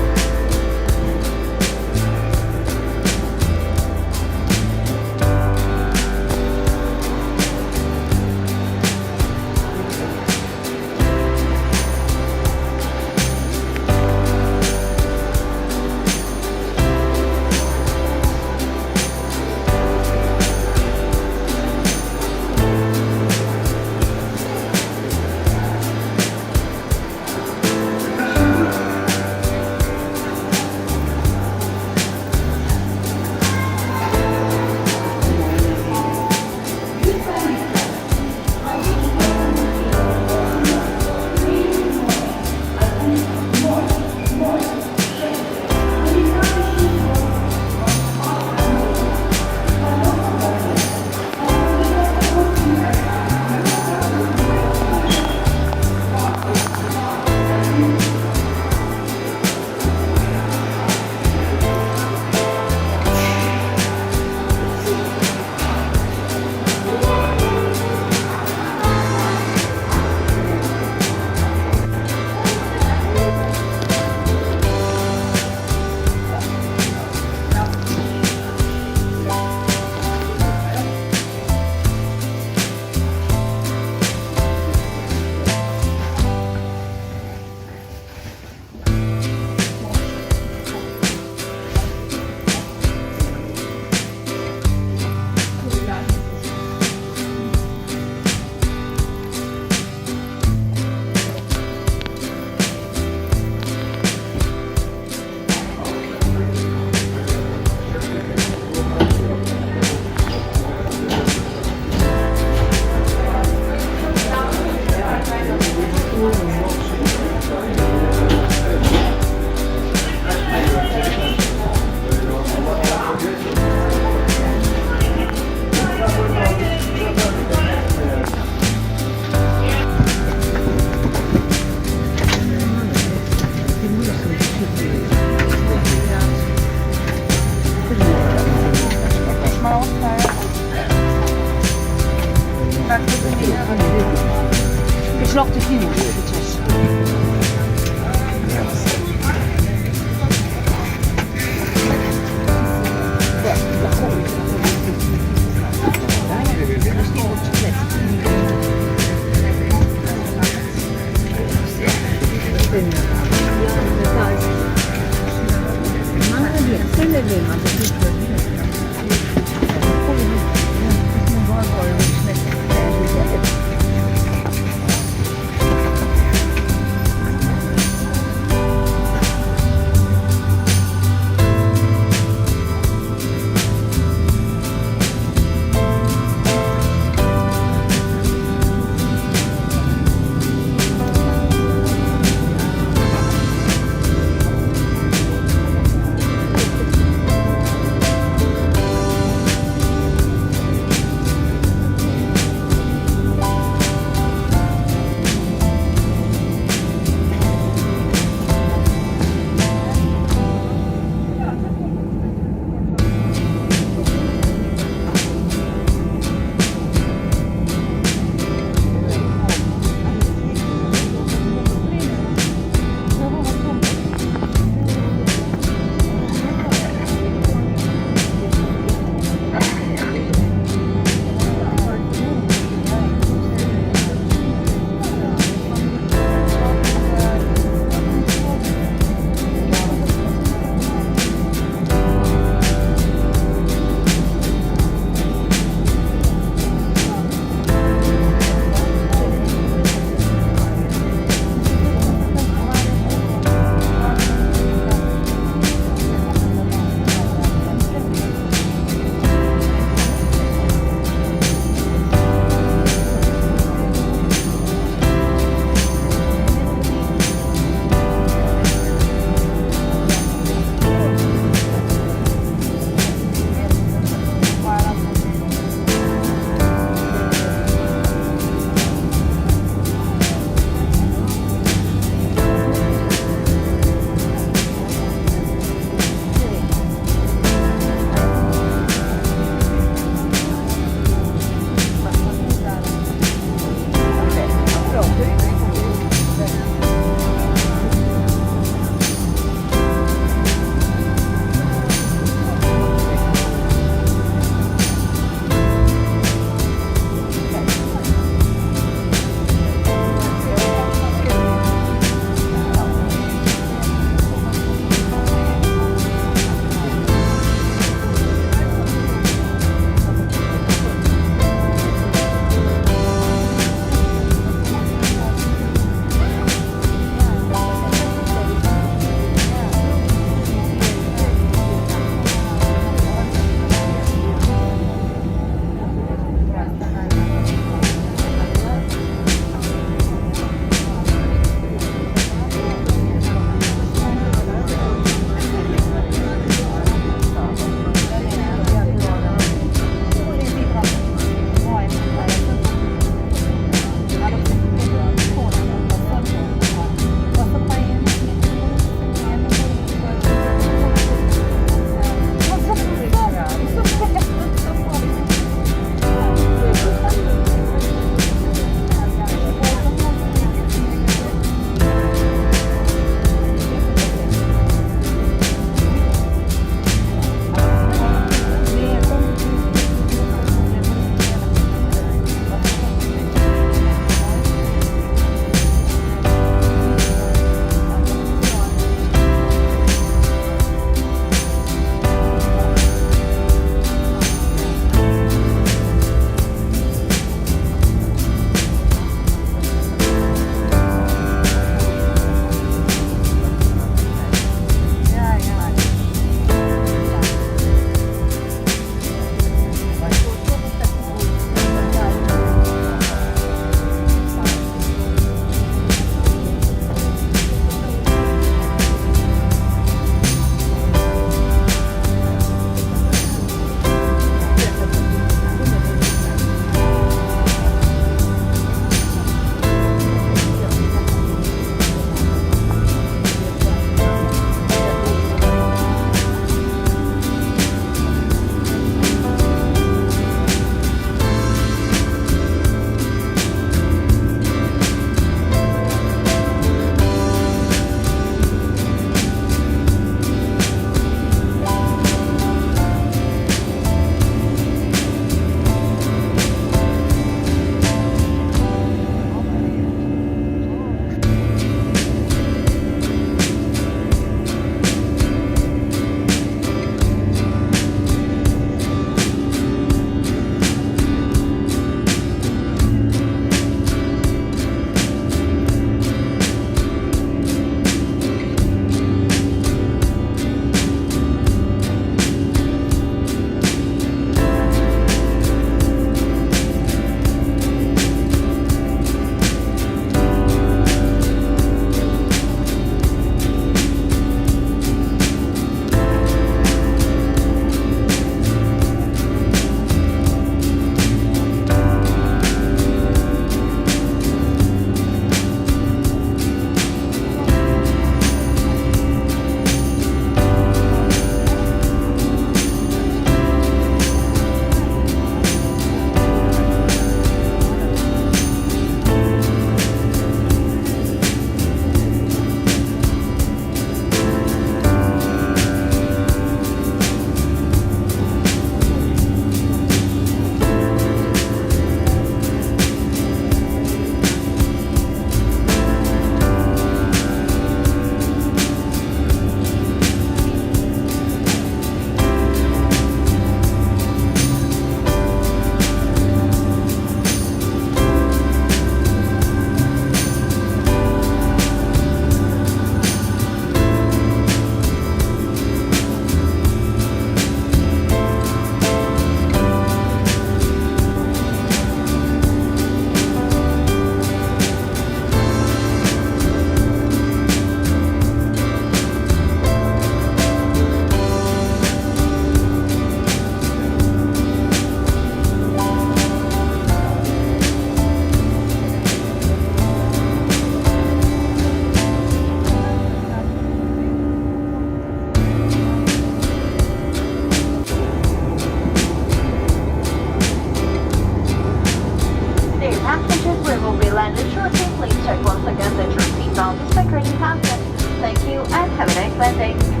shortly, please check once again that your seatbelt is securely fastened. Thank you and have a nice landing.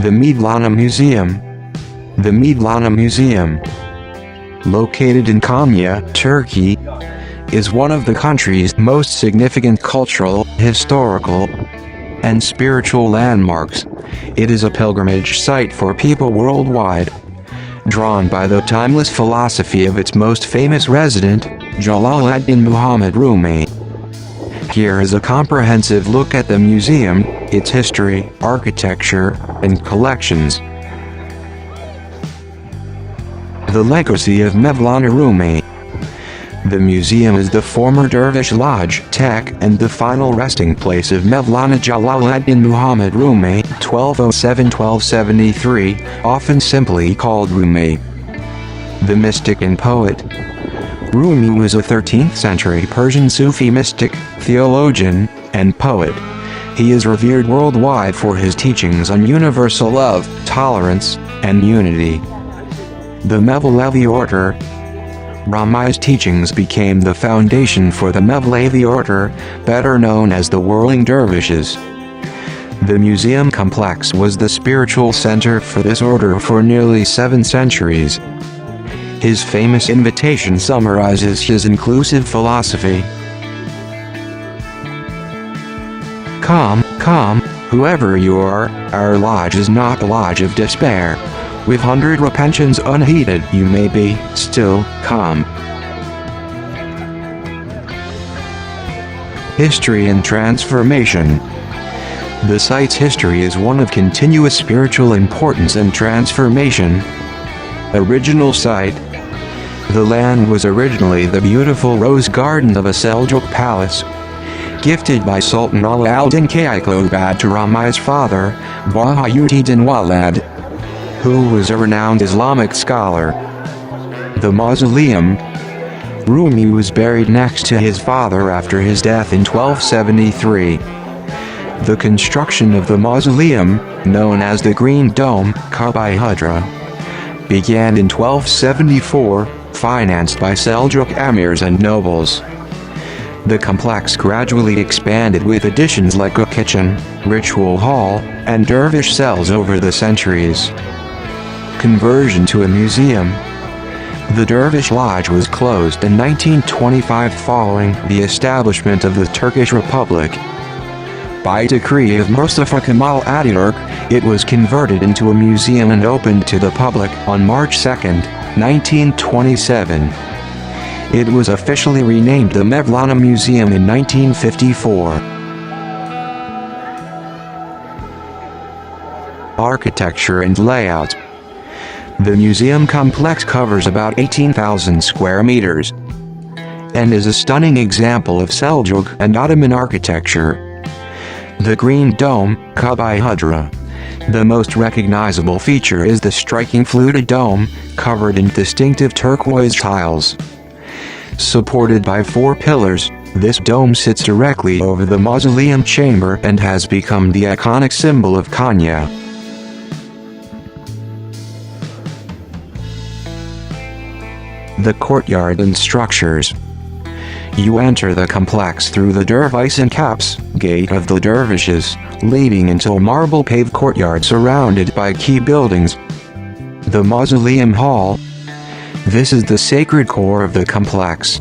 The Mevlana Museum. The Mevlana Museum, located in Konya, Turkey, is one of the country's most significant cultural, historical, and spiritual landmarks. It is a pilgrimage site for people worldwide, drawn by the timeless philosophy of its most famous resident, Jalaluddin Muhammad Rumi. Here is a comprehensive look at the museum, its history, architecture, and collections. The legacy of Mevlana Rumi. The museum is the former Dervish Lodge, Tek, and the final resting place of Mevlana Jalaluddin Muhammad Rumi, 1207-1273, often simply called Rumi. The mystic and poet. Rumi was a 13th century Persian Sufi mystic, theologian, and poet. He is revered worldwide for his teachings on universal love, tolerance, and unity. The Mevlevi order. Rumi's teachings became the foundation for the Mevlevi order, better known as the Whirling Dervishes. The museum complex was the spiritual center for this order for nearly 7 centuries. His famous invitation summarizes his inclusive philosophy. Come, come, whoever you are, our lodge is not a lodge of despair. With 100 repentance unheeded, you may be, still, come. History and transformation. The site's history is one of continuous spiritual importance and transformation. Original site. The land was originally the beautiful rose garden of a Seljuk palace, gifted by Sultan Alauddin Kayklubad to Rumi's father, Bahauddin Walad, who was a renowned Islamic scholar. The mausoleum. Rumi was buried next to his father after his death in 1273. The construction of the mausoleum, known as the Green Dome, Cappadocia, began in 1274, financed by Seljuk emirs and nobles. The complex gradually expanded with additions like a kitchen, ritual hall, and dervish cells over the centuries. Conversion to a museum. The Dervish Lodge was closed in 1925 following the establishment of the Turkish Republic. By decree of Mustafa Kemal Atatürk, it was converted into a museum and opened to the public on March 2, 1927. It was officially renamed the Mevlana Museum in 1954. Architecture and layout. The museum complex covers about 18,000 square meters and is a stunning example of Seljuk and Ottoman architecture. The Green Dome, Cappadocia. The most recognizable feature is the striking fluted dome, covered in distinctive turquoise tiles. Supported by 4 pillars, this dome sits directly over the mausoleum chamber and has become the iconic symbol of Konya. The courtyard and structures. You enter the complex through the Dervish and Caps Gate of the Dervishes, leading into a marble-paved courtyard surrounded by key buildings. The Mausoleum Hall. This is the sacred core of the complex.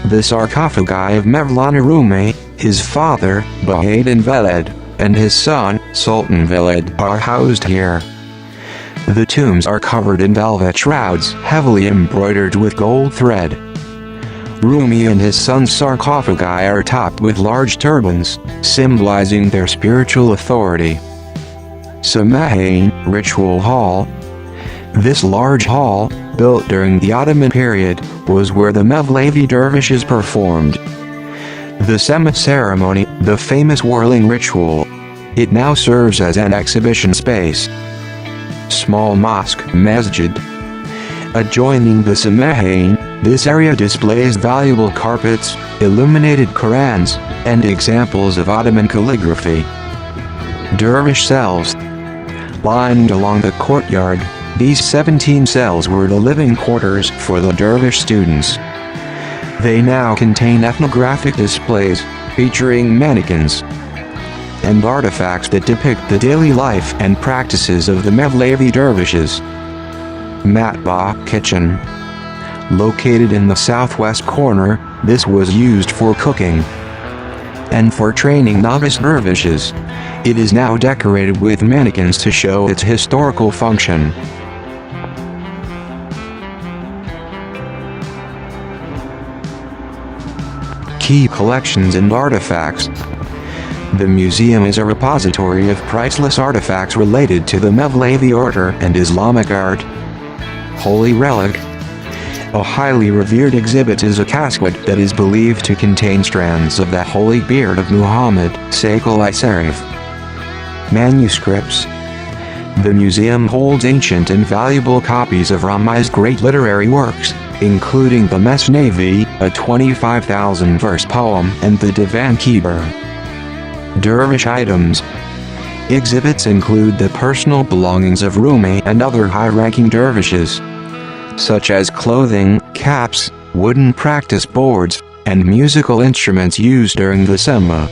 The sarcophagi of Mevlana Rumi, his father, Bahauddin Veled, and his son, Sultan Veled, are housed here. The tombs are covered in velvet shrouds, heavily embroidered with gold thread. Rumi and his son's sarcophagi are topped with large turbans, symbolizing their spiritual authority. Semi-arid Ritual Hall. This large hall, built during the Ottoman period, was where the Mevlevi dervishes performed the Sema ceremony, the famous whirling ritual. It now serves as an exhibition space. Small mosque, masjid. Adjoining the Semi-arid, this area displays valuable carpets, illuminated Qurans, and examples of Ottoman calligraphy. Dervish cells. Lined along the courtyard, these 17 cells were the living quarters for the dervish students. They now contain ethnographic displays, featuring mannequins, and artifacts that depict the daily life and practices of the Mevlevi dervishes. Matbah kitchen. Located in the southwest corner, this was used for cooking and for training novice dervishes. It is now decorated with mannequins to show its historical function. Key collections and artifacts. The museum is a repository of priceless artifacts related to the Mevlevi order and Islamic art. Holy relic. A highly revered exhibit is a casket that is believed to contain strands of the holy beard of Muhammad, Sallallahu. Manuscripts. The museum holds ancient and valuable copies of Ramai's great literary works, including the Mesnevi, a 25,000-verse poem, and the Divan Kibar. Dervish items. Exhibits include the personal belongings of Rumi and other high-ranking dervishes, such as clothing, caps, wooden practice boards, and musical instruments used during the Sema.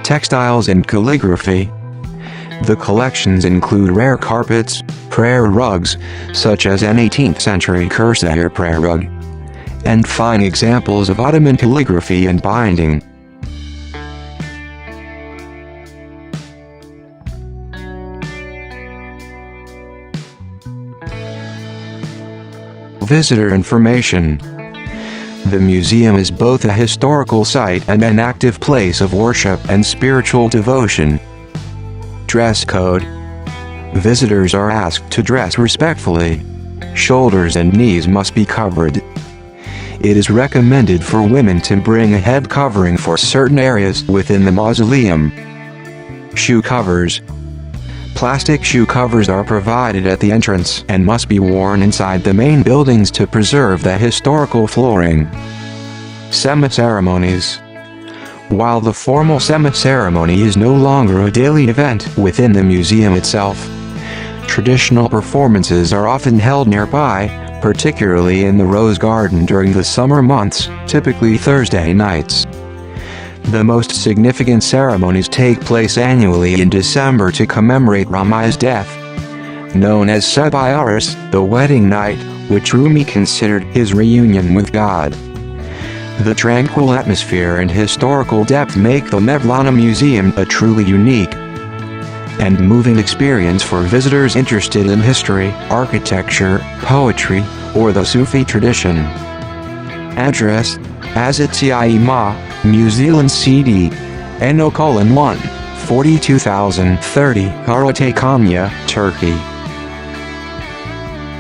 Textiles and calligraphy. The collections include rare carpets, prayer rugs, such as an 18th century Kursair prayer rug, and fine examples of Ottoman calligraphy and binding. Visitor information. The museum is both a historical site and an active place of worship and spiritual devotion. Dress code. Visitors are asked to dress respectfully. Shoulders and knees must be covered. It is recommended for women to bring a head covering for certain areas within the mausoleum. Shoe covers. Plastic shoe covers are provided at the entrance and must be worn inside the main buildings to preserve the historical flooring. Sema ceremonies. While the formal Sema ceremony is no longer a daily event within the museum itself, traditional performances are often held nearby, particularly in the Rose Garden during the summer months, typically Thursday nights. The most significant ceremonies take place annually in December to commemorate Ramai's death, known as semi-arid, the wedding night, which Rumi considered his reunion with God. The tranquil atmosphere and historical depth make the Mevlana Museum a truly unique and moving experience for visitors interested in history, architecture, poetry, or the Sufi tradition. Address: Azitiyima, New Zealand CD, NO:1, 42030, Karatakanya, Turkey.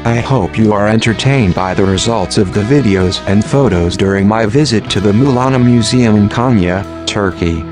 I hope you are entertained by the results of the videos and photos during my visit to the Mevlana Museum in Konya, Turkey.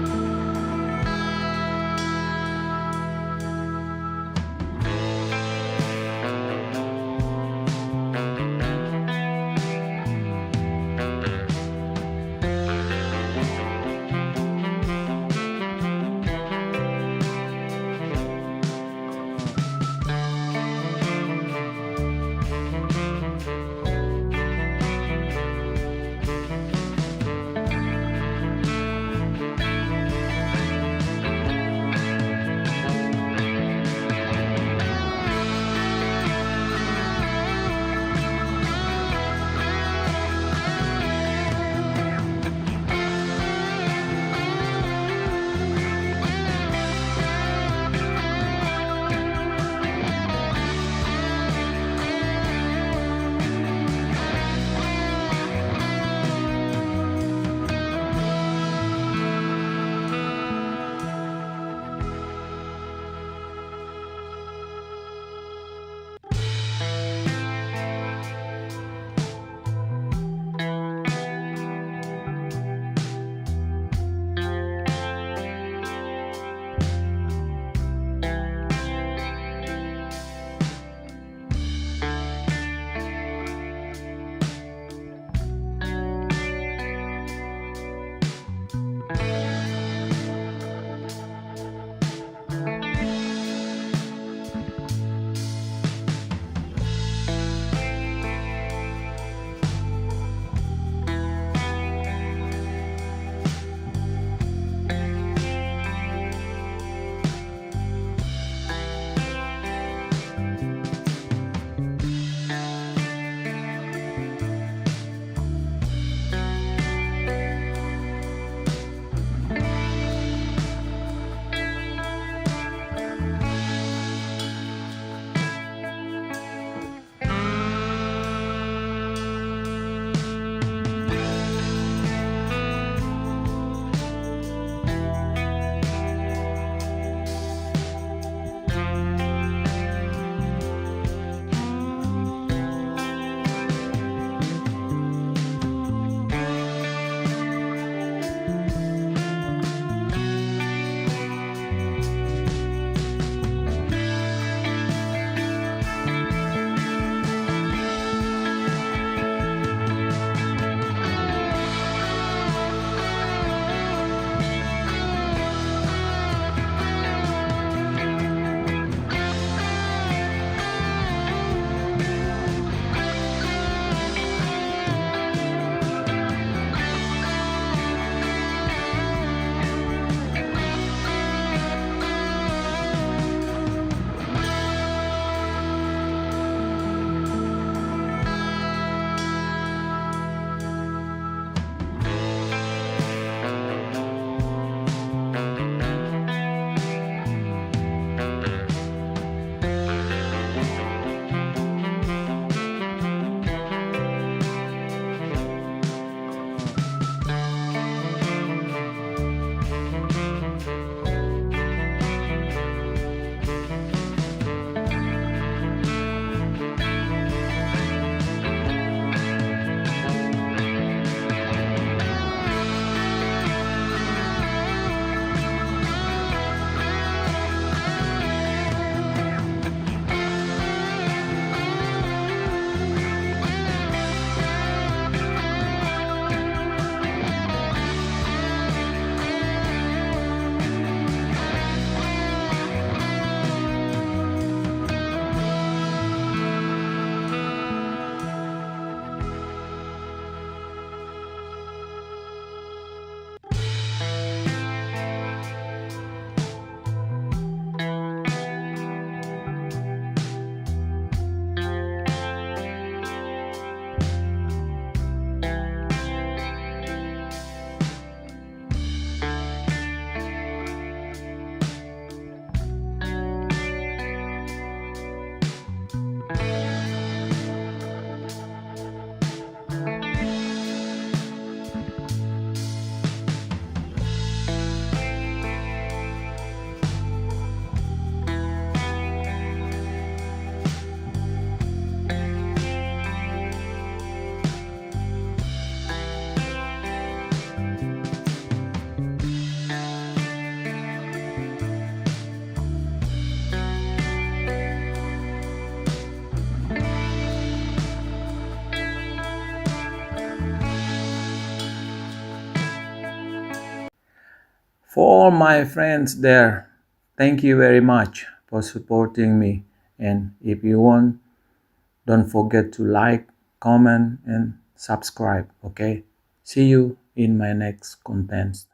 For all my friends there, thank you very much for supporting me. And if you want, don't forget to like, comment, and subscribe. Okay? See you in my next content.